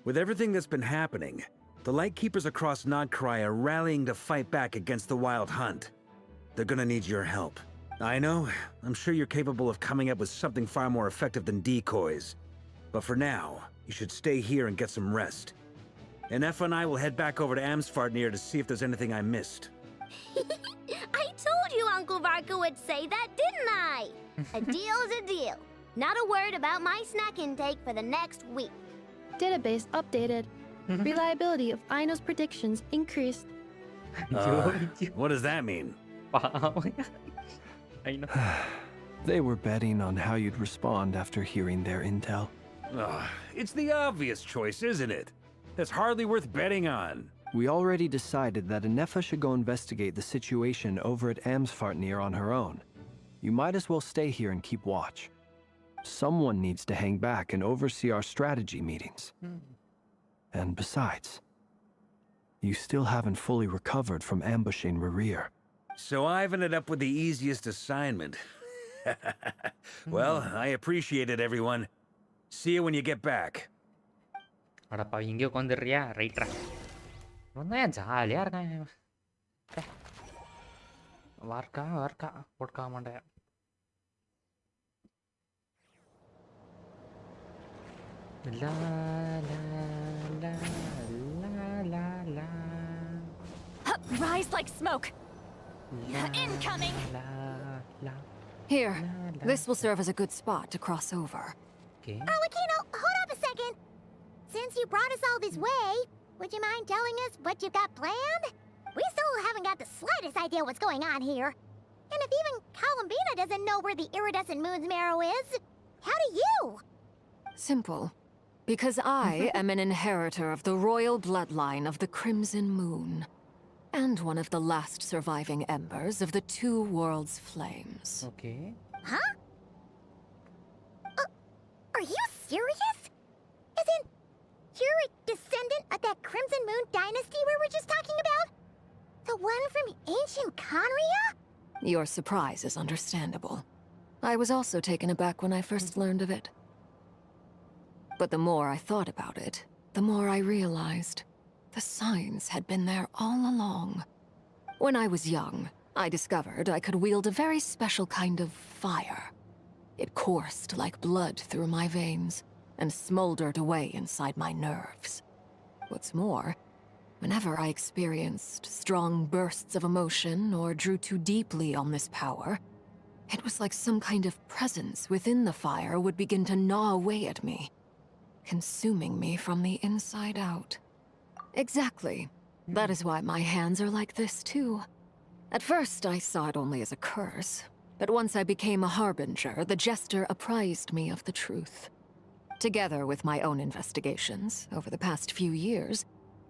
with everything that's been happening, the Lightkeepers across Nodkrai are rallying to fight back against the wild hunt. They're gonna need your help. I know, I'm sure you're capable of coming up with something far more effective than decoys. But for now, you should stay here and get some rest. And Effa and I will head back over to Amsvartnir to see if there's anything I missed. I told you Uncle Varka would say that, didn't I? A deal's a deal. Not a word about my snack intake for the next week. Database updated. Reliability of Ino's predictions increased. What does that mean? I know. They were betting on how you'd respond after hearing their intel. It's the obvious choice, isn't it? That's hardly worth betting on. We already decided that Anefa should go investigate the situation over at Amsvartnir on her own. You might as well stay here and keep watch. Someone needs to hang back and oversee our strategy meetings. And besides, you still haven't fully recovered from ambushing Rerir. So I've ended up with the easiest assignment. Well, I appreciate it, everyone. See you when you get back. அடப்பா இங்கே உட்காந்துடுறியா ரைட்ரா ரொம்ப ஜாலியாக இருக்கான் வார்க்கா போட்கா மாட்டேன் லா லா லா லா லா லா Rise like smoke. Incoming. Law law Here, this will serve as a good spot to cross over. Okay. Arlecchino, hold up a second. Since you brought us all this way, would you mind telling us what you've got planned? We still haven't got the slightest idea what's going on here. And if even Columbina doesn't know where the iridescent moon's marrow is, how do you? Simple. Because I am an inheritor of the royal bloodline of the Crimson Moon. And one of the last surviving embers of the two worlds' flames. Okay. Huh? Are you serious? Isn't you're a descendant of that Crimson Moon dynasty we were just talking about? The one from ancient Conria? Your surprise is understandable. I was also taken aback when I first learned of it. But the more I thought about it, the more I realized the signs had been there all along. When I was young, I discovered I could wield a very special kind of fire. It coursed like blood through my veins and smoldered away inside my nerves. What's more, whenever I experienced strong bursts of emotion or drew too deeply on this power, it was like some kind of presence within the fire would begin to gnaw away at me, consuming me from the inside out. Exactly. That is why my hands are like this, too. At first, I saw it only as a curse, but once I became a harbinger, the jester apprised me of the truth. Together with my own investigations, over the past few years,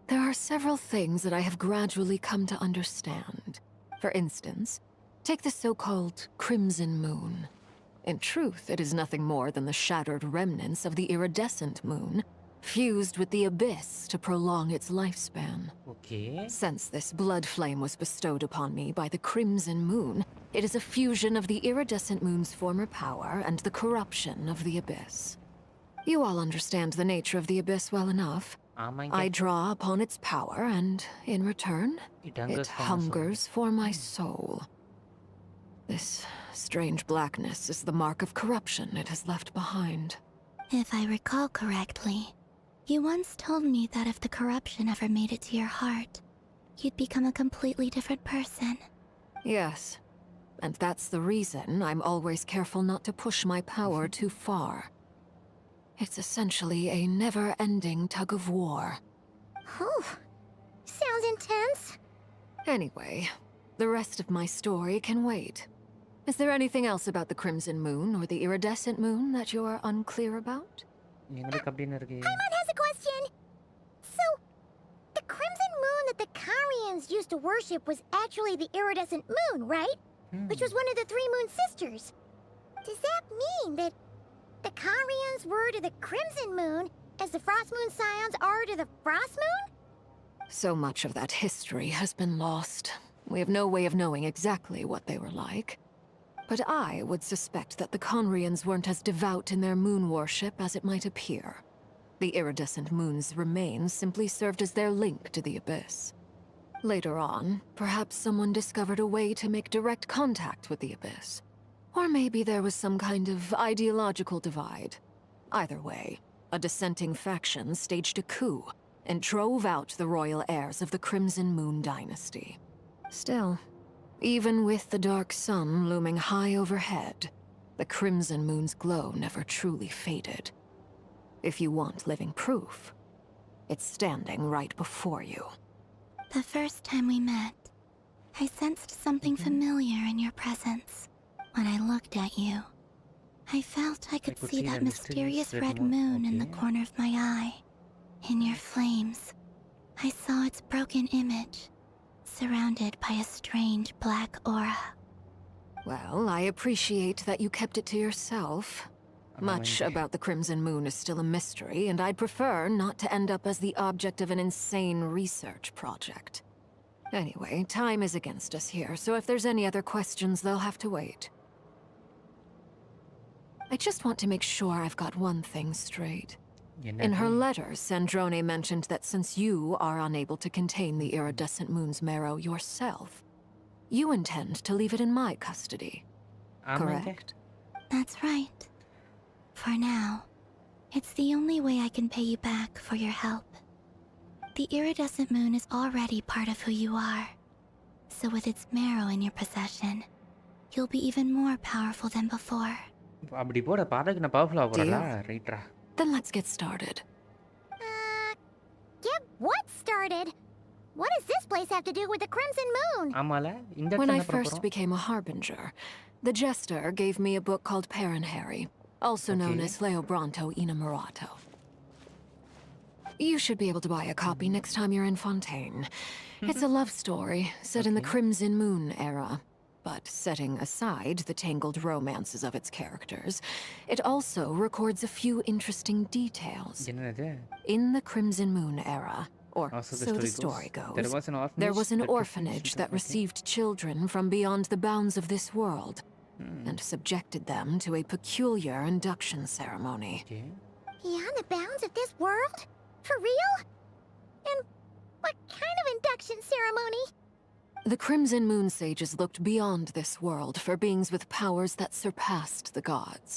there are several things that I have gradually come to understand. For instance, take the so-called Crimson Moon. In truth, it is nothing more than the shattered remnants of the iridescent moon, fused with the abyss to prolong its lifespan. Okay. Since this blood flame was bestowed upon me by the Crimson Moon, it is a fusion of the iridescent moon's former power and the corruption of the abyss. You all understand the nature of the abyss well enough. I draw upon its power, and in return, it hungers for my soul. This strange blackness is the mark of corruption it has left behind. If I recall correctly, you once told me that if the corruption ever made it to your heart, you'd become a completely different person. Yes, and that's the reason I'm always careful not to push my power too far. It's essentially a never-ending tug of war. Whew. Sounds intense. Anyway, the rest of my story can wait. Is there anything else about the Crimson Moon or the Iridescent Moon that you're unclear about? Paimon has a question. So, the Crimson Moon that the Carians used to worship was actually the Iridescent Moon, right? Which was one of the three Moon Sisters. Does that mean that the Carians were to the Crimson Moon as the Frost Moon Scions are to the Frost Moon? So much of that history has been lost. We have no way of knowing exactly what they were like. But I would suspect that the Conrians weren't as devout in their moon worship as it might appear. The iridescent moon's remains simply served as their link to the abyss. Later on, perhaps someone discovered a way to make direct contact with the abyss. Or maybe there was some kind of ideological divide. Either way, a dissenting faction staged a coup and drove out the royal heirs of the Crimson Moon dynasty. Still, even with the dark sun looming high overhead, the Crimson Moon's glow never truly faded. If you want living proof, it's standing right before you. The first time we met, I sensed something familiar in your presence. When I looked at you, I felt I could see that mysterious red moon in the corner of my eye. In your flames, I saw its broken image, surrounded by a strange black aura. Well, I appreciate that you kept it to yourself. Much about the Crimson Moon is still a mystery, and I'd prefer not to end up as the object of an insane research project. Anyway, time is against us here, so if there's any other questions, they'll have to wait. I just want to make sure I've got one thing straight. In her letter, Sandrone mentioned that since you are unable to contain the iridescent moon's marrow yourself, you intend to leave it in my custody. Correct? That's right. For now, it's the only way I can pay you back for your help. The iridescent moon is already part of who you are. So with its marrow in your possession, you'll be even more powerful than before. அப்படி போட பாடக்கு நான் powerful ஆகறல ரைட்ரா. Then let's get started. Get what started? What does this place have to do with the Crimson Moon? ஆமால இந்த When I first became a harbinger, the jester gave me a book called Paranhari, also known as Leobranto Innamorato. You should be able to buy a copy next time you're in Fontaine. It's a love story set in the Crimson Moon era, but setting aside the tangled romances of its characters, it also records a few interesting details. In the Crimson Moon era, or so the story goes, there was an orphanage that received children from beyond the bounds of this world and subjected them to a peculiar induction ceremony. Beyond the bounds of this world? For real? And what kind of induction ceremony? The Crimson Moon sages looked beyond this world for beings with powers that surpassed the gods.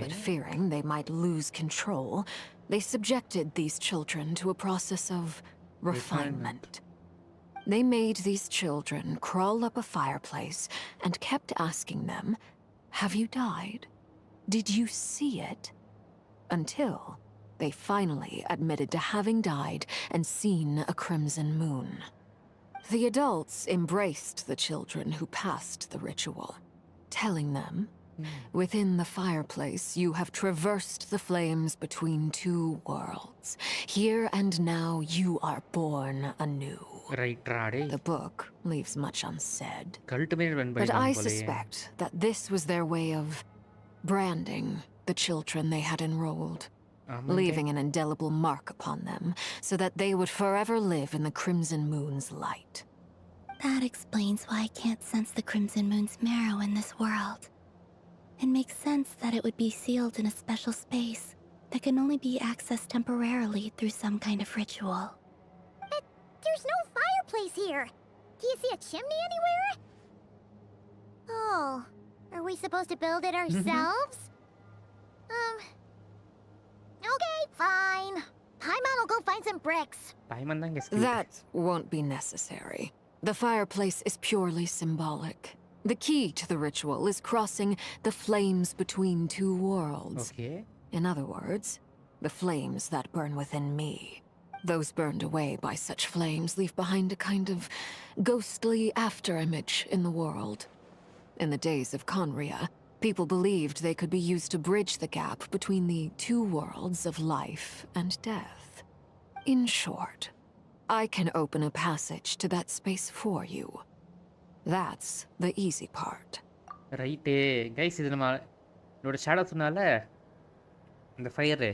But fearing they might lose control, they subjected these children to a process of refinement. They made these children crawl up a fireplace and kept asking them, "Have you died? Did you see it?" Until they finally admitted to having died and seen a crimson moon. The adults embraced the children who passed the ritual, telling them, "Within the fireplace, you have traversed the flames between two worlds. Here and now, you are born anew." The book leaves much unsaid, but I suspect that this was their way of branding the children they had enrolled, leaving an indelible mark upon them so that they would forever live in the Crimson Moon's light. That explains why I can't sense the Crimson Moon's marrow in this world. It makes sense that it would be sealed in a special space that can only be accessed temporarily through some kind of ritual. But there's no fireplace here. Do you see a chimney anywhere? Oh, are we supposed to build it ourselves? Okay, fine. Paimon will go find some bricks. That won't be necessary. The fireplace is purely symbolic. The key to the ritual is crossing the flames between two worlds. In other words, the flames that burn within me. Those burned away by such flames leave behind a kind of ghostly afterimage in the world. In the days of Conria, people believed they could be used to bridge the gap between the two worlds of life and death. In short, I can open a passage to that space for you. That's the easy part. Right guys இது நம்ம என்னோட shadow சொன்னால அந்த fire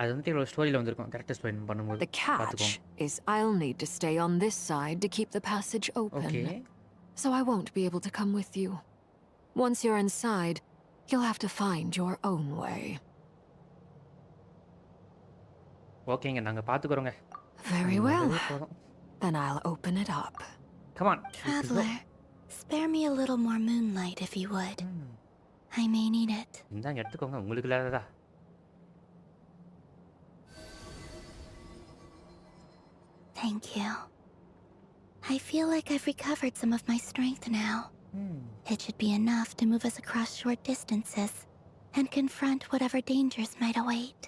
அது வந்து ஒரு ஸ்டோரியில வந்திருக்கும் கரெக்ட்டா ஸ்டோரி பண்ணும்போது The catch is I'll need to stay on this side to keep the passage open. So I won't be able to come with you. Once you're inside, you'll have to find your own way. ஓகேங்க நாங்க பாத்துக்கறோங்க. Very well. Then I'll open it up. Come on. Traveler, spare me a little more moonlight if you would. I may need it. இந்தாங்க எடுத்துக்கோங்க உங்களுக்கு இல்லாததா. Thank you. I feel like I've recovered some of my strength now. It should be enough to move us across short distances and confront whatever dangers might await.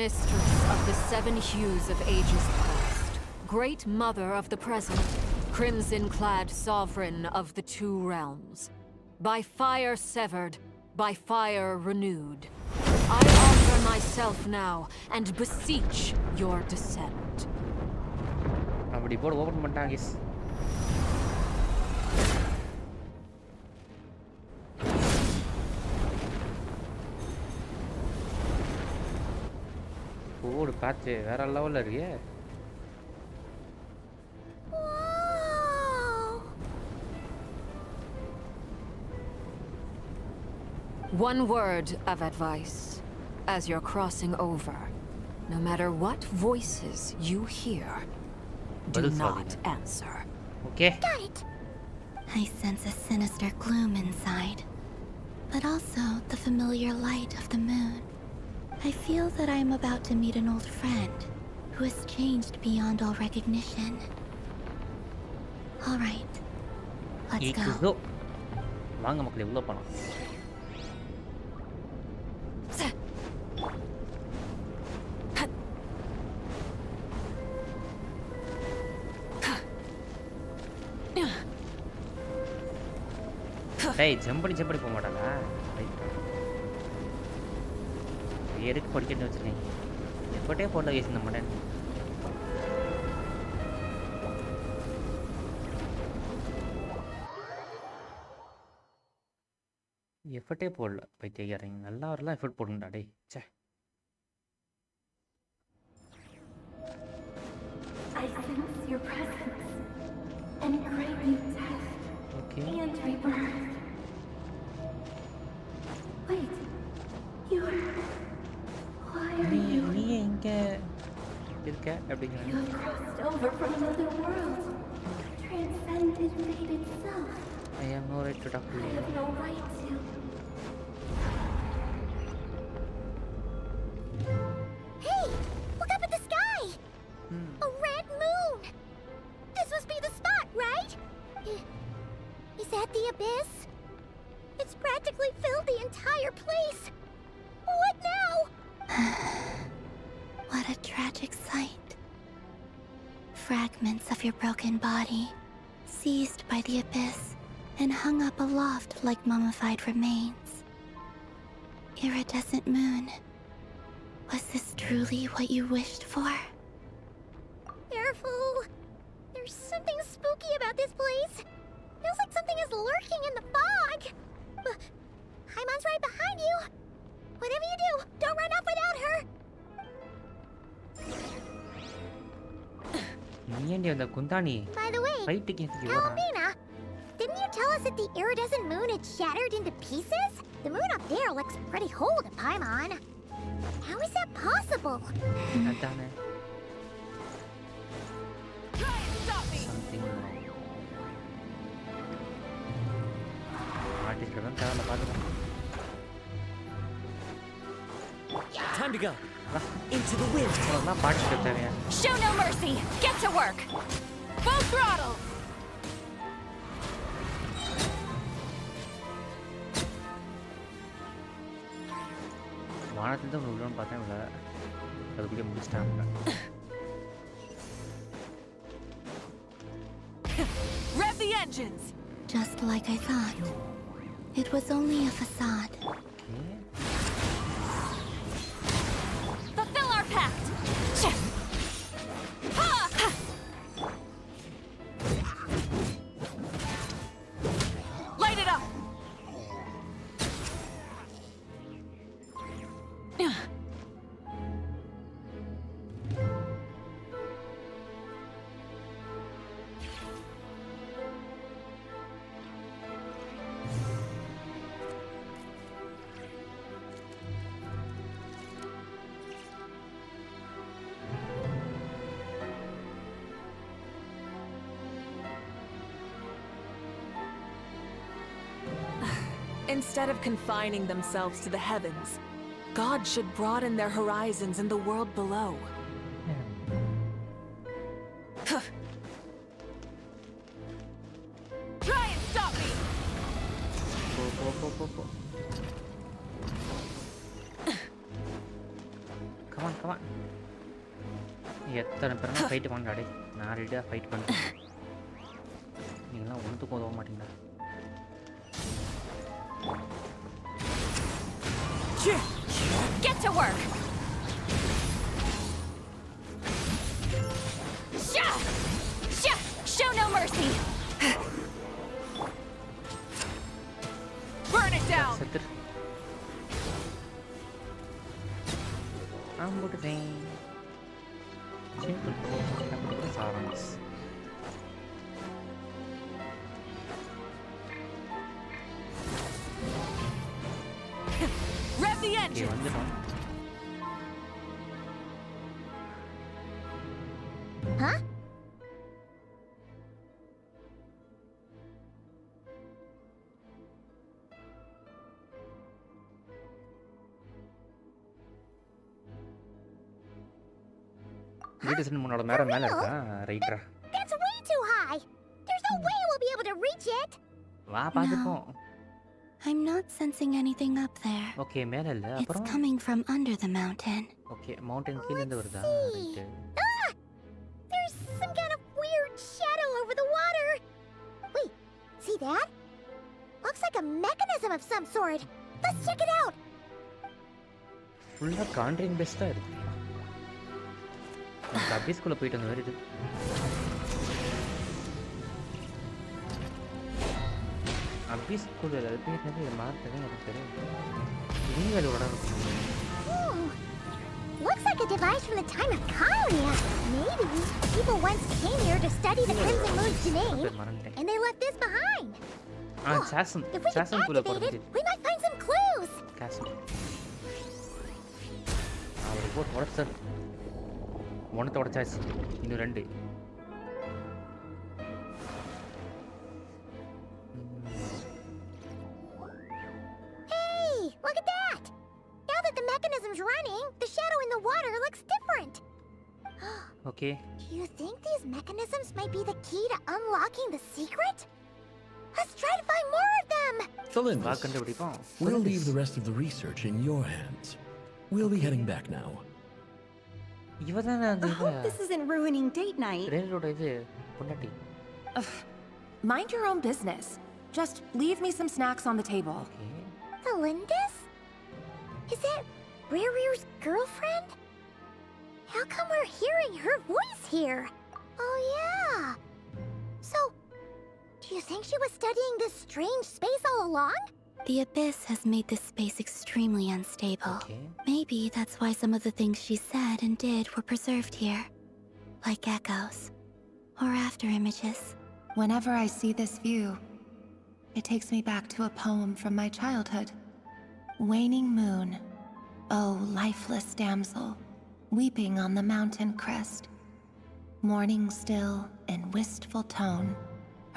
Mistress of the seven hues of ages past, great mother of the present, crimson-clad sovereign of the two realms, by fire severed, by fire renewed, I offer myself now and beseech your descent. அப்படி போட open பண்ணிட்டாங்க guys. போடு பாத்து வேற லெவல்ல இருக்கே. One word of advice. As you're crossing over, no matter what voices you hear, do not answer. Okay. Got it. I sense a sinister gloom inside, but also the familiar light of the moon. I feel that I am about to meet an old friend who has changed beyond all recognition. All right, let's go. go. வாங்க மக்களே உள்ள போலாம். டேய் jump பண்ணி போக மாட்டானா? எதுக்கு படிக்கணும்னு வச்சிருக்கீங்க? எப்பட்டே போடல கேஸ் இந்த மாட்டேன். எஃபர்ட்டே போடல பைத்தியக்காரங்க. நல்லா வரலாம் எஃபர்ட் போடுங்கடா டேய். ச்சே. I sense your presence and crave you death and rebirth. Wait, you're... Why are you... நீ எங்க இருக்க அப்படிங்க? You have crossed over from another world, transcended fate itself. I have no right to talk to you. I have no right to... Hey! Look up at the sky! A red moon! This must be the spot, right? Is that the abyss? It's practically filled the entire place. What now? What a tragic sight. Fragments of your broken body, seized by the abyss and hung up aloft like mummified remains. Iridescent moon, was this truly what you wished for? Careful. There's something spooky about this place. Feels like something is lurking in the fog. Paimon's right behind you. Whatever you do, don't run off without her. By the way, Palomina, didn't you tell us that the iridescent moon had shattered into pieces? The moon up there looks pretty whole to Paimon. How is that possible? Something Time to go. Into the wind. Show no mercy. Get to work. Full throttle. வானத்துல தான் உள்ளன்னு பார்த்தேன் இல்ல. அதுக்குள்ளே முடிச்சிட்டாங்க. Rev the engines. Just like I thought. It was only a facade. Fulfill our pact. Light it up. Instead of confining themselves to the heavens, God should broaden their horizons in the world below. Try and stop me. Come on. எத்தனை பேர் fight பண்ணாடே. நான் ரெடியா fight பண்றேன். நீங்கலாம் ஒண்ணுத்துக்கு உதவ மாட்டீங்களா? Get to work. Show no mercy. Burn it down. அம்புடுதேன். Simple அப்படியே சாரன்ஸ். Rev the engine. Huh? வீட்டு முன்னோட மேல இருக்கா ரைட்டா That's way too high. There's no way we'll be able to reach it. வா பாத்துப்போம். I'm not sensing anything up there. Okay மேல இல்ல It's அப்புறம் coming from under the mountain. Okay mountain கீழ இருந்து வருதா right. There's some kind of weird shadow over the water. Wait, see that? Looks like a mechanism of some sort. Let's check it out. ஃபுல்லா கான்ட்ரிங் பெஸ்டா இருக்கு. அந்த அபிஸ்குள்ள போயிட்டு வந்து வருது. அபிஸ்குள்ள அது பேர் என்னது இது மார்த்தவே எனக்கு தெரியல. நீங்களோட Looks like a device from the time of Kalia. Maybe people once came here to study the Crimson Moon's name, and they left this behind. Chasm If we can சாசம்குள்ள activate போறது. it, we might find some clues. Chasm. அவர் போட் உடைச்ச. ஒண்ணு உடைச்சாச்சு. இன்னும் ரெண்டு. Hey, look at that! Now that the mechanism's running, the shadow in the water looks different. Okay. Do you think these mechanisms might be the key to unlocking the secret? Let's try to find more of them! Felindus, we'll leave the rest of the research in your hands. We'll be heading back now. I hope this isn't ruining date night. Mind your own business. Just leave me some snacks on the table. Felindus? Is that Rere's girlfriend? How come we're hearing her voice here? Oh yeah. So, do you think she was studying this strange space all along? The abyss has made this space extremely unstable. Maybe that's why some of the things she said and did were preserved here. Like echoes. Or after images. Whenever I see this view, it takes me back to a poem from my childhood. Waning moon, oh lifeless damsel, weeping on the mountain crest. Mourning still in wistful tone,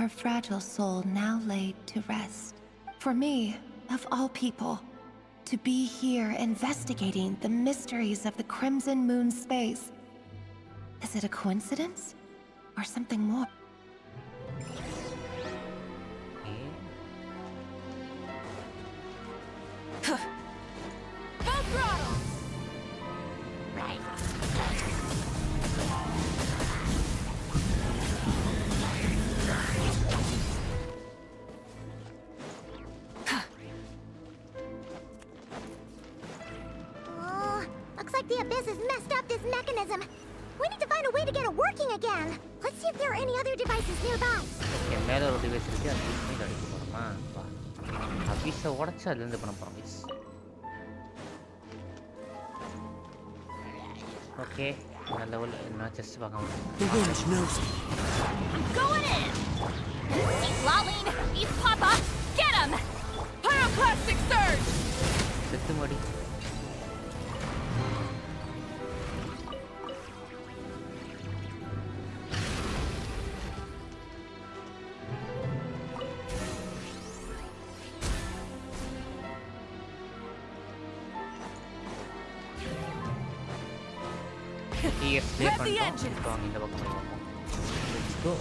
her fragile soul now laid to rest. For me, of all people, to be here investigating the mysteries of the Crimson Moon space. Is it a coincidence? Or something more? Full throttle! Right. Looks like the abyss has messed up this mechanism. We need to find a way to get it working again. Let's see if there are any other devices nearby. Okay மேல ஒரு device இருக்கு அது use பண்ணி அடிக்க போறோமா வா அபிஷ உடைச்சு அதுல இருந்து பண்ண போறோம் guys ஓகே இந்த லெவல் நான் செஸ் பார்க்க முடியும் I'm going in! He's lolling! He's Papa! Get him! Pyroclastic surge! செத்து மடி Yes, Let the engine. Let's go.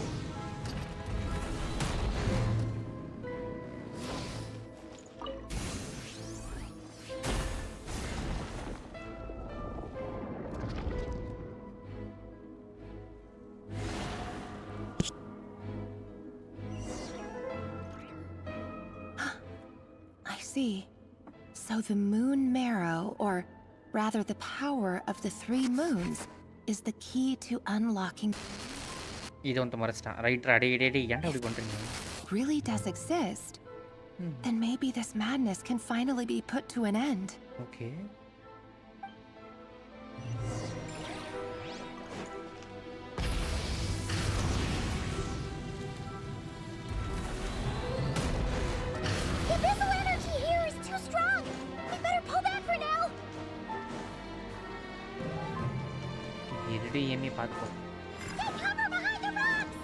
I see. So the moon marrow, or rather the power of the three moons, is the key to unlocking. Really does exist. Then maybe this madness can finally be put to an end. Okay. The abyssal energy here is too strong. We better pull back for now. இருடி Amy பாத்துக்கோ Take cover behind the rocks.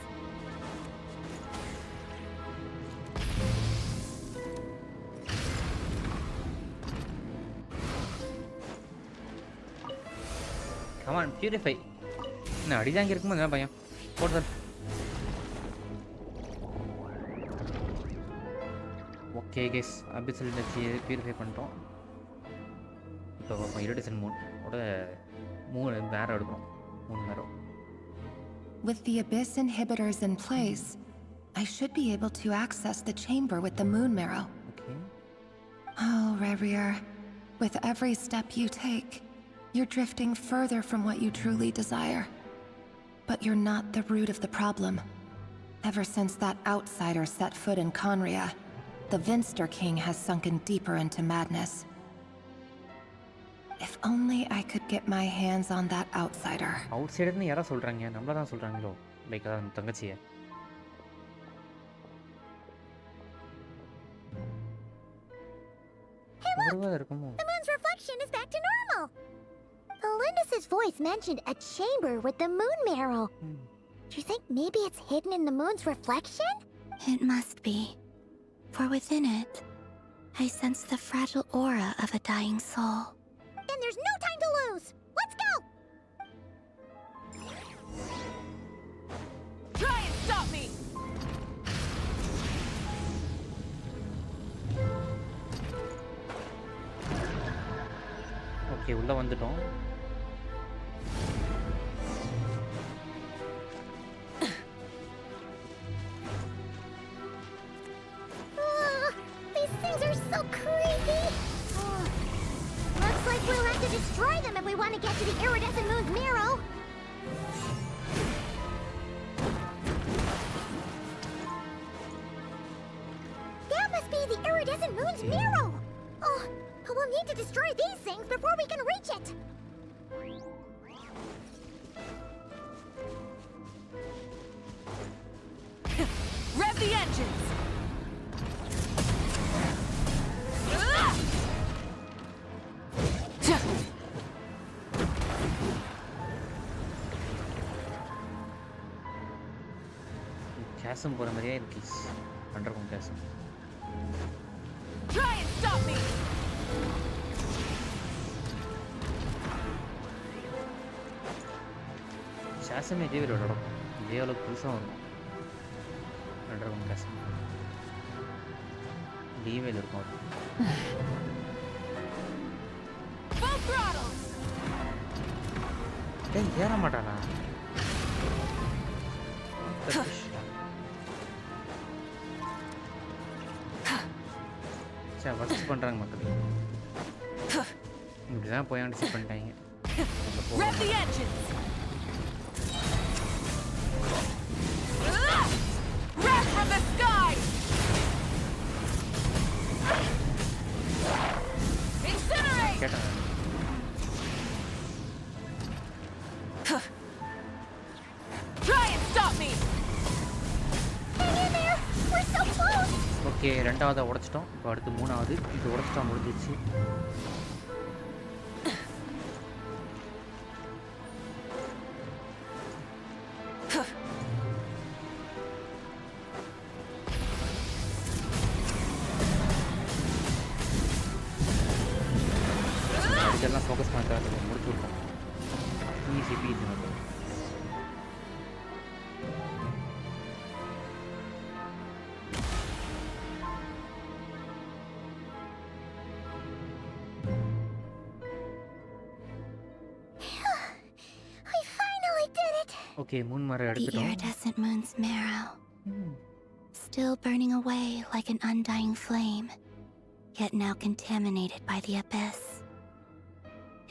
Come on, purify. என்ன அடிதாங்க இருக்கும்போது என்ன பயம் போடுதல். Okay case அபிசல் வச்சு purify பண்ணிட்டோம். இப்போ இருடிசன் மூணோட 3 மேரோ எடுக்கிறோம். 3 மேரோ. With the abyss inhibitors in place, I should be able to access the chamber with the moon marrow. Okay. Oh, Rarier, with every step you take, you're drifting further from what you truly desire. But you're not the root of the problem. Ever since that outsider set foot in Conria, the Vinster King has sunken deeper into madness. If only I could get my hands on that outsider. அவுட்சைடர்னு யாரா சொல்றாங்க? நம்மள தான் சொல்றாங்களோ? Like அதான் தங்கச்சியே. Hey look! The moon's reflection is back to normal! Lindis's voice mentioned a chamber with the moon marrow. Do you think maybe it's hidden in the moon's reflection? It must be. For within it, I sense the fragile aura of a dying soul. Then there's no time to lose! Let's go! Try and stop me! Okay உள்ள வந்துட்டோம். These things are so creepy! Looks like we'll have to destroy them if we want to get to the iridescent moon's marrow! That must be the iridescent moon's marrow! Oh, we'll need to destroy these things before we can reach it! Rev the engines! கேசம் போற மாதிரியே இருக்கு. Underground chasm. Try and stop me! கேசமே இதே வேற இடம். இதே அளவுக்கு புதுசாக வரும். அண்டர்கிரவுண்ட் கேசம். டிவேல இருக்கும் அது. Full throttle! டேய் ஏற மாட்டானா? வசதி பண்ணுறாங்க மக்கள். இப்படிதான் போய் அடிச்சு பண்ணிட்டாங்க. Rev the engines! Rev from the sky! Incinerate! கேட்டேன். Try and stop me! Hang in there! We're so close! Okay ரெண்டாவதை உடைச்சிட்டோம். இப்போ அடுத்து மூணாவது. இது உடைச்சிட்டா முடிஞ்சிச்சு. இதெல்லாம் ஃபோக்கஸ் பண்ணிட்டு முடிச்சு விட்டோம். ஈஸி பீஸ் மட்டும். Okay, moon mara The eduthitom. iridescent moon's marrow. Still burning away like an undying flame, yet now contaminated by the abyss.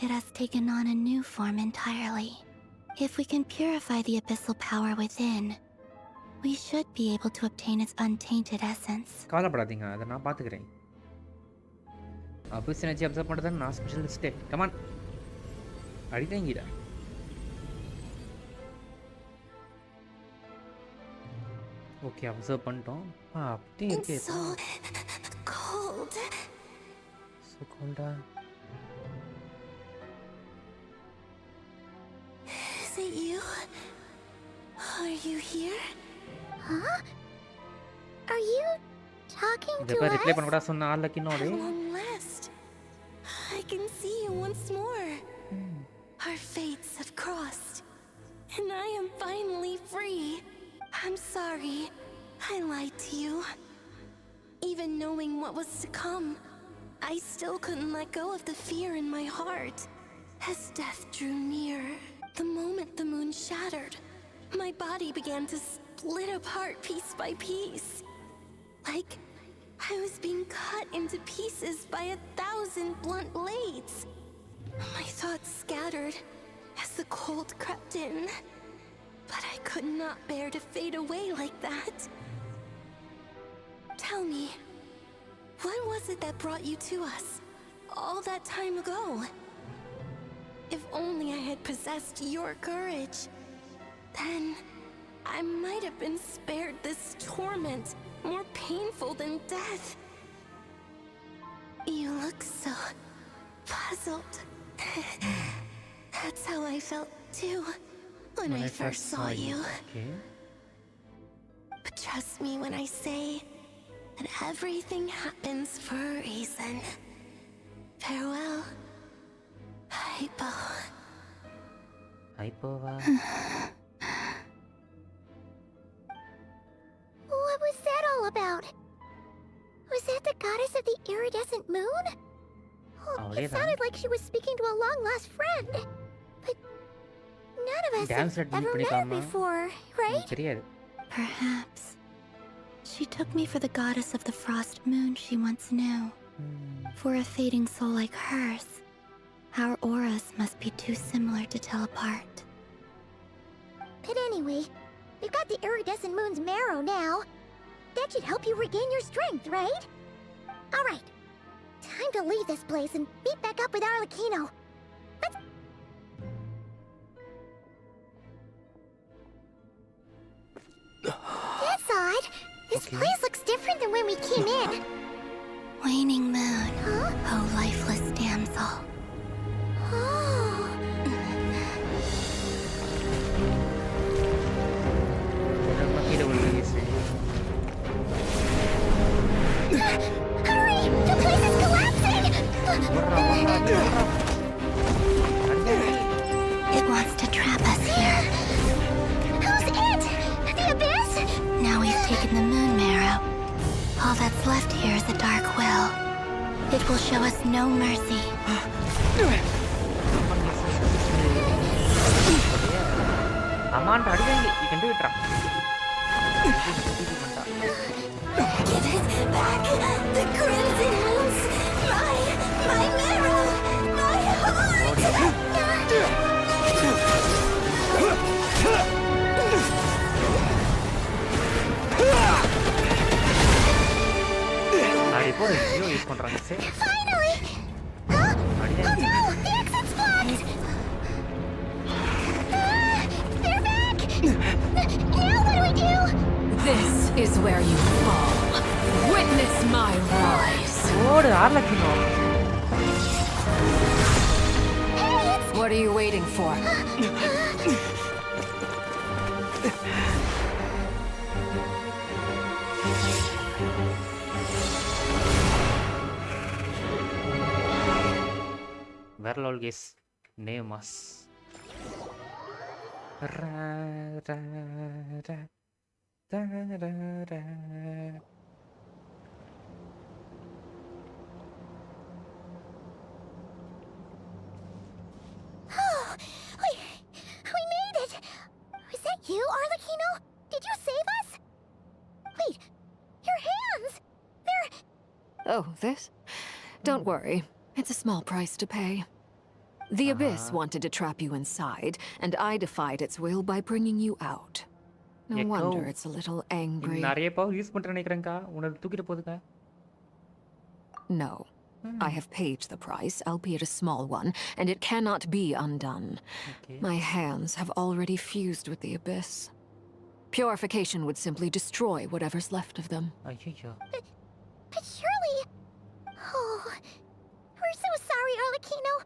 It has taken on a new form entirely. If we can purify the abyssal power within, we should be able to obtain its untainted essence. கவலைப்படாதீங்க, அதை நான் பார்த்துக்கிறேன். அபிஸ் energy observe பண்ணுறது நான் ஸ்பெஷலிஸ்டே. Come on அடித்தேங்கிடா. Okay observe பண்ணிட்டோம். அப்படியே இருக்கே. So cold. So cold-ஆ? Is it you? Are you here? Huh? Are you talking to இதப்ப ரிப்ளை us? பண்ண கூட சொன்ன ஆள கினோடே. At long last, I can see you once more. Our fates have crossed. and I am finally free. I'm sorry. I lied to you. Even knowing what was to come, I still couldn't let go of the fear in my heart. As death drew near, the moment the moon shattered, my body began to split apart piece by piece. Like I was being cut into pieces by 1,000 blunt blades. My thoughts scattered as the cold crept in, but I could not bear to fade away like that. Tell me, what was it that brought you to us all that time ago? If only I had possessed your courage, then I might have been spared this torment more painful than death. You look so puzzled. That's how I felt too when I first saw you. Okay. But trust me when I say that everything happens for a reason. Farewell, Hypo. Hypo va. What was that all about? Was that the goddess of the iridescent moon? Oh, it sounded like she was speaking to a long-lost friend. But none of us have ever met her before, right? Perhaps. She took me for the goddess of the frost moon she once knew. For a fading soul like hers, our auras must be too similar to tell apart. But anyway, we've got the iridescent moon's marrow now. That should help you regain your strength, right? Alright. Time to leave this place and meet back up with Arlecchino. Let's... That's odd. This place looks different than when we came in. Waning moon, oh lifeless damsel. Oh. Hurry! The place is collapsing! It wants to trap us here. Who's it? The abyss? Now we've taken the moon marrow. All that's left here is a dark will. It will show us no mercy. Amanda, you can do it. Give it back! The crimson moons! My marrow! My heart! Finally! Oh no! The exit's blocked! They're back! Now what do we do? This is where you fall. Witness my rise. What are you waiting for? Verlolgis Nemas. Oh, we made it! Was that you, Arlecchino? Did you save us? Wait, your hands! They're... Oh, this? Don't worry. It's a small price to pay. The Abyss wanted to trap you inside, and I defied its will by bringing you out. No wonder it's a little angry. No. I have paid the price, albeit a small one, and it cannot be undone. My hands have already fused with the Abyss. Purification would simply destroy whatever's left of them. But surely... Oh... We're so sorry, Arlecchino.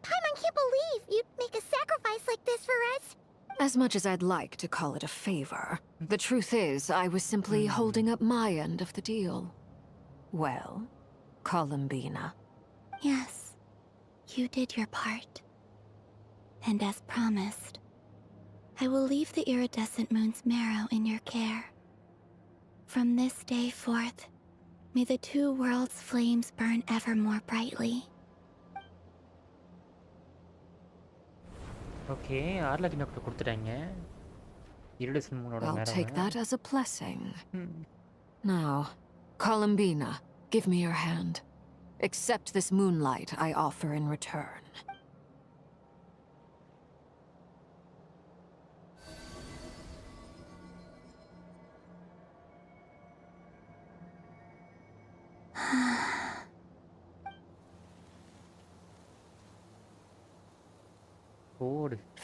Paimon can't believe you'd make a sacrifice like this for us. As much as I'd like to call it a favor, the truth is I was simply holding up my end of the deal. Well, Columbina. Yes, you did your part. And as promised, I will leave the iridescent moon's marrow in your care. From this day forth, may the two worlds' flames burn ever more brightly. Okay ஆர்லக்கினோக்கு கொடுத்துட்டாங்க இரிடசன் மூனோட I'll மேரவ. take that as a blessing. Now, Columbina, give me your hand. Accept this moonlight I offer in return.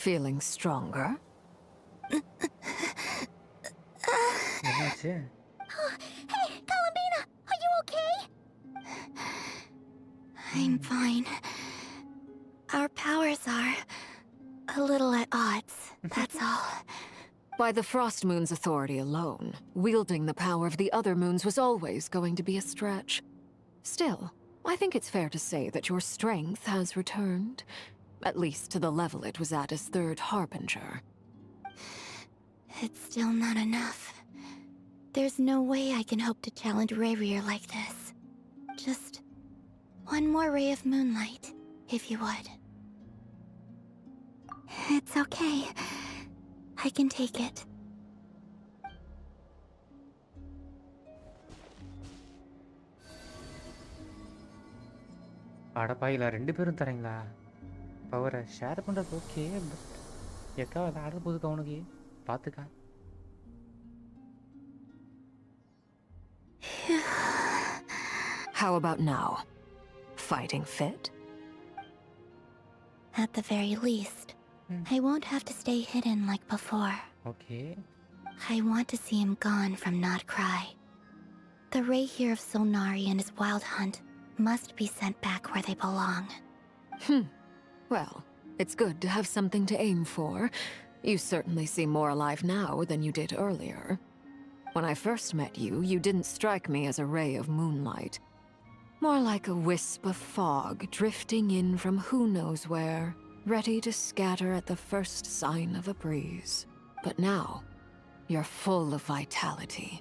Feeling stronger? என்னாச்சு? Hey, Columbina, are you okay? I'm fine. Our powers are a little at odds, that's all. By the Frost Moon's authority alone, wielding the power of the other moons was always going to be a stretch. Still, I think it's fair to say that your strength has returned. At least to the level it was at as Third Harbinger. It's still not enough. There's no way I can hope to challenge Rayrear like this. Just one more ray of moonlight, if you would. It's okay. I can take it. அடப்பாயில 2 பேரும் தரீங்களா? பவரை share பண்றது okay, but எக்கா அதை ஆடுற போது கவனுக்கு பார்த்துக்கா. How about now? Fighting fit? At the very least, I won't have to stay hidden like before. Okay. I want to see him gone from Nodkrai. The Ray here of Solnari and his wild hunt must be sent back where they belong. Well, it's good to have something to aim for. You certainly seem more alive now than you did earlier. When I first met you, you didn't strike me as a ray of moonlight. More like a wisp of fog drifting in from who knows where, ready to scatter at the first sign of a breeze. But now, you're full of vitality.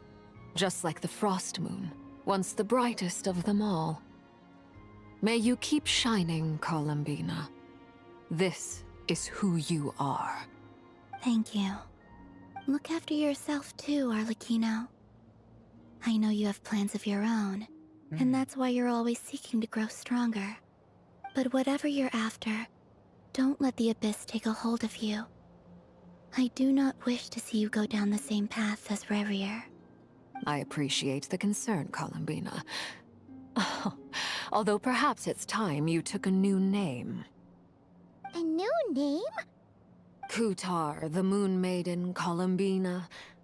Just like the Frost Moon, once the brightest of them all. May you keep shining, Columbina. This is who you are. Thank you. Look after yourself too, Arlecchino. I know you have plans of your own, and that's why you're always seeking to grow stronger. But whatever you're after, don't let the abyss take a hold of you. I do not wish to see you go down the same path as Rayrear. I appreciate the concern, Columbina. Although perhaps it's time you took a new name. A new name? Kutar, the Moon Maiden, Columbina.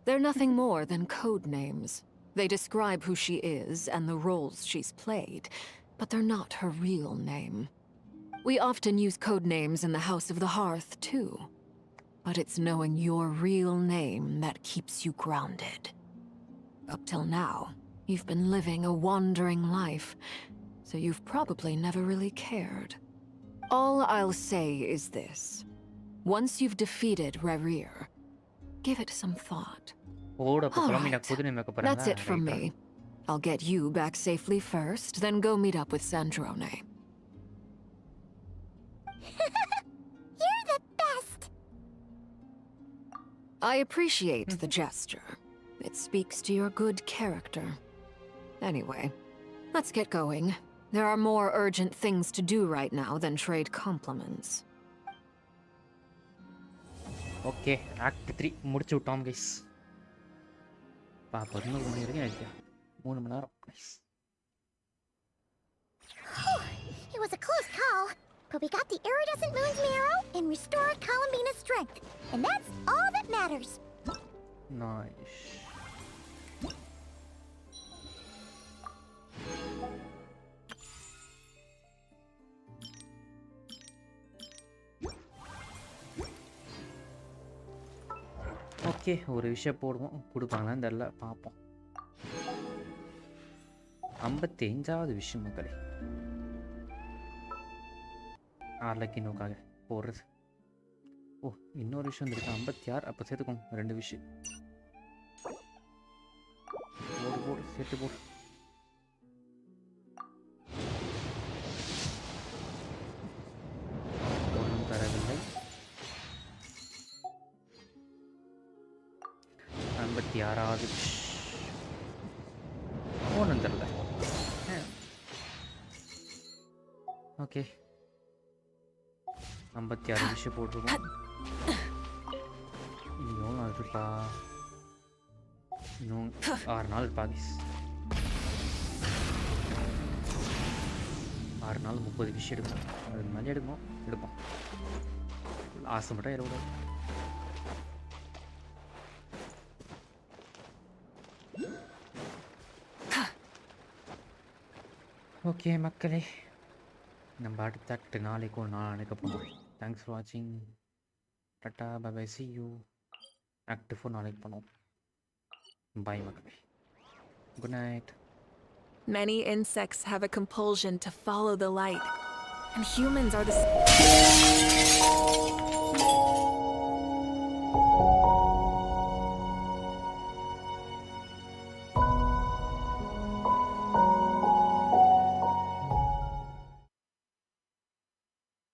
They're nothing more than code names. They describe who she is and the roles she's played, but they're not her real name. We often use code names in the House of the Hearth, too. But it's knowing your real name that keeps you grounded. Up till now, you've been living a wandering life, so you've probably never really cared. All I'll say is this. Once you've defeated Rayrear, give it some thought. All right, that's it from me. I'll get you back safely first, then go meet up with Sandrone. You're the best! I appreciate the gesture. It speaks to your good character. Anyway, let's get going. There are more urgent things to do right now than trade compliments. Okay, Act 3 முடிச்சு விட்டோம் guys. பாப்பா 11 மணி வரைக்கும் ஆயிடுச்சு. 3 மணி நேரம். Nice. It was a close call, but we got the iridescent moon's marrow and restored Columbina's strength, and that's all that matters. Nice. Okay, ஒரு விஷயம் போடுவோம், கொடுப்பாங்களான்னு தெரியல, பார்ப்போம். 55வது விஷயம் மக்களே, ஆர்லக்கினோக்காக போடுறது ஓ இன்னொரு விஷயம் வந்துருக்கு 56. அப்போ சேர்த்துக்கோங்க 2 விஷயம். போடு சேர்த்து போடு. ஒன்றும் தரவில்லை. 56வது ஒன்றும் தரல. ஓகே 56 விஷயம் போட்டிருக்கோம். இன்னும் எவ்வளோ நாள் இருப்பா? இன்னும் 6 நாள் இருப்பா கைஸ். 6 நாள் 30 விஷயம் எடுக்கணும். அதுக்கு மேலே எடுப்போம். ஆசை மட்டும் எடுக்கூடாது. ஓகே மக்களே, நம்ம அடுத்த ஆக்ட் நாளைக்கு நாளைக்கு போகணும். தேங்க்ஸ் ஃபார் வாட்சிங். Ta ta bye bye, see you. Act 4 நாளைக்கு போனோம். பாய் மக்களே, good night. Many insects have a compulsion to follow the light, and humans are the